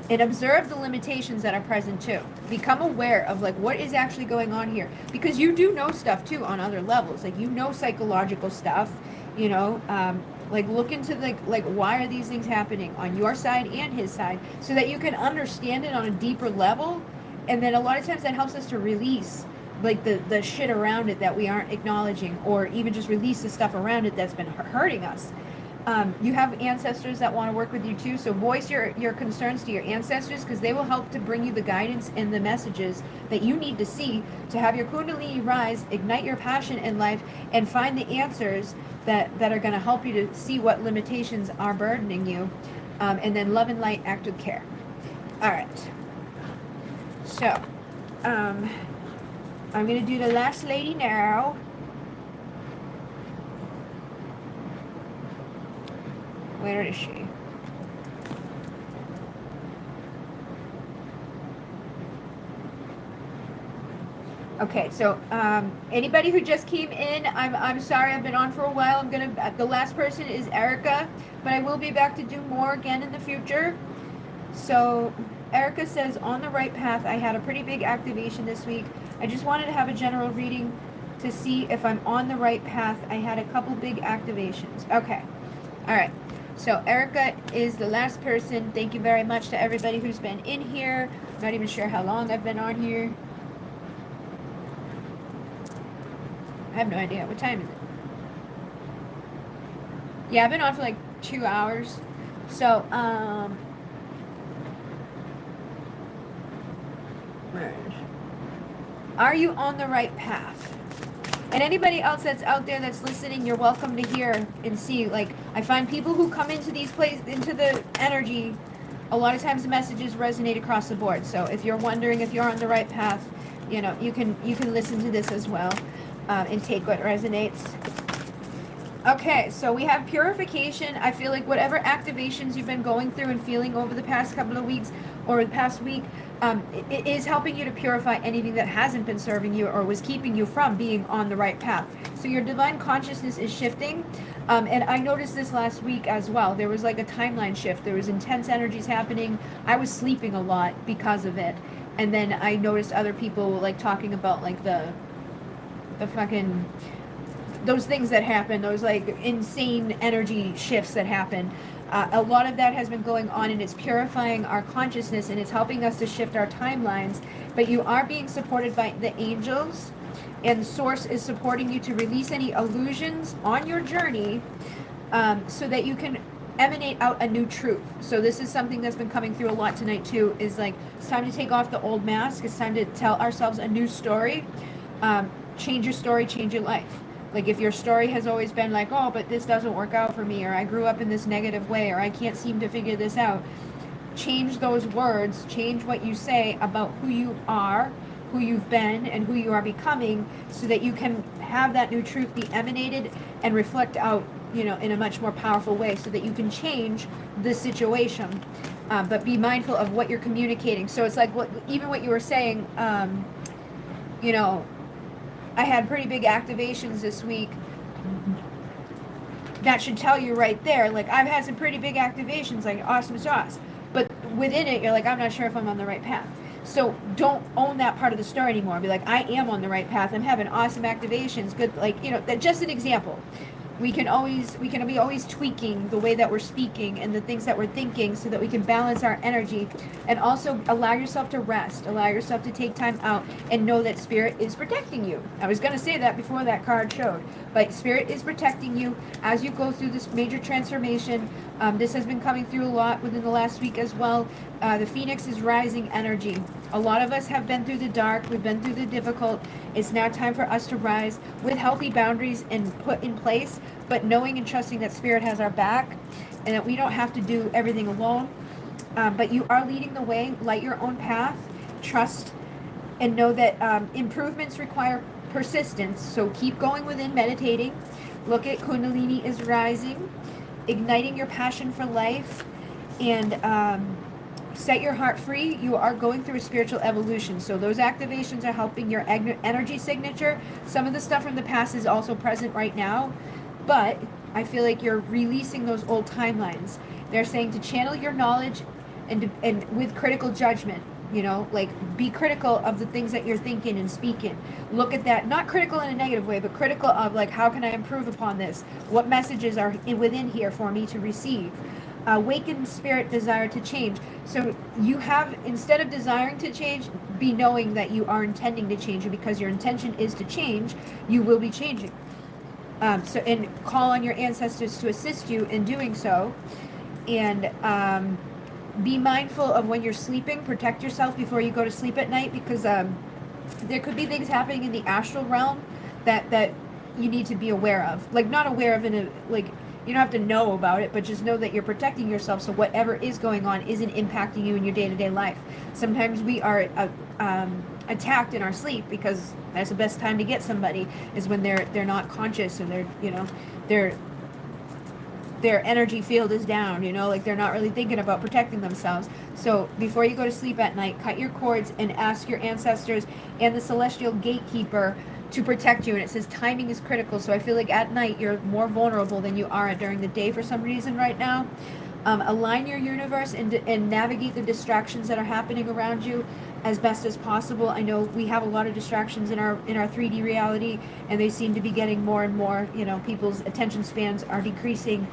And observe the limitations that are present too. Become aware of like what is actually going on here, because you do know stuff too on other levels. Like psychological stuff, like look into like why are these things happening on your side and his side, so that you can understand it on a deeper level. And then a lot of times that helps us to release like the shit around it that we aren't acknowledging, or even just release the stuff around it that's been hurting us. You have ancestors that want to work with you too, so voice your concerns to your ancestors, because they will help to bring you the guidance and the messages that you need to see to have your kundalini rise, ignite your passion in life, and find the answers that are going to help you to see what limitations are burdening you. And then love and light, act with care. All right. So, I'm going to do the last lady now. Where is she? Okay, so anybody who just came in, I'm sorry, I've been on for a while. The last person is Erica, but I will be back to do more again in the future. So Erica says, on the right path. I had a pretty big activation this week. I just wanted to have a general reading to see if I'm on the right path. I had a couple big activations. Okay, all right. So Erica is the last person. Thank you very much to everybody who's been in here. I'm not even sure how long I've been on here. I have no idea. What time is it? Yeah, I've been on for like 2 hours. So, are you on the right path? And anybody else that's out there that's listening, you're welcome to hear and see. Like, I find people who come into these places, into the energy, a lot of times the messages resonate across the board. So if you're wondering if you're on the right path, you know, you can listen to this as well, and take what resonates. Okay, so we have purification. I feel like whatever activations you've been going through and feeling over the past couple of weeks or the past week, it is helping you to purify anything that hasn't been serving you or was keeping you from being on the right path. So your divine consciousness is shifting. And I noticed this last week as well. There was like a timeline shift. There was intense energies happening. I was sleeping a lot because of it. And then I noticed other people like talking about like the fucking those things that happen, those like insane energy shifts that happen. A lot of that has been going on, and it's purifying our consciousness, and it's helping us to shift our timelines. But you are being supported by the angels, and the source is supporting you to release any illusions on your journey, so that you can emanate out a new truth. So this is something that's been coming through a lot tonight too, is like it's time to take off the old mask. It's time to tell ourselves a new story. Change your story, change your life. Like if your story has always been like, oh, but this doesn't work out for me, or I grew up in this negative way, or I can't seem to figure this out. Change those words, change what you say about who you are, who you've been, and who you are becoming, so that you can have that new truth be emanated and reflect out, you know, in a much more powerful way, so that you can change the situation. But be mindful of what you're communicating. So it's like even what you were saying, you know, I had pretty big activations this week. That should tell you right there, like I've had some pretty big activations, like awesome sauce. But within it, you're like, I'm not sure if I'm on the right path. So don't own that part of the story anymore. Be like, I am on the right path. I'm having awesome activations. Good, like, you know, that just an example. We can be always tweaking the way that we're speaking and the things that we're thinking, so that we can balance our energy, and also allow yourself to rest, allow yourself to take time out, and know that spirit is protecting you. I was going to say that before that card showed, but spirit is protecting you as you go through this major transformation. This has been coming through a lot within the last week as well. The Phoenix is rising energy. A lot of us have been through the dark. We've been through the difficult. It's now time for us to rise with healthy boundaries and put in place, but knowing and trusting that spirit has our back, and that we don't have to do everything alone. But you are leading the way. Light your own path. Trust and know that improvements require persistence. So keep going within, meditating. Look at Kundalini is rising, igniting your passion for life, and set your heart free. You are going through a spiritual evolution. So those activations are helping your energy signature. Some of the stuff from the past is also present right now, but I feel like you're releasing those old timelines. They're saying to channel your knowledge and with critical judgment. You know, like be critical of the things that you're thinking and speaking. Look at that, not critical in a negative way, but critical of like, how can I improve upon this? What messages are within here for me to receive? Awakened spirit desire to change. So you have, instead of desiring to change, be knowing that you are intending to change, and because your intention is to change, you will be changing. And call on your ancestors to assist you in doing so. And be mindful of when you're sleeping. Protect yourself before you go to sleep at night, because there could be things happening in the astral realm that you need to be aware of. Like, not aware of in a, like, you don't have to know about it, but just know that you're protecting yourself, so whatever is going on isn't impacting you in your day-to-day life. Sometimes we are attacked in our sleep, because that's the best time to get somebody, is when they're not conscious, and they're, you know, their energy field is down, you know, like they're not really thinking about protecting themselves. So before you go to sleep at night, cut your cords and ask your ancestors and the celestial gatekeeper to protect you. And it says timing is critical. So I feel like at night you're more vulnerable than you are during the day for some reason right now. Align your universe and navigate the distractions that are happening around you as best as possible. I know we have a lot of distractions in our 3D reality, and they seem to be getting more and more. You know, people's attention spans are decreasing.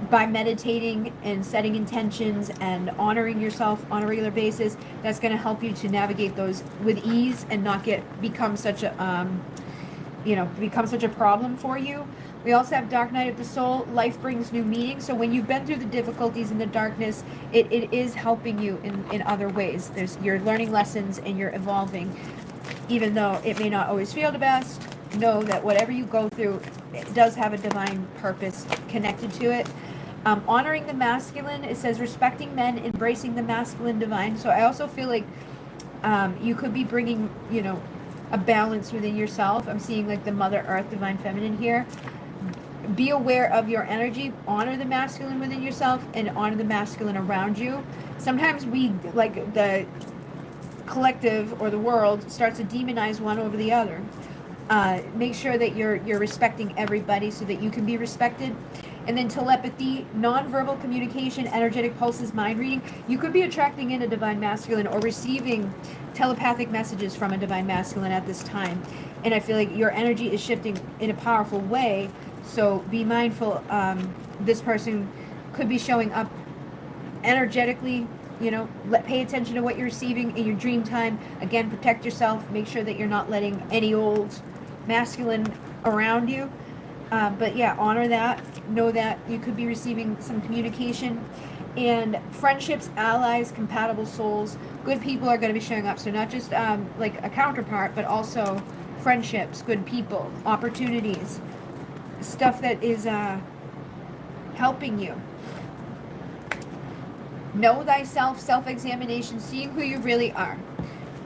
By meditating and setting intentions and honoring yourself on a regular basis, that's going to help you to navigate those with ease and not become such a problem for you. We also have Dark Night of the Soul. Life brings new meaning. So when you've been through the difficulties and the darkness, it is helping you in other ways. You're learning lessons and you're evolving, even though it may not always feel the best. know that whatever you go through, it does have a divine purpose connected to it. Honoring the masculine, it says respecting men, embracing the masculine divine. So I also feel like you could be bringing, a balance within yourself. I'm seeing like the Mother Earth, divine feminine here. Be aware of your energy, honor the masculine within yourself, and honor the masculine around you. Sometimes we, like the collective or the world, starts to demonize one over the other. Make sure that you're respecting everybody so that you can be respected. And then telepathy, nonverbal communication, energetic pulses, mind reading. You could be attracting in a divine masculine or receiving telepathic messages from a divine masculine at this time. And I feel like your energy is shifting in a powerful way. So be mindful. This person could be showing up energetically. Pay attention to what you're receiving in your dream time. Again, protect yourself. Make sure that you're not letting any old masculine around you. But yeah, honor that. Know that you could be receiving some communication. And friendships, allies, compatible souls, good people are going to be showing up. So not just like a counterpart, but also friendships, good people, opportunities, stuff that is helping you. Know thyself, self-examination, seeing who you really are.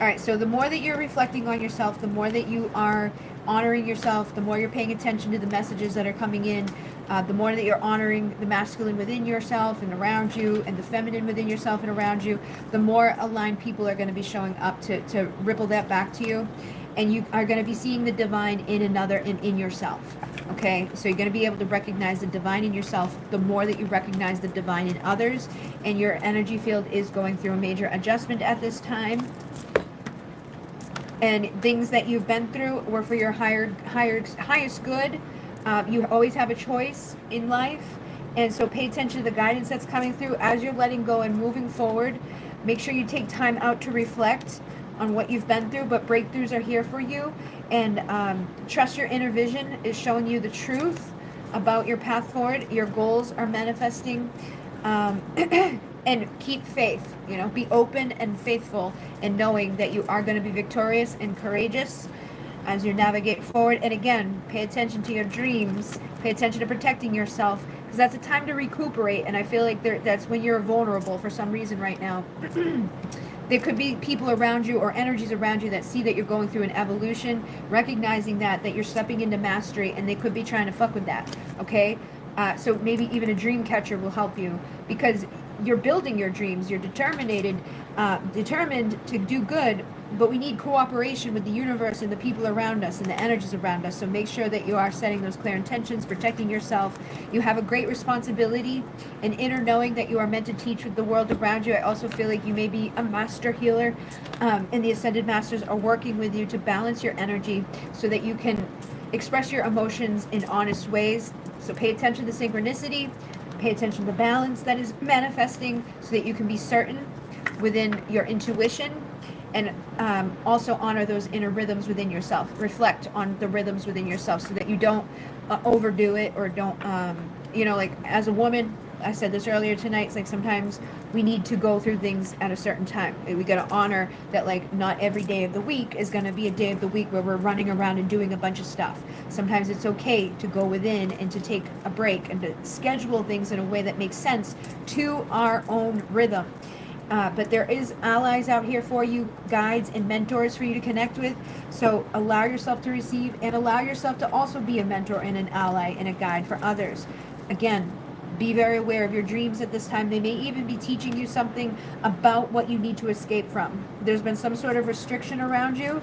All right, so the more that you're reflecting on yourself, the more that you are honoring yourself, the more you're paying attention to the messages that are coming in, the more that you're honoring the masculine within yourself and around you, and the feminine within yourself and around you, the more aligned people are going to be showing up to ripple that back to you. And you are going to be seeing the divine in another and in yourself. Okay, so you're going to be able to recognize the divine in yourself the more that you recognize the divine in others. And your energy field is going through a major adjustment at this time. And things that you've been through were for your highest good. You always have a choice in life. And so pay attention to the guidance that's coming through as you're letting go and moving forward. Make sure you take time out to reflect on what you've been through, but breakthroughs are here for you. And trust your inner vision is showing you the truth about your path forward. Your goals are manifesting. And keep faith, be open and faithful in knowing that you are going to be victorious and courageous as you navigate forward. And again, pay attention to your dreams, pay attention to protecting yourself, because that's a time to recuperate. And I feel like that's when you're vulnerable for some reason right now. There could be people around you or energies around you that see that you're going through an evolution, recognizing that you're stepping into mastery, and they could be trying to fuck with that, okay? So maybe even a dream catcher will help you, because you're building your dreams. You're determined to do good, but we need cooperation with the universe and the people around us and the energies around us. So make sure that you are setting those clear intentions, protecting yourself. You have a great responsibility, an inner knowing that you are meant to teach with the world around you. I also feel like you may be a master healer, and the Ascended Masters are working with you to balance your energy so that you can express your emotions in honest ways. So pay attention to synchronicity, pay attention to the balance that is manifesting so that you can be certain within your intuition, and also honor those inner rhythms within yourself. Reflect on the rhythms within yourself so that you don't overdo it, or don't, like as a woman, I said this earlier tonight, it's like sometimes we need to go through things at a certain time. We got to honor that, like, not every day of the week is going to be a day of the week where we're running around and doing a bunch of stuff. Sometimes it's okay to go within and to take a break and to schedule things in a way that makes sense to our own rhythm. But there is allies out here for you, guides and mentors for you to connect with. So allow yourself to receive, and allow yourself to also be a mentor and an ally and a guide for others. Again, be very aware of your dreams at this time. They may even be teaching you something about what you need to escape from. There's been some sort of restriction around you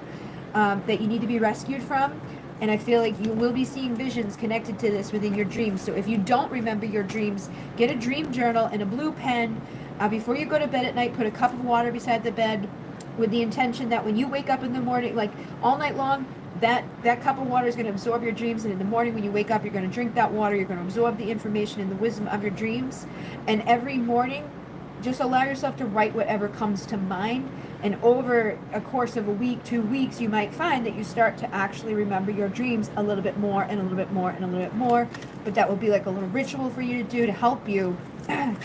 that you need to be rescued from. And I feel like you will be seeing visions connected to this within your dreams. So if you don't remember your dreams, get a dream journal and a blue pen. Before you go to bed at night, put a cup of water beside the bed with the intention that when you wake up in the morning, like all night long, that cup of water is going to absorb your dreams, and in the morning when you wake up, you're going to drink that water, you're going to absorb the information and the wisdom of your dreams. And every morning, just allow yourself to write whatever comes to mind, and over a course of a week, 2 weeks, you might find that you start to actually remember your dreams a little bit more and a little bit more and a little bit more. But that will be like a little ritual for you to do to help you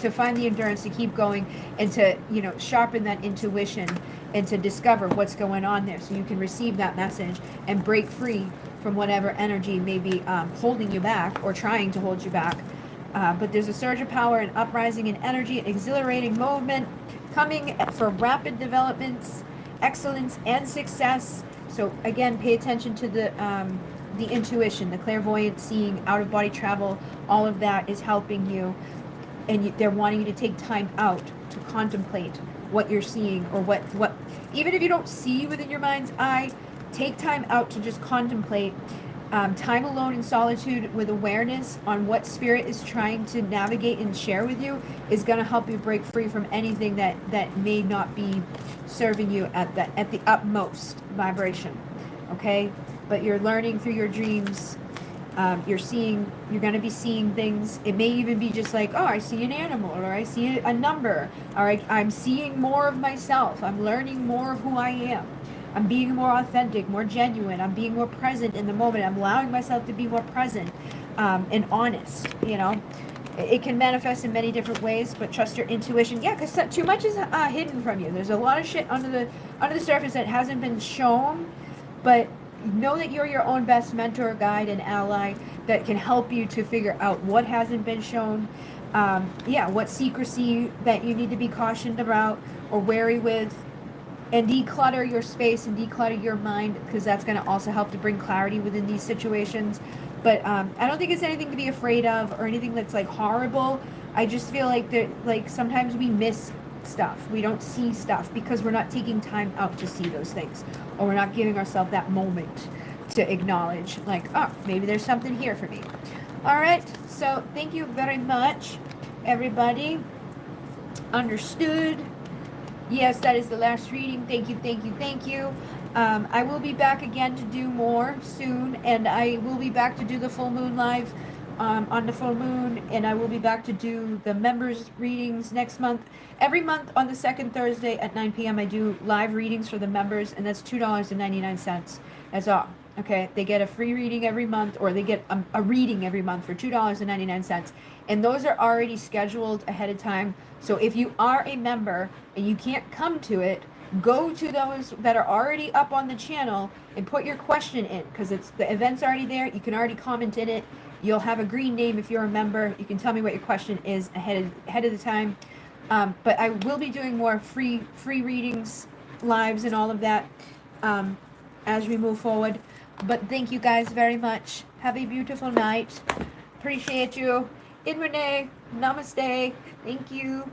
to find the endurance to keep going, and to sharpen that intuition, and to discover what's going on there, so you can receive that message and break free from whatever energy may be holding you back or trying to hold you back. But there's a surge of power and uprising in energy, an exhilarating movement coming for rapid developments, excellence, and success. So again, pay attention to the intuition, the clairvoyant seeing, out of body travel. All of that is helping you, and they're wanting you to take time out to contemplate what you're seeing, or what even if you don't see within your mind's eye, take time out to just contemplate. Time alone in solitude with awareness on what spirit is trying to navigate and share with you is going to help you break free from anything that may not be serving you at the utmost vibration. Okay, but you're learning through your dreams. You're going to be seeing things. It may even be just like, oh, I see an animal, or I see a number, or I'm seeing more of myself. I'm learning more of who I am. I'm being more authentic, more genuine. I'm being more present in the moment. I'm allowing myself to be more present and honest. It can manifest in many different ways, but trust your intuition. Yeah, because too much is hidden from you. There's a lot of shit under the surface that hasn't been shown, but know that you're your own best mentor, guide, and ally that can help you to figure out what hasn't been shown. What secrecy that you need to be cautioned about or wary with. And declutter your space and declutter your mind, because that's going to also help to bring clarity within these situations. But I don't think it's anything to be afraid of or anything that's like horrible. I just feel like sometimes we miss stuff. We don't see stuff because we're not taking time out to see those things, or we're not giving ourselves that moment to acknowledge, like, oh, maybe there's something here for me. All right. So thank you very much, everybody. Understood. Yes, that is the last reading. Thank you, thank you, thank you. I will be back again to do more soon, and I will be back to do the full moon live on the full moon, and I will be back to do the members readings next month. Every month on the second Thursday at 9 p.m. I do live readings for the members, and that's $2.99. That's all. Okay, they get a free reading every month, or they get a reading every month for $2.99. And those are already scheduled ahead of time. So if you are a member and you can't come to it, go to those that are already up on the channel and put your question in, because the event's already there. You can already comment in it. You'll have a green name if you're a member. You can tell me what your question is ahead of the time. But I will be doing more free readings, lives, and all of that as we move forward. But thank you guys very much. Have a beautiful night. Appreciate you. In Renee, namaste. Thank you.